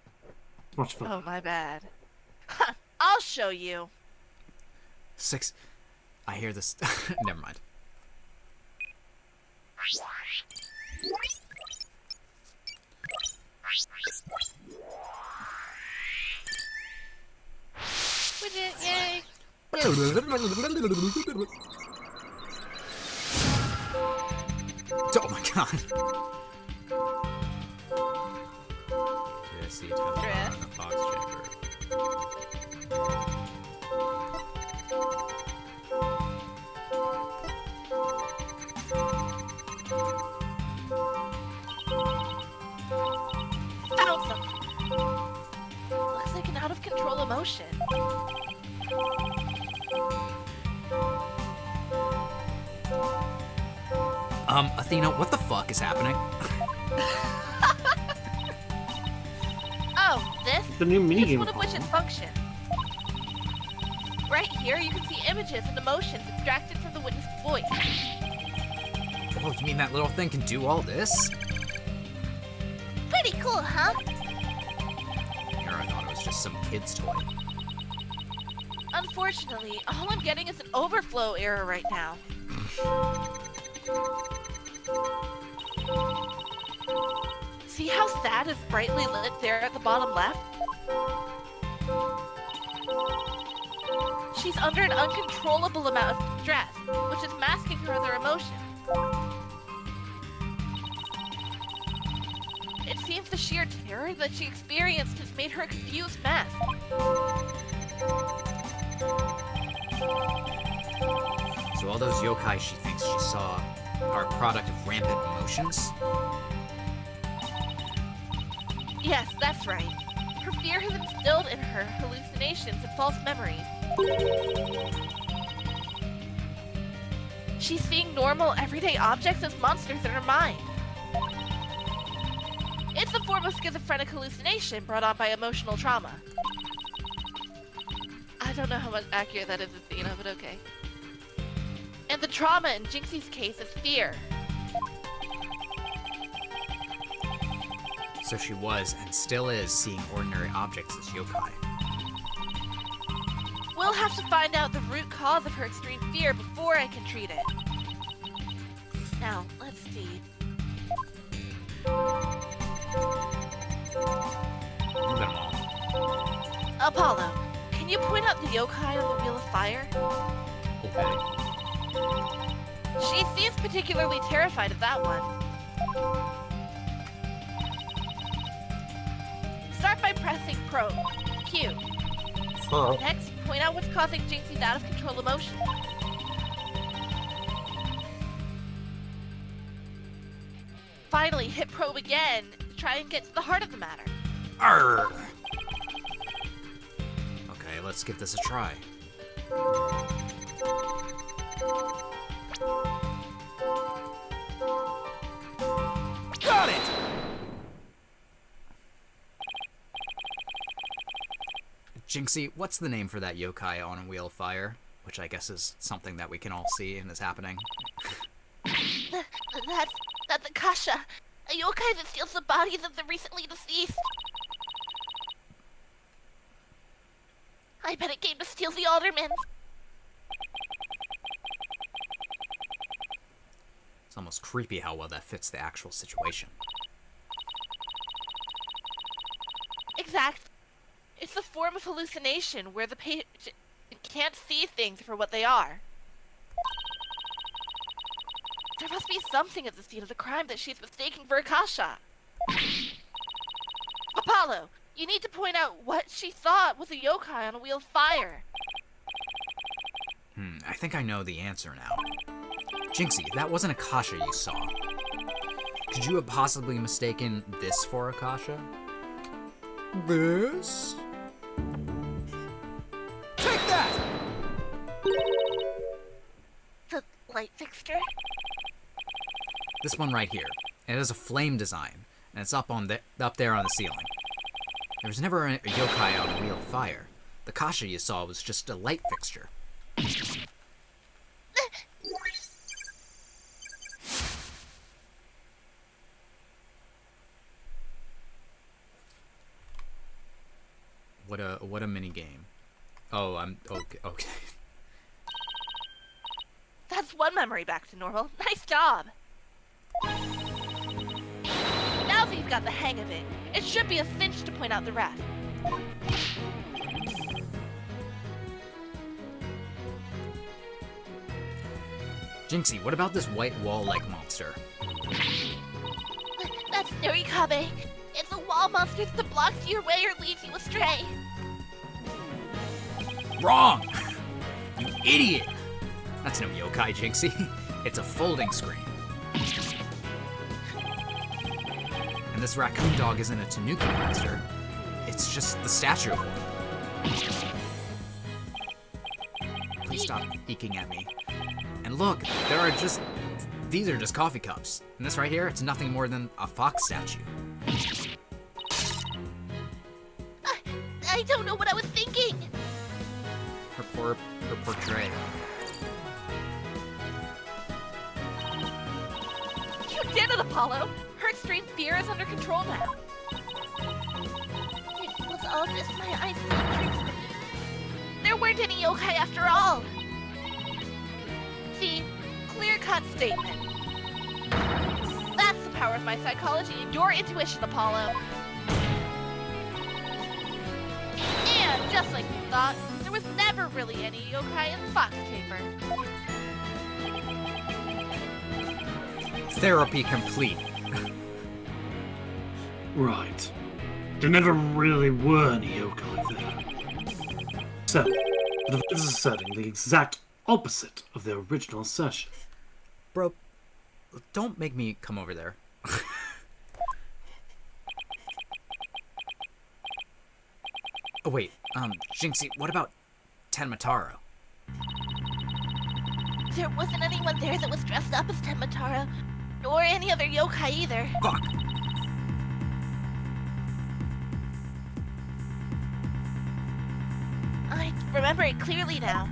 Much fun. Oh, my bad. Huh, I'll show you. 6. I hear this. Never mind. Widget, yay! Oh my god. Jesse, tell me Drift. in the fox chamber. Found something. Looks like an out-of-control emotion. Athena, what the fuck is happening? Oh, this? The new It's minigame. one of which is function. Right here, you can see images and emotions extracted from the witness' voice. Oh, you mean that little thing can do all this? Pretty cool, huh? Here, I thought it was just some kid's toy. Unfortunately, all I'm getting is an overflow error right now. See how sad is brightly lit there at the bottom left? She's under an uncontrollable amount of stress, which is masking her other emotions. It seems the sheer terror that she experienced has made her a confused mess. So all those yokai she thinks she saw are a product of rampant emotions? Yes, that's right. Her fear has instilled in her hallucinations and false memories. She's seeing normal, everyday objects as monsters in her mind. It's a form of schizophrenic hallucination brought on by emotional trauma. I don't know how much accurate that is, Athena, but okay. And the trauma in Jinxie's case is fear. So she was, and still is, seeing ordinary objects as yokai. We'll have to find out the root cause of her extreme fear before I can treat it. Now, let's see. Look at them all. Apollo, can you point out the yokai on the Wheel of Fire? Okay. She seems particularly terrified of that one. Start by pressing probe. Q. Next, point out what's causing Jinxie's out-of-control emotion. Finally, hit probe again to try and get to the heart of the matter. Arr! Okay, let's give this a try. Got it! Jinxie, what's the name for that yokai on a Wheel of Fire? Which I guess is something that we can all see and is happening. That's Akasha, a yokai that steals the bodies of the recently deceased. I bet it came to steal the aldermen. It's almost creepy how well that fits the actual situation. Exactly. It's a form of hallucination where the patient can't see things for what they are. There must be something at the scene of the crime that she's mistaking for Akasha. Apollo, you need to point out what she thought was a yokai on a Wheel of Fire. I think I know the answer now. Jinxie, that wasn't Akasha you saw. Could you have possibly mistaken this for Akasha? This? Take that! light fixture? This one right here. It has a flame design, and it's up there on the ceiling. There was never a yokai on a wheel of fire. The kasha you saw was just a light fixture. What a mini game. Oh, I'm okay. That's one memory back to normal. Nice job! Now that you've got the hang of it, it should be a cinch to point out the rest. Jinxie, what about this white wall-like monster? That's ᵈᵃᵈᵈ. It's a wall monster that blocks your way or leads you astray. Wrong! You idiot! That's no yokai, Jinxie. It's a folding screen. And this raccoon dog isn't a tanuki monster. It's just the statue of one. Please stop eking at me. And look, these are just coffee cups. And this right here, it's nothing more than a fox statue. I don't know what I was thinking. Her poor Dre. You did it, Apollo. Her extreme fear is under control now. It was all just my eyes playing tricks on me. There weren't any yokai after all. See, clear-cut statement. That's the power of my psychology and your intuition, Apollo. And just like you thought, there was never really any yokai in the Fox Chamber. Therapy complete. Right. There never really were any yokai there. So, the defense is asserting the exact opposite of their original assertion. Bro, don't make me come over there. Oh wait, Jinxie, what about Tenmataro? There wasn't anyone there that was dressed up as Tenmataro, nor any other yokai either. Fuck! I remember it clearly now.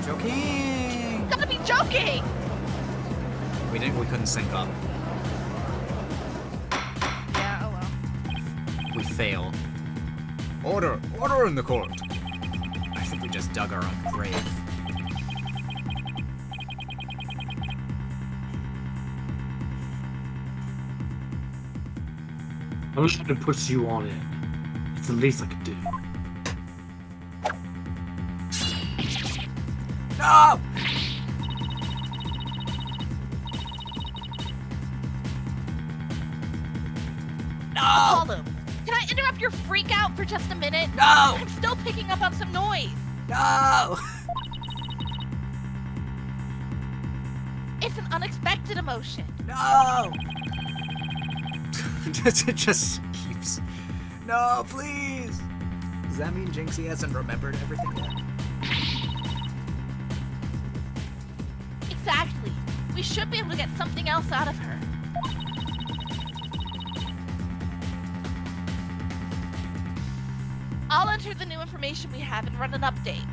Joking! Gotta be joking! We couldn't sync up. Yeah, oh well. We failed. Order in the court. I think we just dug our own grave. I wish I could put you on it. It's the least I could do. No! No! Apollo, can I interrupt your freak out for just a minute? No! I'm still picking up on some noise. No! It's an unexpected emotion. No! It just keeps... No, please! Does that mean Jinxie hasn't remembered everything yet? Exactly. We should be able to get something else out of her. I'll enter the new information we have and run an update.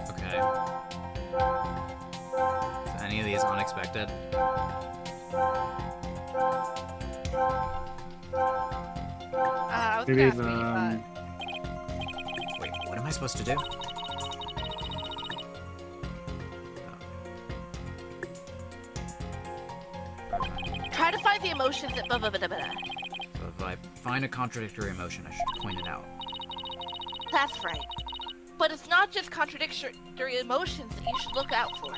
Okay. Is any of these unexpected? I was Maybe gonna ask what you thought. Wait, what am I supposed to do? Try to find find the emotions at blah blah blah blah. So if I find a contradictory emotion, I should point it out. That's right. But it's not just contradictory emotions that you should look out for.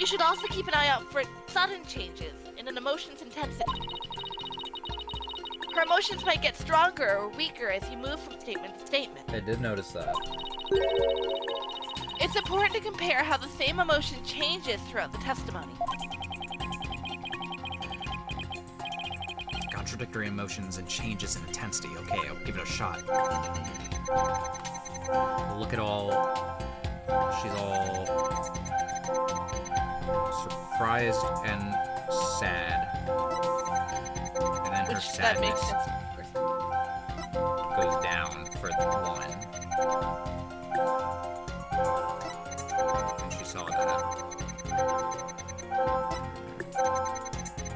You should also keep an eye out for sudden changes in an emotion's intensity. Her emotions might get stronger or weaker as you move from statement to statement. I did notice that. It's important to compare how the same emotion changes throughout the testimony. Contradictory emotions and changes in intensity. Okay, I'll give it a shot. Look at all... She's all... surprised and sad. And then her That makes sadness sense. goes down for the one. And she saw that.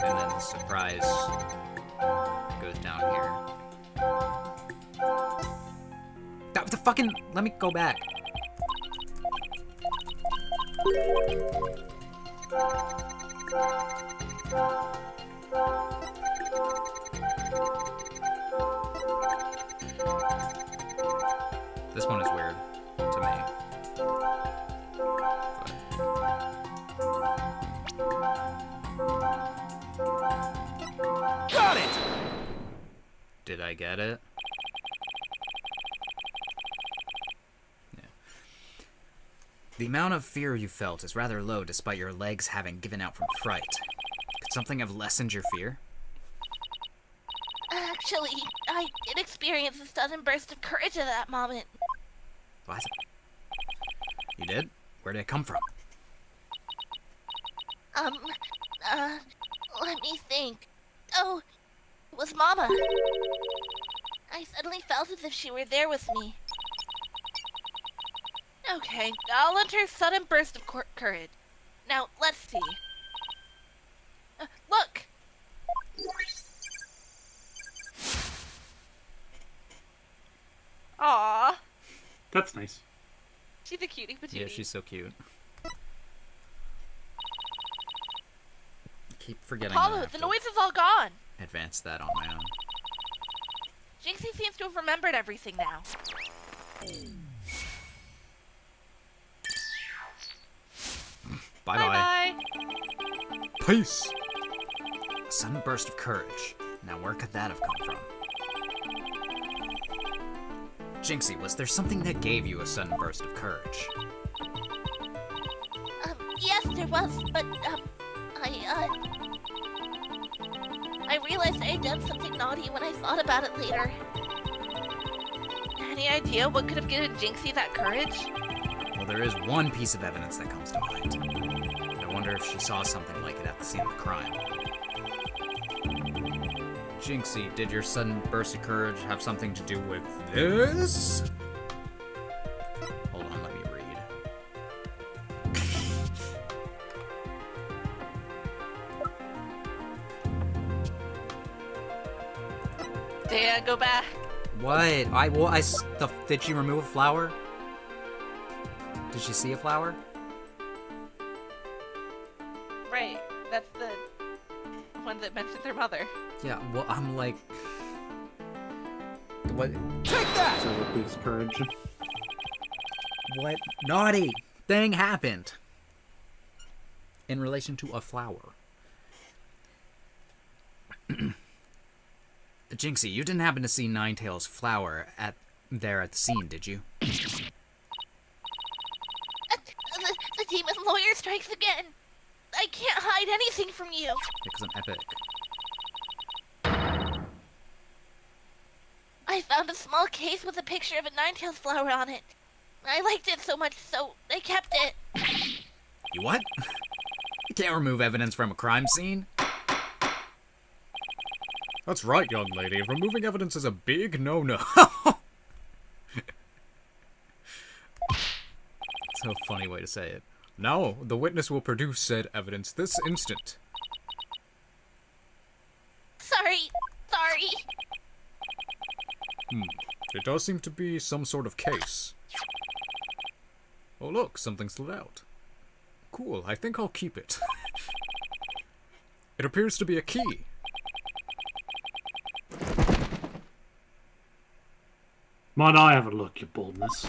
And then the surprise goes down here. The fucking... Let me go back. This one is weird to me. Got it! Did I get it? Yeah. The amount of fear you felt is rather low despite your legs having given out from fright. Could something have lessened your fear? Actually, I did experience a sudden burst of courage at that moment. What? You did? Where did it come from? Let me think. Oh, it was Mama. I suddenly felt as if she were there with me. Okay, I'll enter a sudden burst of courage. Now, let's see. Look! Aww. That's nice. She's a cutie patootie. Yeah, she's so cute. Keep forgetting that I Apollo, have the to noise is all gone. advance that on my own. Jinxie seems to have remembered everything now. Bye-bye. Bye-bye. Peace! A sudden burst of courage. Now where could that have come from? Jinxie, was there something that gave you a sudden burst of courage? Yes, there was, but, I realized I had done something naughty when I thought about it later. Any idea what could have given Jinxie that courage? Well, there is one piece of evidence that comes to mind. And I wonder if she saw something like it at the scene of the crime. Jinxie, did your sudden burst of courage have something to do with this? Hold on, let me read. Dan, go back. What? Did she remove a flower? Did she see a flower? Right. That's the one that mentions her mother. Yeah, well, I'm like... What? Take that! So it boosts courage. What naughty thing happened in relation to a flower? Jinxie, you didn't happen to see Ninetales' flower there at the scene, did you? The demon lawyer strikes again. I can't hide anything from you. Because I'm epic. I found a small case with a picture of a Ninetales flower on it. I liked it so much, so I kept it. You what? You can't remove evidence from a crime scene? That's right, young lady. Removing evidence is a big no-no. That's a funny way to say it. Now, the witness will produce said evidence this instant. Sorry. It does seem to be some sort of case. Oh look, something slid out. Cool, I think I'll keep it. It appears to be a key. Might I have a look, your boldness?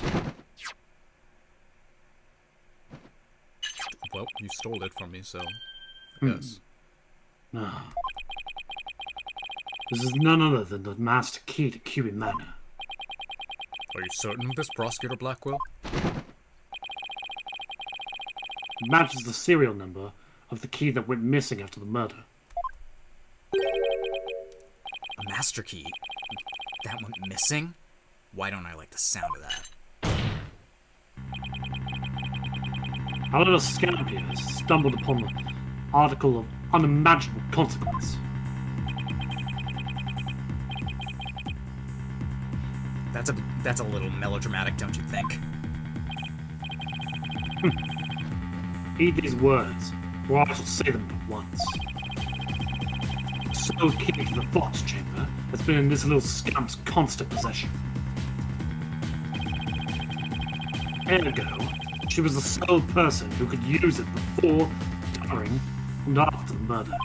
Well, you stole it from me, so... Yes. Ah. This is none other than the master key to Cuby Manor. Are you certain of this, Prosecutor Blackquill? It matches the serial number of the key that went missing after the murder. A master key? That went missing? Why don't I like the sound of that? Our little scamp here has stumbled upon the article of unimaginable consequence. That's a little melodramatic, don't you think? Heed these words, or I shall say them at once. The sole key to the Fox Chamber has been in this little scamp's constant possession. Ergo, she was the sole person who could use it before, during, and after the murder.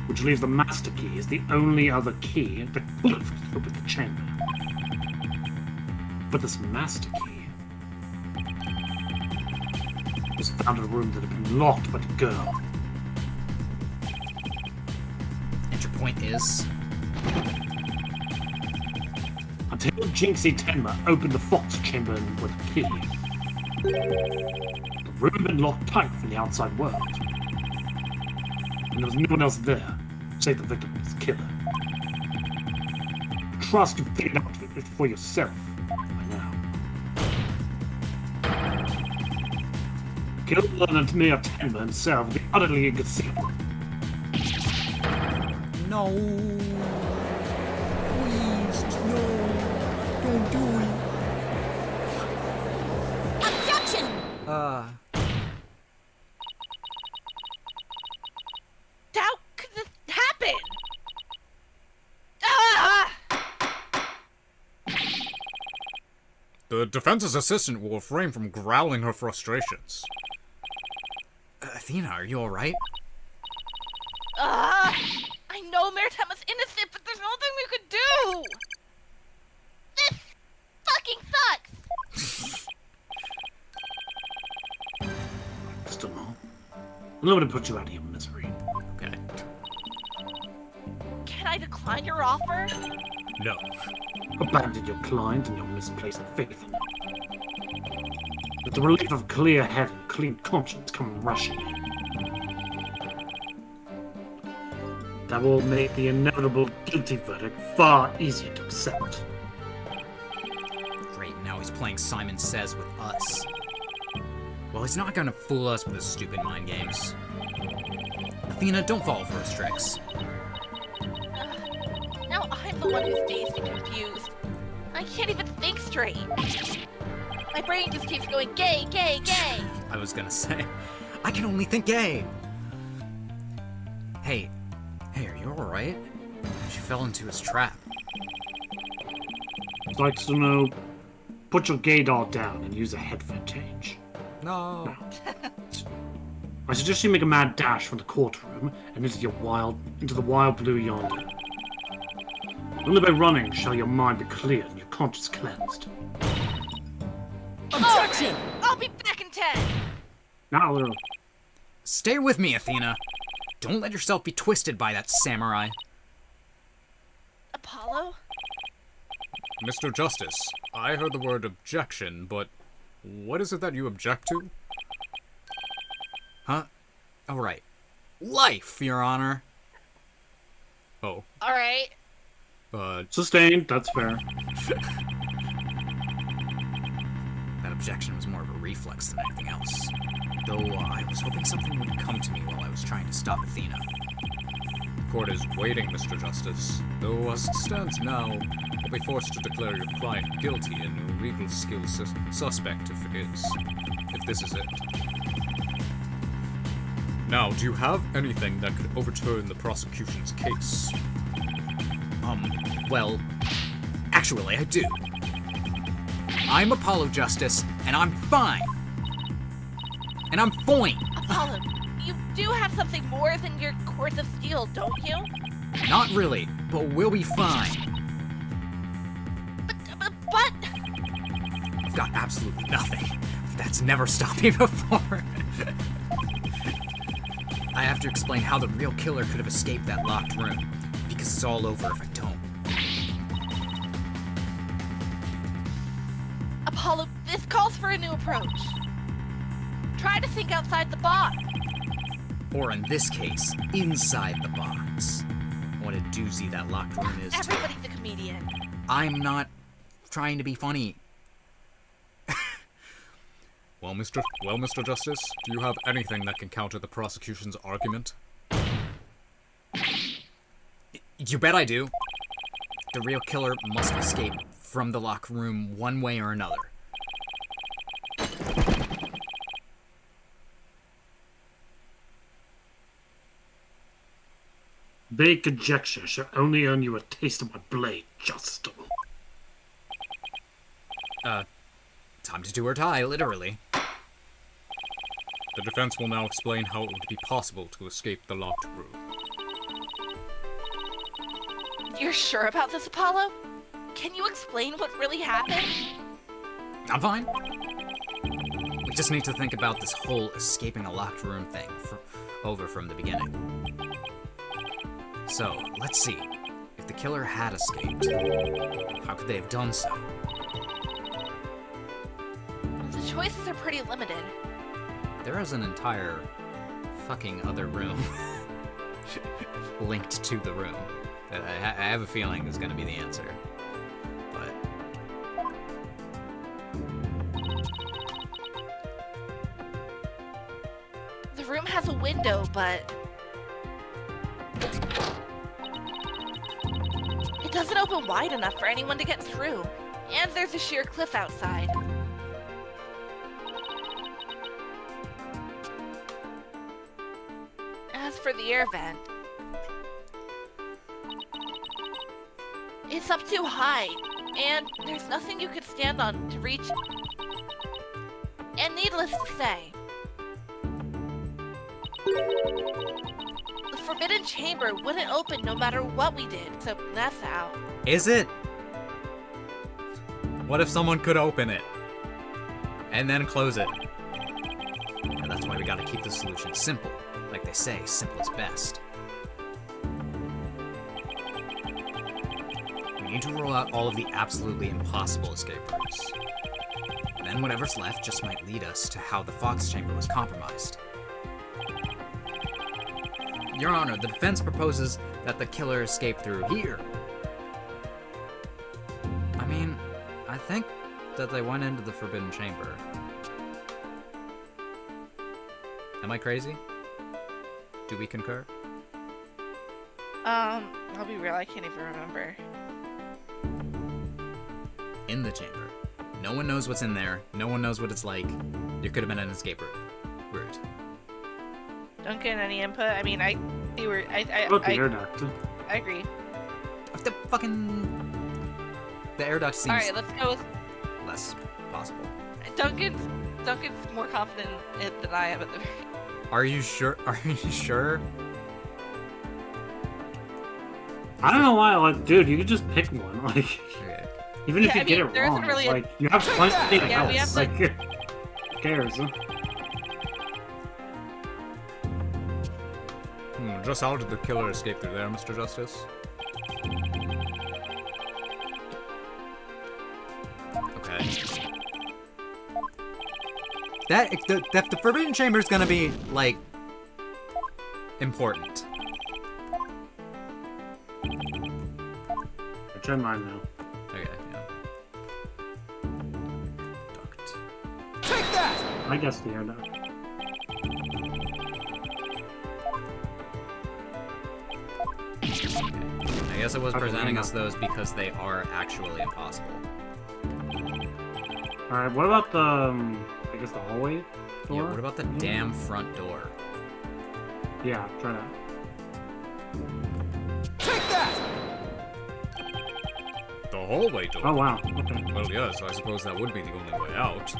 Which leaves the master key as the only other key that could have opened the chamber. But this master key was found in a room that had been locked by the girl. And your point is? Until Jinxie Tenma opened the Fox Chamber with a key, the room had been locked tight from the outside world. And there was no one else there, save the victim's killer. Trust you figured out it for yourself by now. Killer and Mayor Tenma himself will be utterly inconceivable. No. Please, no. Don't do it. Objection! How could this happen? Ah! The defense's assistant will refrain from growling her frustrations. Athena, are you alright? I know Maritime was innocent, but there's nothing we could do! This fucking sucks! Still no. Allow me to put you out of your misery. Okay. Can I decline your offer? No. Abandon your client and your misplaced faith in him. Let the relief of a clear head and clean conscience come rushing in. That will make the inevitable guilty verdict far easier to accept. Great, now he's playing Simon Says with us. Well, he's not gonna fool us with his stupid mind games. Athena, don't fall for his tricks. Now I'm the one who's dazed and confused. I can't even think straight. My brain just keeps going gay, gay, gay. I was gonna say, I can only think gay. Hey, are you alright? She fell into his trap. I'd like to know, put your gaydar down and use a headphone change. No. I suggest you make a mad dash from the courtroom and into the wild blue yonder. Only by running shall your mind be cleared and your conscience cleansed. Objection! I'll be back in 10! Now, Stay with me, Athena. Don't let yourself be twisted by that samurai. Apollo? Mr. Justice, I heard the word objection, but what is it that you object to? Huh? Oh, right. Life, Your Honor. Oh, Alright. sustained, that's fair. That objection was more of a reflex than anything else. Though I was hoping something would come to me while I was trying to stop Athena. the court is waiting, Mr. Justice. Though as it stands now, I'll be forced to declare your client guilty and a legal skills suspect if this is it. Now, do you have anything that could overturn the prosecution's case? Well, actually, I do. I'm Apollo Justice, and I'm fine. And I'm fine. Apollo, You do have something more than your cords of steel, don't you? Not really, but we'll be fine. But I've got absolutely nothing. That's never stopped me before. I have to explain how the real killer could have escaped that locked room, because it's all over if I don't. Apollo, this calls for a new approach. Try to think outside the box. Or in this case, inside the box. What a doozy that locked room is, too. Everybody's a comedian. I'm not trying to be funny. Well, Mr. Justice, do you have anything that can counter the prosecution's argument? You bet I do. The real killer must escape from the locked room one way or another. Vague conjecture shall only earn you a taste of my blade, Justo. Time to do or die, literally. The defense will now explain how it would be possible to escape the locked room. You're sure about this, Apollo? Can you explain what really happened? I'm fine. We just need to think about this whole escaping a locked room thing over from the beginning. So, let's see. If the killer had escaped, how could they have done so? The choices are pretty limited. There is an entire fucking other room linked to the room that I have a feeling is going to be the answer. But The room has a window, but it doesn't open wide enough for anyone to get through. And there's a sheer cliff outside. As for the air vent, it's up too high, and there's nothing you could stand on to reach it. And needless to say, the forbidden chamber wouldn't open no matter what we did, so that's out. is it? What if someone could open it and then close it? And that's why we gotta keep the solution simple. Like they say, simple is best. We need to rule out all of the absolutely impossible escape routes. And then whatever's left just might lead us to how the Fox chamber was compromised. Your Honor, the defense proposes that the killer escaped through here. I mean, I think that they went into the Forbidden Chamber. Am I crazy? Do we concur? I'll be real, I can't even remember. In the chamber. No one knows what's in there. No one knows what it's like. There could have been an escape route. Don't get any input. I mean, I About the air duct. I agree. The air duct seems Alright, let's go with less possible. Duncan's more confident in it than I am at the very. Are you sure? Are you sure? I don't know why, like, dude, you could just pick one. Like, Okay. even if Yeah, you I get mean, it there isn't wrong, really like, you have plenty of Yeah, we else. have, Like, who cares? Just how did the killer escape through there, Mr. Justice? Okay. The Forbidden Chamber is gonna be like important. I tried mine now. Okay. Yeah. Duct. I guess the air duct. I guess it was Okay, presenting hang us those because they are actually impossible. Alright, what about the, I guess the hallway door? Yeah, what about the damn front door? Yeah, try that. The hallway door? Oh, wow. Okay. Well, yes, I suppose that would be the only way out.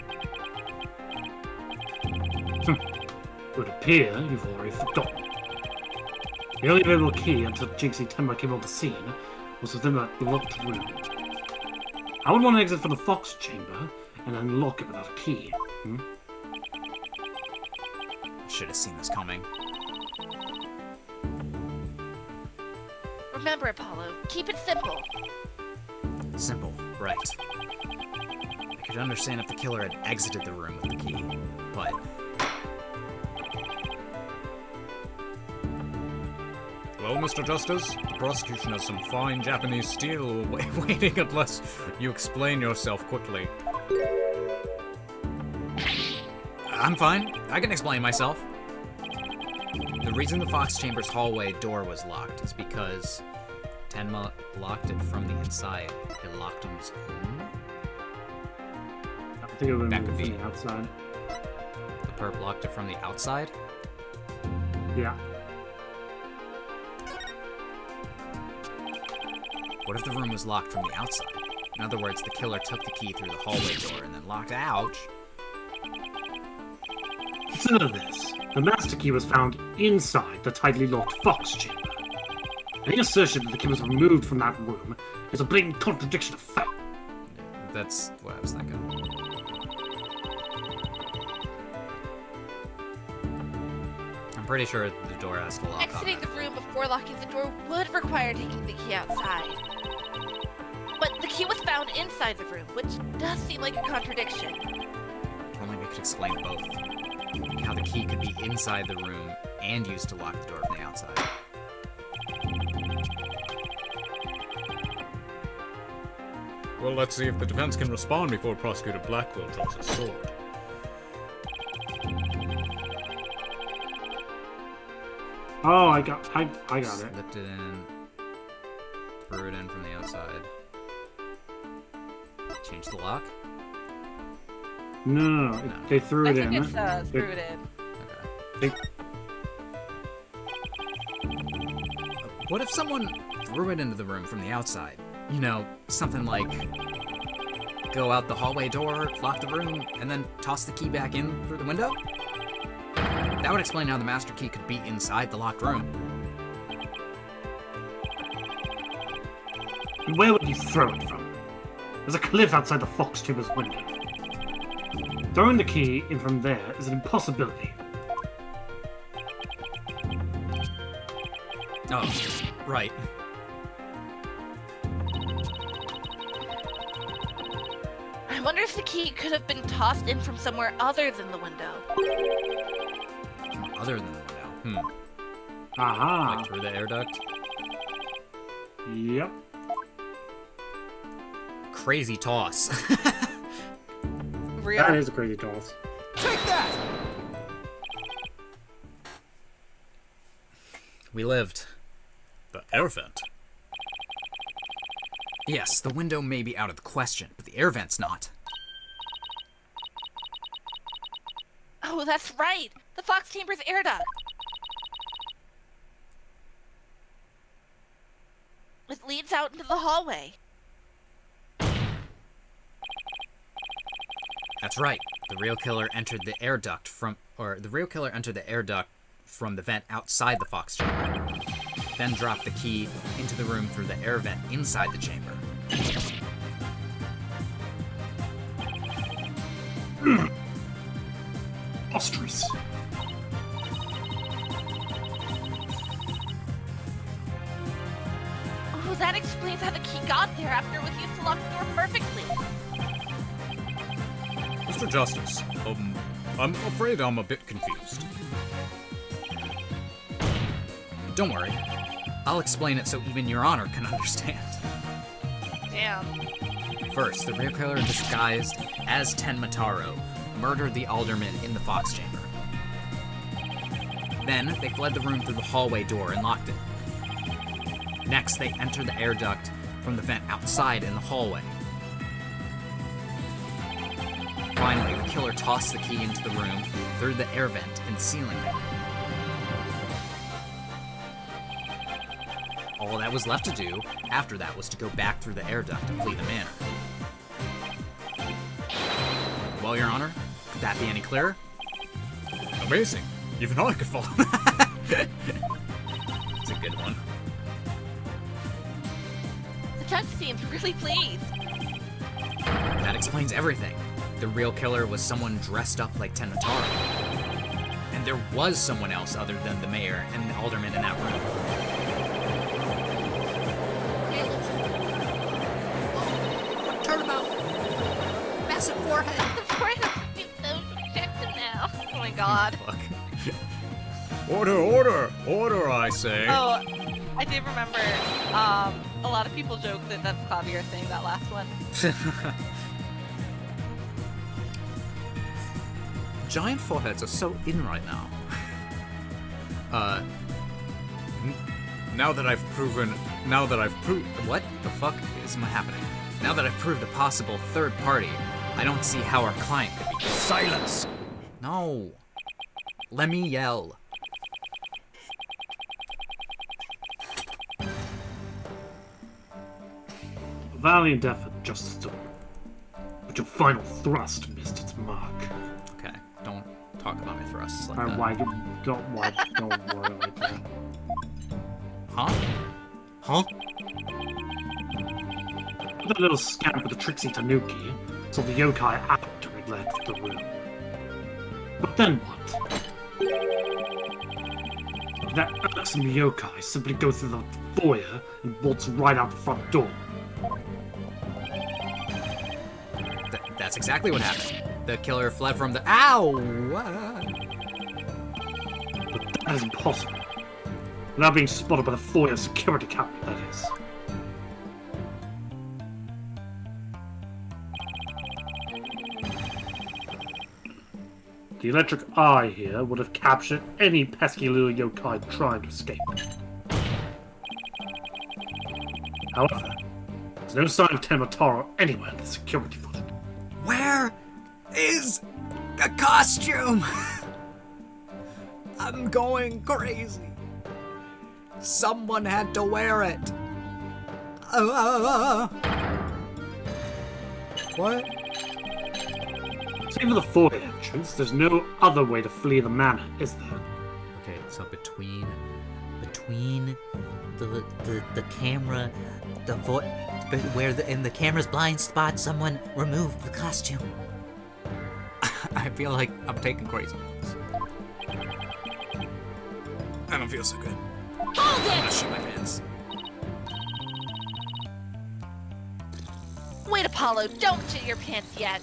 It would appear you've already forgotten. The only available key until Jinxie Tenma came on the scene was within that locked room. I would want to exit from the Fox Chamber and unlock it without a key. Should have seen this coming. Remember, Apollo, keep it simple. Simple, right. I could understand if the killer had exited the room with the key, but... Well, Mr. Justice, the prosecution has some fine Japanese steel waiting unless you explain yourself quickly. I'm fine. I can explain myself. The reason the Fox Chamber's hallway door was locked is because Tenma locked it from the inside. It locked on his own. I think it would That have could been be. from the outside. The perp locked it from the outside? Yeah. What if the room was locked from the outside? In other words, the killer took the key through the hallway door and then locked it. Ouch. Consider this. The master key was found inside the tightly locked Fox Chamber. Any assertion that the key was removed from that room is a blatant contradiction of fact. That's what I was thinking. I'm pretty sure the door has to lock on Exiting that. the room before locking the door would require taking the key outside. But the key was found inside the room, which does seem like a contradiction. If only we could explain both. How the key could be inside the room and used to lock the door from the outside. Well, let's see if the defense can respond before Prosecutor Blackquill draws his sword. Oh, I got it. Slipped it in. Threw it in from the outside. Change the lock? No. They threw I it think in. it's threw it in. Okay. What if someone threw it into the room from the outside? You know, something like go out the hallway door, lock the room, and then toss the key back in through the window? That would explain how the master key could be inside the locked room. And where would you throw it from? There's a cliff outside the Fox Chamber's window. Throwing the key in from there is an impossibility. Oh, right. I wonder if the key could have been tossed in from somewhere other than the window. Other than the window. Aha. Like through the air duct? Yep. Crazy toss. Real. That is a crazy toss. We lived. The air vent. Yes, the window may be out of the question, but the air vent's not. Oh, that's right! The Fox Chamber's air duct! It leads out into the hallway. That's right. The real killer entered the air duct from the vent outside the Fox Chamber, then dropped the key into the room through the air vent inside the chamber. Monstrous. Oh, that explains how the key got there after it was used to lock the door perfectly. Mr. Justice, I'm afraid I'm a bit confused. Don't worry. I'll explain it so even Your Honor can understand. Damn. First, the real killer disguised as Tenma Taro murdered the alderman in the Fox Chamber. Then, they fled the room through the hallway door and locked it. Next, they entered the air duct from the vent outside in the hallway. Finally, the killer tossed the key into the room through the air vent in the ceiling. All that was left to do after that was to go back through the air duct and flee the manor. Well, Your Honor, could that be any clearer? Amazing. Even I could follow. It's a good one. The judge seems really pleased. That explains everything. The real killer was someone dressed up like ᵈᵃᵈ. And there was someone else other than the mayor and the alderman in that room. Turnabout! Massive forehead! The forehead seems so objective now. Oh my god. Fuck. Order, I say. Oh, I do remember, a lot of people joke that that's Clavier saying that last one. Giant foreheads are so in right now. Now that I've proved What the fuck is happening? Now that I've proved a possible third party, I don't see how our client could be. Silence! No. Let me yell. A valiant effort, Justice Storm. But your final thrust missed its mark. Okay, don't talk about my thrusts like Alright, that. don't worry like that. Huh? Huh? That little scamp with the tricksy tanuki saw the yokai after it left the room. But then what? That irksome yokai simply goes through the foyer and bolts right out the front door. That's exactly what happened. The killer fled from the— Ow! But that is impossible. Without being spotted by the foyer security camera, that is. The electric eye here would have captured any pesky little yokai trying to escape. However, there's no sign of ᵈᵃᵈ anywhere in the security footage. Where is the costume? I'm going crazy. Someone had to wear it. What? Save for the foyer entrance, there's no other way to flee the manor, is there? Okay, so between the camera, in the camera's blind spot, someone removed the costume. I feel like I'm taking crazy pills. I don't feel so good. Hold I'm gonna it! shit my pants. Wait, Apollo, don't shit your pants yet.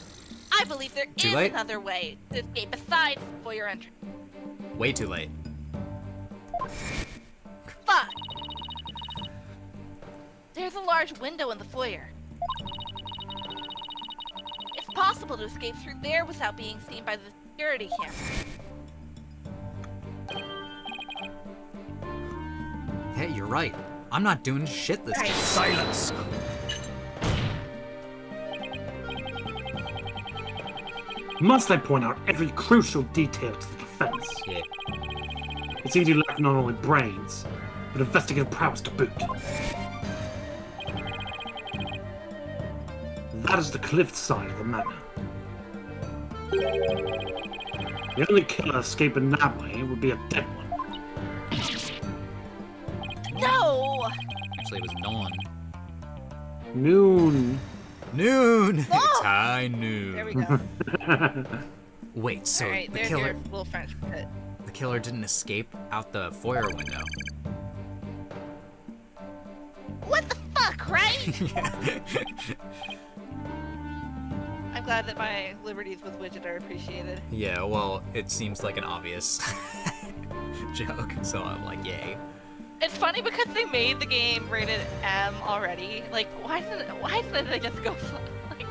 I believe there Too is late? another way to escape besides for your entrance. Way too late. Fuck! There's a large window in the foyer. It's possible to escape through there without being seen by the security camera. Hey, you're right. I'm not doing shit this time. Silence! Must I point out every crucial detail to the defense? Yeah. It seems you lack not only brains, but investigative prowess to boot. That is the cliff side of the manor. The only killer escaping that way would be a dead one. No! Actually, it was Dawn. Noon. Noon! Oh! It's high noon. There we go. Wait, so Alright, the there's killer your little French pit. the killer didn't escape out the foyer window. What the fuck, right? I'm glad that my liberties with Widget are appreciated. Yeah, well, it seems like an obvious joke, so I'm like, yay. It's funny because they made the game rated M already. Like, why didn't they just go like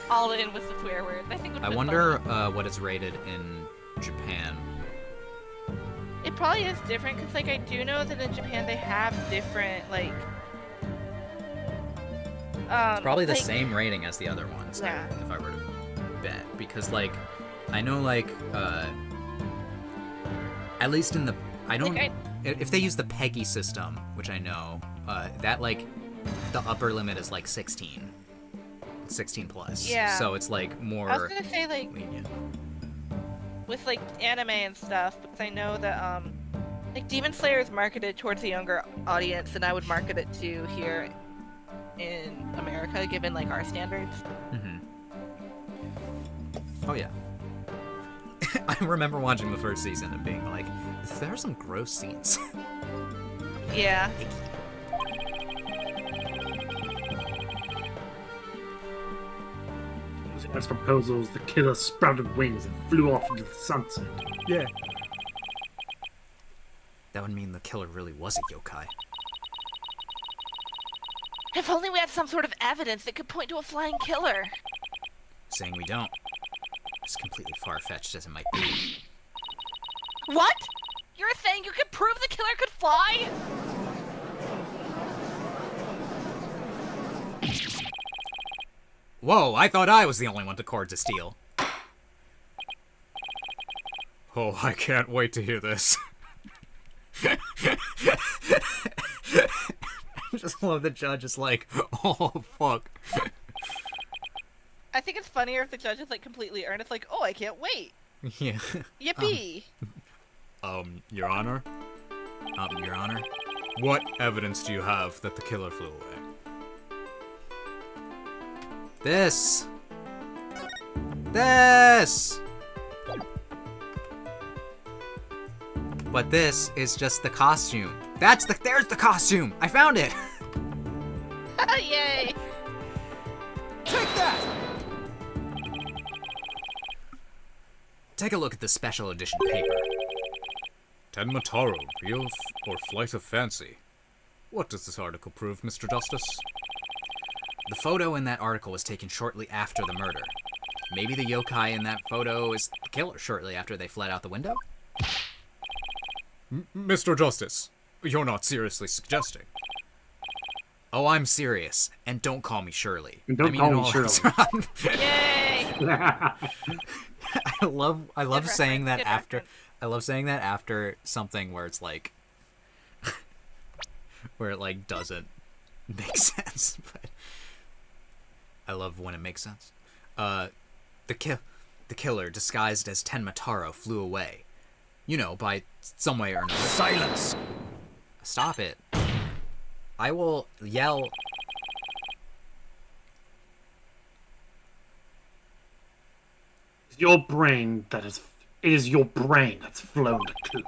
all in with the swear words? I think. I wonder what it's rated in Japan. It probably is different because, like, I do know that in Japan they have different like. It's probably the like- same rating as the other ones, Yeah. if I were to bet. Because, like, I know, like, at least in the... I don't... Like, if they use the PEGI system, which I know, that, like, the upper limit is, like, 16. 16 plus. Yeah. So it's, like, more I was gonna say like lenient. with like anime and stuff, because I know that like Demon Slayer is marketed towards a younger audience, and I would market it to here in America, given like our standards. Mm-hmm. Oh yeah. I remember watching the first season and being like, there are some gross scenes. Yeah. As proposals, the killer sprouted wings and flew off into the sunset. Yeah. That would mean the killer really was a yokai. If only we had some sort of evidence that could point to a flying killer. Saying we don't. As completely far-fetched as it might be. What? You're saying you could prove the killer could fly? Whoa, I thought I was the only one to cord to steal. Oh, I can't wait to hear this. I just love the judge is like, oh, fuck. I think it's funnier if the judge is like completely earnest, like, oh, I can't wait. Yeah. Yippee! Your Honor? Your Honor? What evidence do you have that the killer flew away? This! But this is just the costume. There's the costume! I found it! Yay! Take that! Take a look at the special edition paper. Tenma, real or flight of fancy? What does this article prove, Mr. Justice? The photo in that article was taken shortly after the murder. Maybe the yokai in that photo is the killer shortly after they fled out the window? Mr. Justice, you're not seriously suggesting. Oh, I'm serious. And don't call me Shirley. And don't call me Shirley. Yay! I love saying that Good after reference. I love saying that after something where it's like where it like doesn't make sense, but I love when it makes sense. The killer disguised as Tenma flew away. You know, by some way or another. Silence! Stop it. I will yell. It's your brain that is. It is your brain that's flown the coop.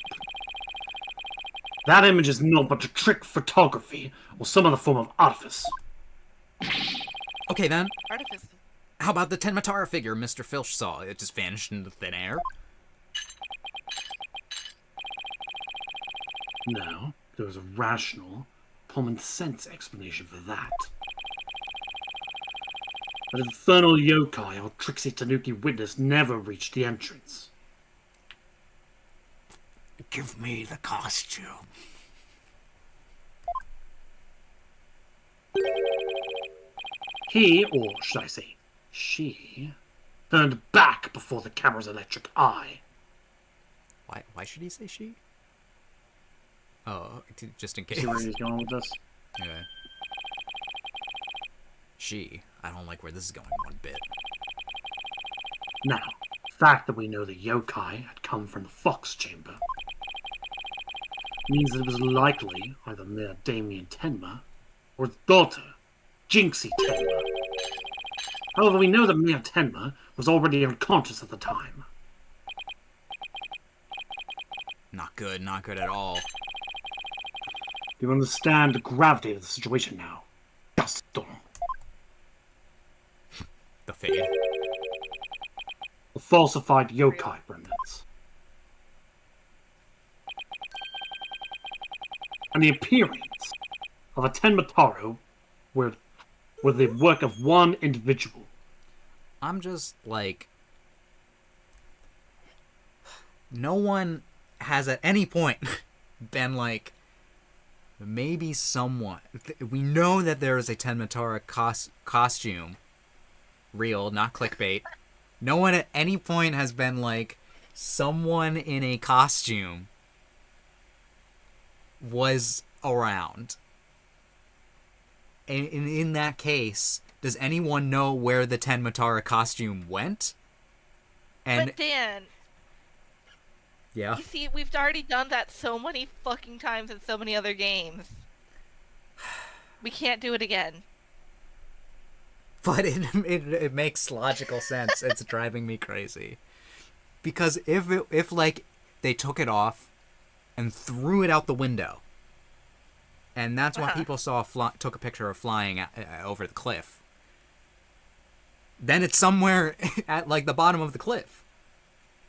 That image is not but a trick photography or some other form of artifice. Okay then. Artifice. How about the Tenma figure Mr. Filch saw? It just vanished into thin air. No, there was a rational, common sense explanation for that. An infernal yokai or tricksy tanuki witness never reached the entrance. Give me the costume. He, or should I say, she, turned back before the camera's electric eye. Why should he say she? Oh, just in case. See where he's going with this? Okay. She. I don't like where this is going one bit. Now, the fact that we know the yokai had come from the Fox Chamber means that it was likely either Mayor Damien Tenma or his daughter, Jinxie Tenma. However, we know that Mayor Tenma was already unconscious at the time. Not good at all. Do you understand the gravity of the situation now? Gaston. The fade. The falsified yokai remnants. And the appearance of a Tenma were the work of one individual. I'm just like, no one has at any point been like, maybe someone. We know that there is a Tenma costume, real, not clickbait. No one at any point has been like, someone in a costume was around. And in that case, does anyone know where the Tenma costume went? And But Dan, Yeah. You see, we've already done that so many fucking times in so many other games. We can't do it again. But it makes logical sense. It's driving me crazy. Because if like they took it off and threw it out the window, and that's what people saw took a picture of flying over the cliff, then it's somewhere at like the bottom of the cliff,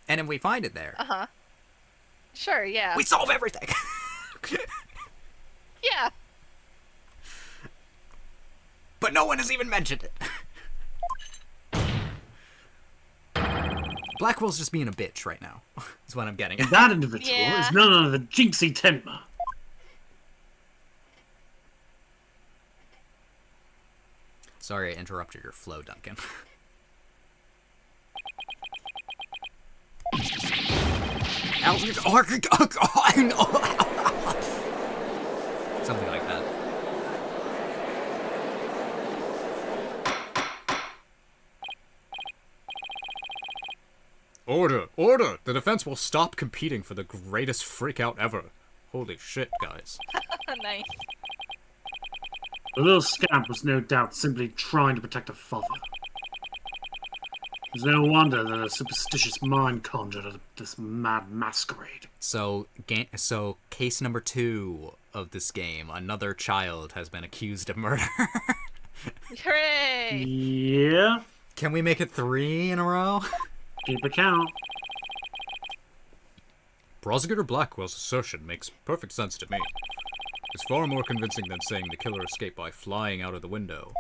and then we find it there. Sure, yeah. We solve everything. Yeah. But no one has even mentioned it. Blackwill's just being a bitch right now. That's what I'm getting at. That individual Yeah. is none other than Jinxie Tenma. Sorry I interrupted your flow, Duncan. Something like that. Order! Order! The defense will stop competing for the greatest freakout ever. Holy shit, guys. Nice. The little scamp was no doubt simply trying to protect her father. It's no wonder that a superstitious mind conjured up this mad masquerade. So case number 2 of this game, another child has been accused of murder. Hooray! Yeah, Can we make it 3 in a row? keep a count. Prosecutor Blackwell's assertion makes perfect sense to me. It's far more convincing than saying the killer escaped by flying out of the window.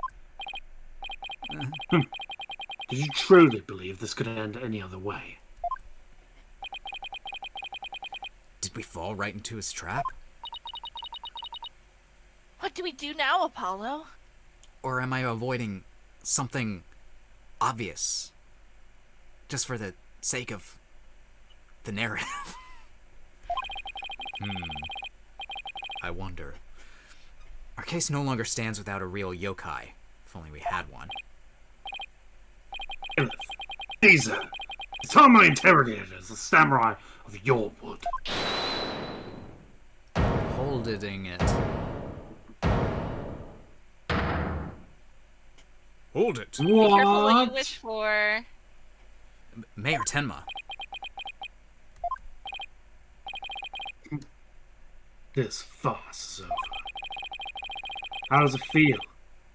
Did you truly believe this could end any other way? Did we fall right into his trap? What do we do now, Apollo? Or am I avoiding something obvious? Just for the sake of the narrative? I wonder. Our case no longer stands without a real yokai. If only we had one. Caesar, it's time I interrogated as the samurai of your wood. Holding it. Hold it! Be careful what What? you wish for. Mayor Tenma. This farce is over. How does it feel,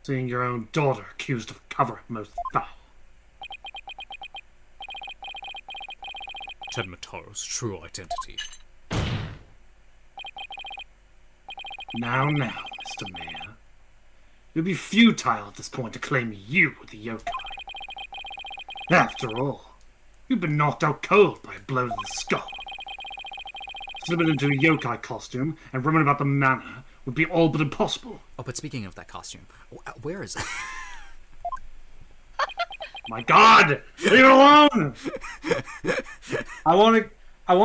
seeing your own daughter accused of covering most foul? Tenma Taro's true identity. Now, Mr. Mayor. It would be futile at this point to claim you were the yokai. After all, you've been knocked out cold by a blow to the skull. Slipping into a yokai costume and roaming about the manor would be all but impossible. Oh, but speaking of that costume, where is it? My God! Leave it alone! I want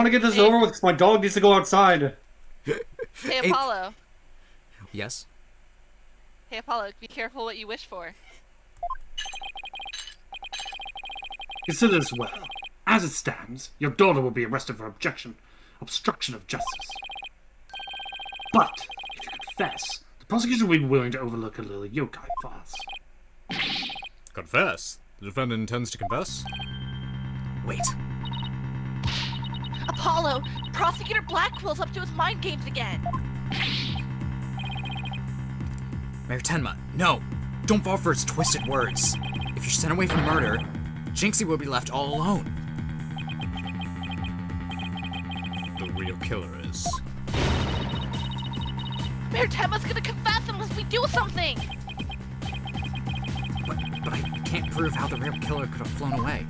to get this over with because my dog needs to go outside. Hey, Apollo. Yes? Hey, Apollo, be careful what you wish for. Consider this well. As it stands, your daughter will be arrested for obstruction of justice. But, if you confess, the prosecution will be willing to overlook a little yokai farce. Confess? The defendant intends to confess? Wait. Apollo, Prosecutor Blackwill's up to his mind games again. Mayor Tenma, no! Don't fall for his twisted words. If you're sent away for murder, Jinxie will be left all alone. The real killer is... Mayor Tenma's gonna confess unless we do something. But I can't prove how the real killer could have flown away.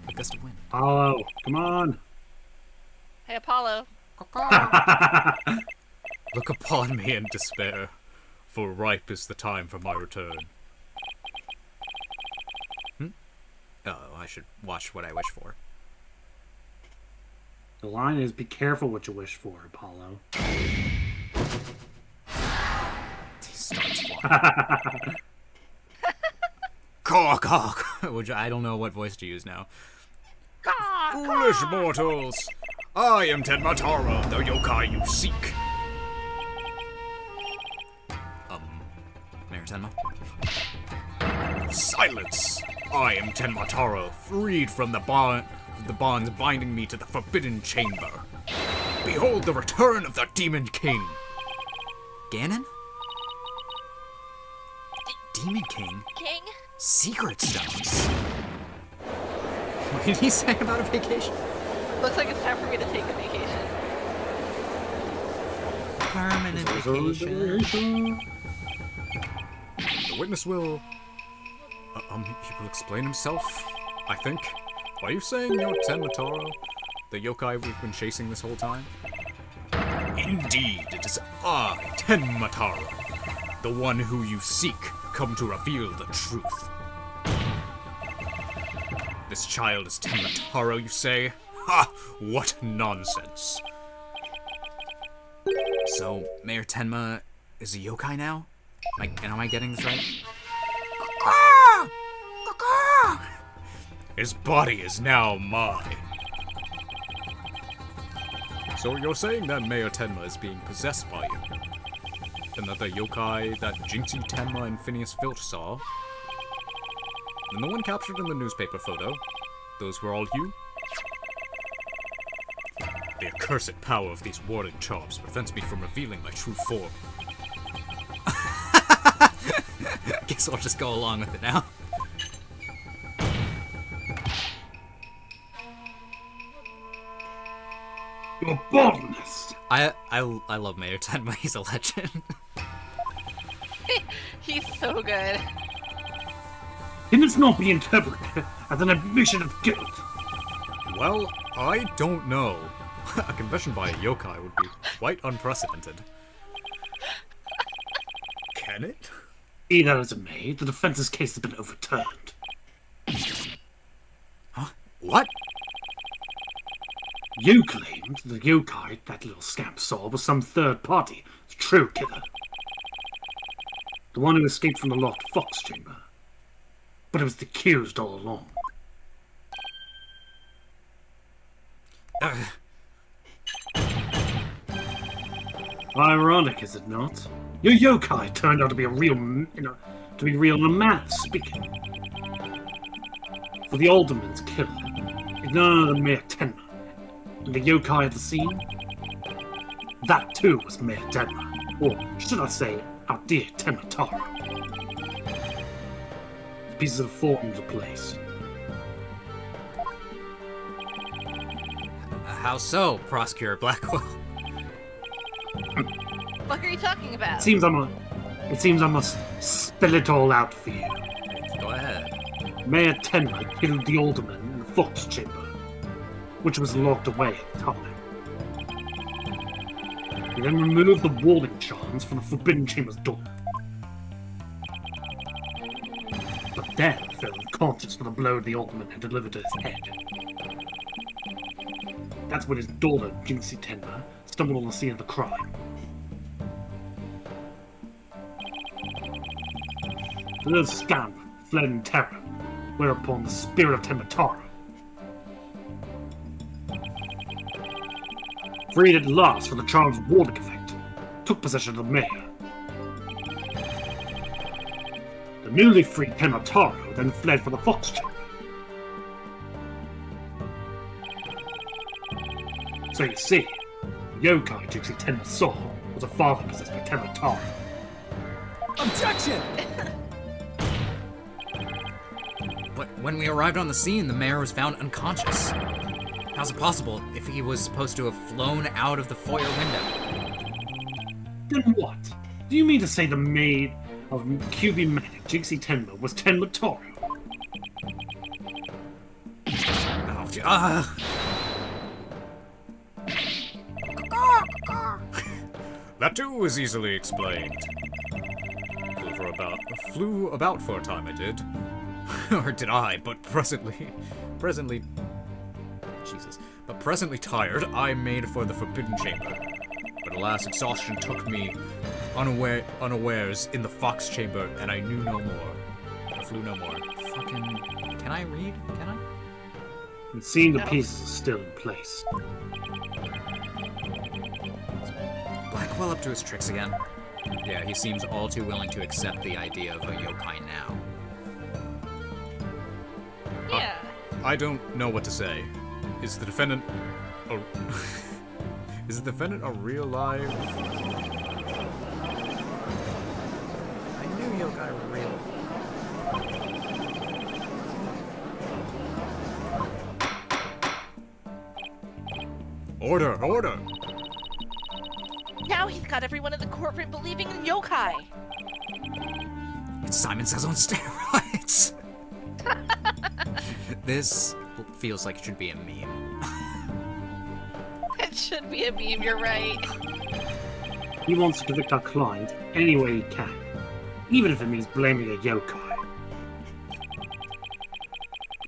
I guess to win. Apollo, come on. Hey, Apollo. Look upon me in despair, for ripe is the time for my return. Oh, I should watch what I wish for. The line is, be careful what you wish for, Apollo. He starts flying. Caw, caw, which I don't know what voice to use now. God! Foolish mortals! I am ᵈᵃᵈ, the yokai you seek. Mayor Tenma? Silence! I am ᵈᵈᵈ, freed from the bonds binding me to the Forbidden Chamber. Behold the return of the Demon King! Ganon? Demon King? King? Secret stones? What did he say about a vacation? Looks like it's time for me to take a vacation. Permanent vacation. The witness will... he will explain himself, I think. Are you saying you're ᵈᵈᵈ, the yokai we've been chasing this whole time? Indeed, it is I, ᵈᵈᵈ, the one who you seek, come to reveal the truth. This child is ᵈᵈᵈ, you say? Ha! What nonsense! So, Mayor Tenma is a yokai now? Am I getting this right? His body is now mine. So you're saying that Mayor Tenma is being possessed by you? And that the yokai that Jinxie, Tenma, and Phineas Filch saw, and the one captured in the newspaper photo, those were all you? The accursed power of these warding charms prevents me from revealing my true form. Guess I'll just go along with it now. Your boldness! I love Mayor Tenma, he's a legend. He's so good. Can this not be interpreted as an admission of guilt? Well, I don't know. A confession by a yokai would be quite unprecedented. Can it? Be that as it may, the defense's case has been overturned. Huh? What? You claimed the yokai that little scamp saw was some third party. It's true, killer. The one who escaped from the locked fox chamber. But it was the accused all along. Ironic, is it not? Your yokai turned out to be a real, to be real in a manner of speaking. For the alderman's killer is none other than Mayor Tenma. And the yokai at the scene? That too was Mayor Tenma. Or should I say, our dear ᵈᵈᵈ. The pieces of form into place. How so, Prosecutor Blackquill? What are you talking about? It seems I must spell it all out for you. Go ahead. Mayor Tenma killed the alderman in the fox chamber, which was locked away at the time. He then removed the warding charms from the Forbidden Chamber's door. But then fell unconscious for the blow the alderman had delivered to his head. That's when his daughter, Jinxie Tenma, stumbled on the scene of the crime. The little scamp fled in terror, whereupon the spirit of ᵈᵈᵈ, freed at last from the charm's warding effect, took possession of the mayor. The newly freed ᵈᵈᵈ then fled for the fox chamber. So you see, the yokai Jinxie Tenma saw was a father possessed by ᵈᵈᵈ. Objection! But when we arrived on the scene, the mayor was found unconscious. How's it possible if he was supposed to have flown out of the foyer window? Then what? Do you mean to say the maid of QB Manic, Jinxie Tenma, was ᵈᵈᵈ? That too is easily explained. Flew about for a time, I did. Or did I, but presently tired, I made for the Forbidden Chamber. But alas, exhaustion took me unawares in the Fox Chamber, and I knew no more. I flew no more. Fucking... Can I read? Can I? It seemed the pieces are still in place. Blackquill up to his tricks again. Yeah, he seems all too willing to accept the idea of a yokai now. Yeah. I don't know what to say. Is the defendant a... Is the defendant a real live... I knew yokai were real. Order! Order! Now he's got everyone in the courtroom believing in yokai. It's Simon Says on steroids. This feels like it should be a meme. It should be a meme, you're right. He wants to convict our client any way he can, even if it means blaming a yokai.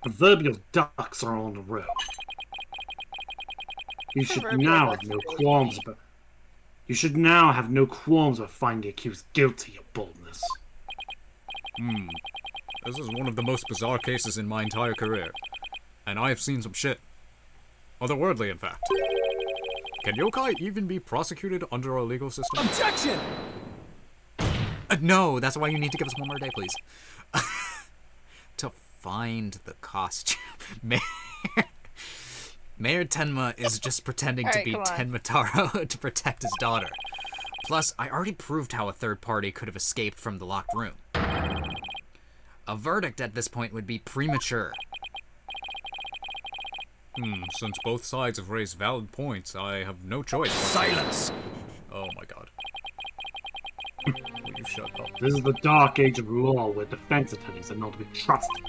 Proverbial ducks are on the road. You should Proverbial now ducks have no are really qualms funny. about. You should now have no qualms about finding the accused guilty of boldness. This is one of the most bizarre cases in my entire career. And I have seen some shit. Otherworldly, in fact. Can yokai even be prosecuted under our legal system? Objection! No, that's why you need to give us one more day, please. To find the costume. Mayor Tenma is just pretending to Alright, be come on. Tenma Taro to protect his daughter. Plus, I already proved how a third party could have escaped from the locked room. A verdict at this point would be premature. Since both sides have raised valid points, I have no choice. Silence! Oh my god. Will you shut up? This is the dark age of law where defense attorneys are not to be trusted.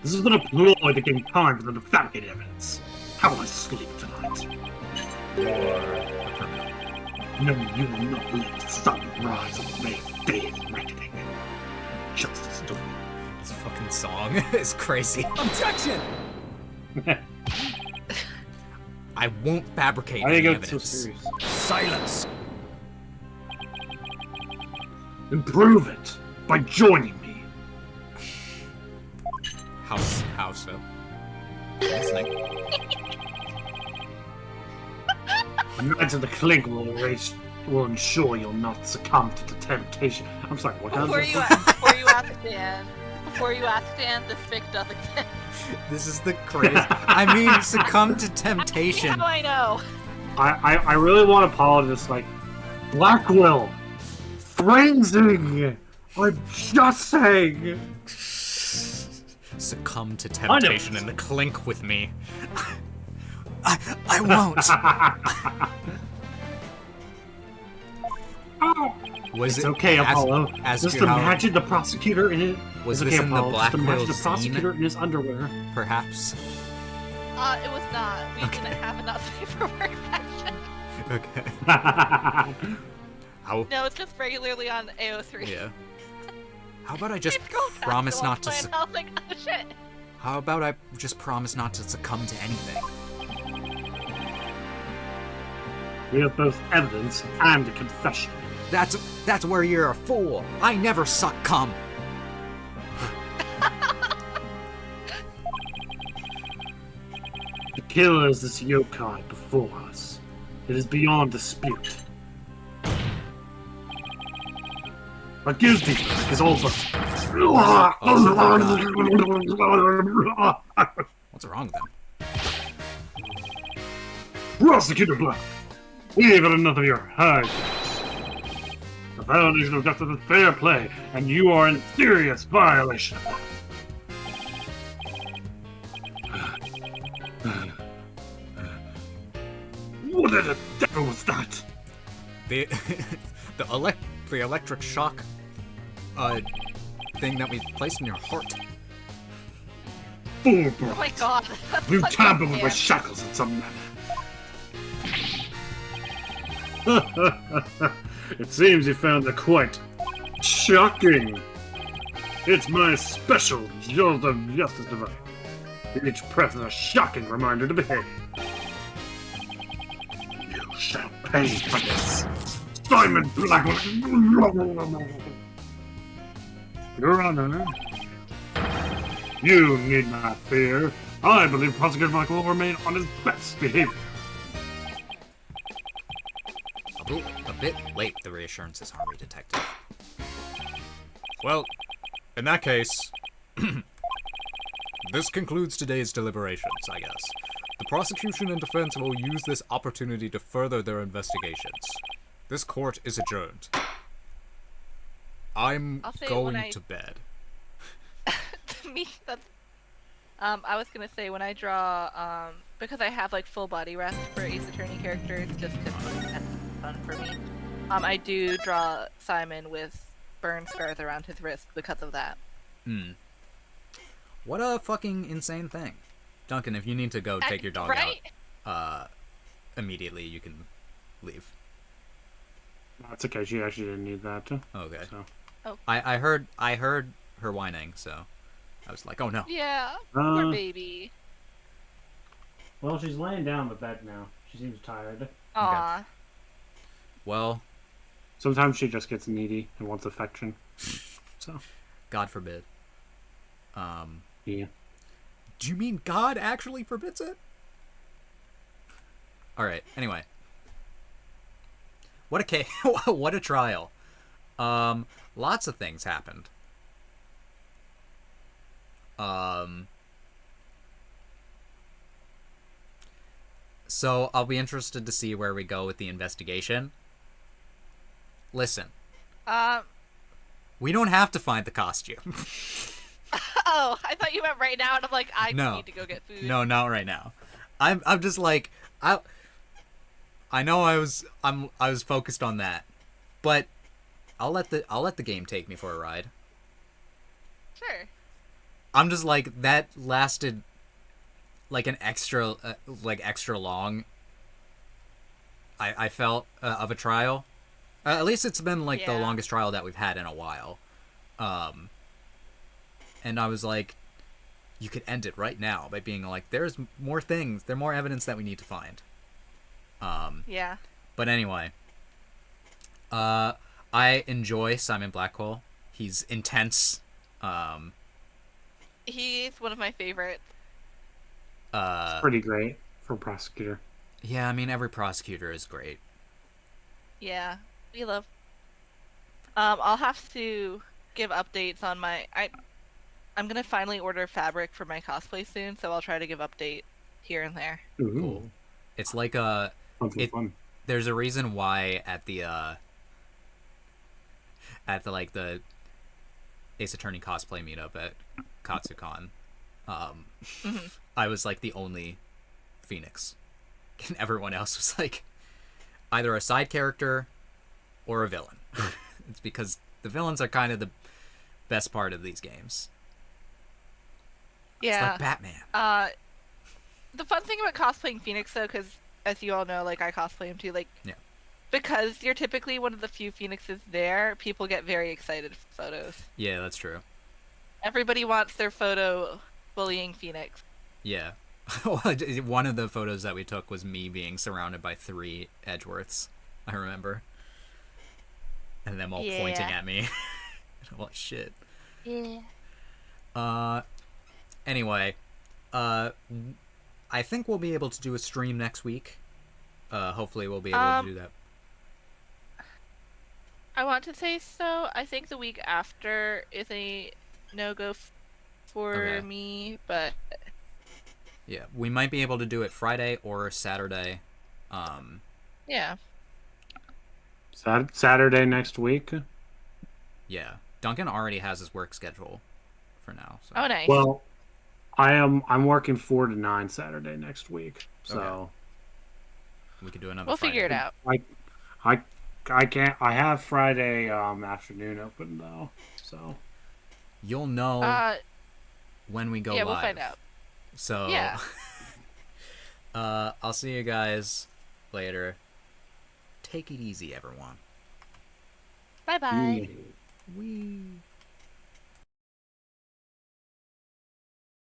This is an ploy to gain time for them to fabricate evidence. How will I sleep tonight? No, you will not let the sun rise on the red day of reckoning. Justice to This fucking song is crazy. Objection! I won't fabricate Why any do you go so evidence. serious? Silence! Improve it by joining me. How so? Listening. The Knights of the Clink will ensure you'll not succumb to the temptation. I'm sorry, what kind Before of... you ask Dan, this fic does exist. This is the crazy. I mean, succumb to temptation. How I know? I really want to apologize, like, Blackquill, phrasing, I'm just saying. Succumb to temptation and clink with me. I won't. Was It's it okay, Apollo. As Just to how- imagine the prosecutor in it. Was It's this okay, in the Apollo. Just imagine the Blackquill prosecutor scene? in his underwear. Perhaps. It was not. We didn't have enough paperwork section. Okay. How? No, it's just regularly on AO3. Yeah. How about I just Scroll past promise the not to? one point, I was like, oh shit. How about I just promise not to succumb to anything? We have both evidence and a confession. That's where you're a fool. I never succumb. The killer is this yokai before us. It is beyond dispute. But guilty is all but... What's wrong with him? Prosecutor Black, we have had enough of your high kicks. The foundation of justice is fair play, and you are in serious violation of that. What the devil was that? The the electric shock thing that we placed in your heart. Fool Oh my brat. god. That's You such a tamper with my scam. shackles in some manner. It seems you found it quite shocking. It's my special jolt of justice device. Each press is a shocking reminder to behave. You shall pay for this. Simon Blackquill. Your Honor, You need not fear. I believe Prosecutor Michael will remain on his best behavior. A bit late, the reassurances, aren't we, Detective? Well, in that case, this concludes today's deliberations, I guess. The prosecution and defense will use this opportunity to further their investigations. This court is adjourned. I'm I'll say going to bed. To me, that's. I was gonna say when I draw, because I have like full body rest for Ace Attorney characters, just because that's fun for me. I do draw Simon with burn scars around his wrist because of that. What a fucking insane thing. Duncan, if you need to go take your dog out, immediately you can leave. That's okay. She actually didn't need that. Okay. So. Oh. I heard her whining, so I was like, oh no. Yeah, poor baby. Well, she's laying down in the bed now. She seems tired. Aw. Well, Sometimes she just gets needy and wants affection. So. God forbid. Yeah. Do you mean God actually forbids it? Alright, anyway. What a trial. Lots of things happened. So I'll be interested to see where we go with the investigation. Listen. We don't have to find the costume. Oh, I thought you meant right now, and I'm like, I No. need to go get food. No, not right now. I'm just like I know I was focused on that, but I'll let the game take me for a ride. Sure. I'm just like that lasted like an extra long. I felt of a trial. At least it's been like the longest trial that we've had in a while. And I was like, you could end it right now by being like, there's more things, there's more evidence that we need to find. Yeah. But anyway, I enjoy Simon Blackquill. He's intense. He's one of my favorites. Pretty great for a prosecutor. Yeah, I mean, every prosecutor is great. Yeah, we love. I'll have to give updates on my. I'm gonna finally order fabric for my cosplay soon, so I'll try to give update here and there. Ooh. Cool. It's like a. Fun. There's a reason why at the Ace Attorney cosplay meetup at Katsucon, I was like the only Phoenix, and everyone else was like either a side character or a villain. It's because the villains are kind of the best part of these games. Yeah. It's like Batman. The fun thing about cosplaying Phoenix, though, because as you all know, like I cosplay him too, like because you're typically one of the few Phoenixes there, people get very excited for photos. Yeah, that's true. Everybody wants their photo bullying Phoenix. Yeah. One of the photos that we took was me being surrounded by 3 Edgeworths, I remember. And them all pointing at me. I'm like, shit. Yeah. Anyway, I think we'll be able to do a stream next week. Hopefully we'll be able to do that. I want to say so. I think the week after is a no-go for me, but... Yeah, we might be able to do it Friday or Saturday. Yeah. Saturday next week. Yeah. Duncan already has his work schedule for now. So. Oh, nice. Well, I'm working 4 to 9 Saturday next week. So Okay. We could do another we'll Friday. figure it out. I can't. I have Friday afternoon open though. So You'll know when we go live. Yeah, we'll find out. So Yeah. I'll see you guys later. Take it easy, everyone. Bye-bye. yeah. Wee.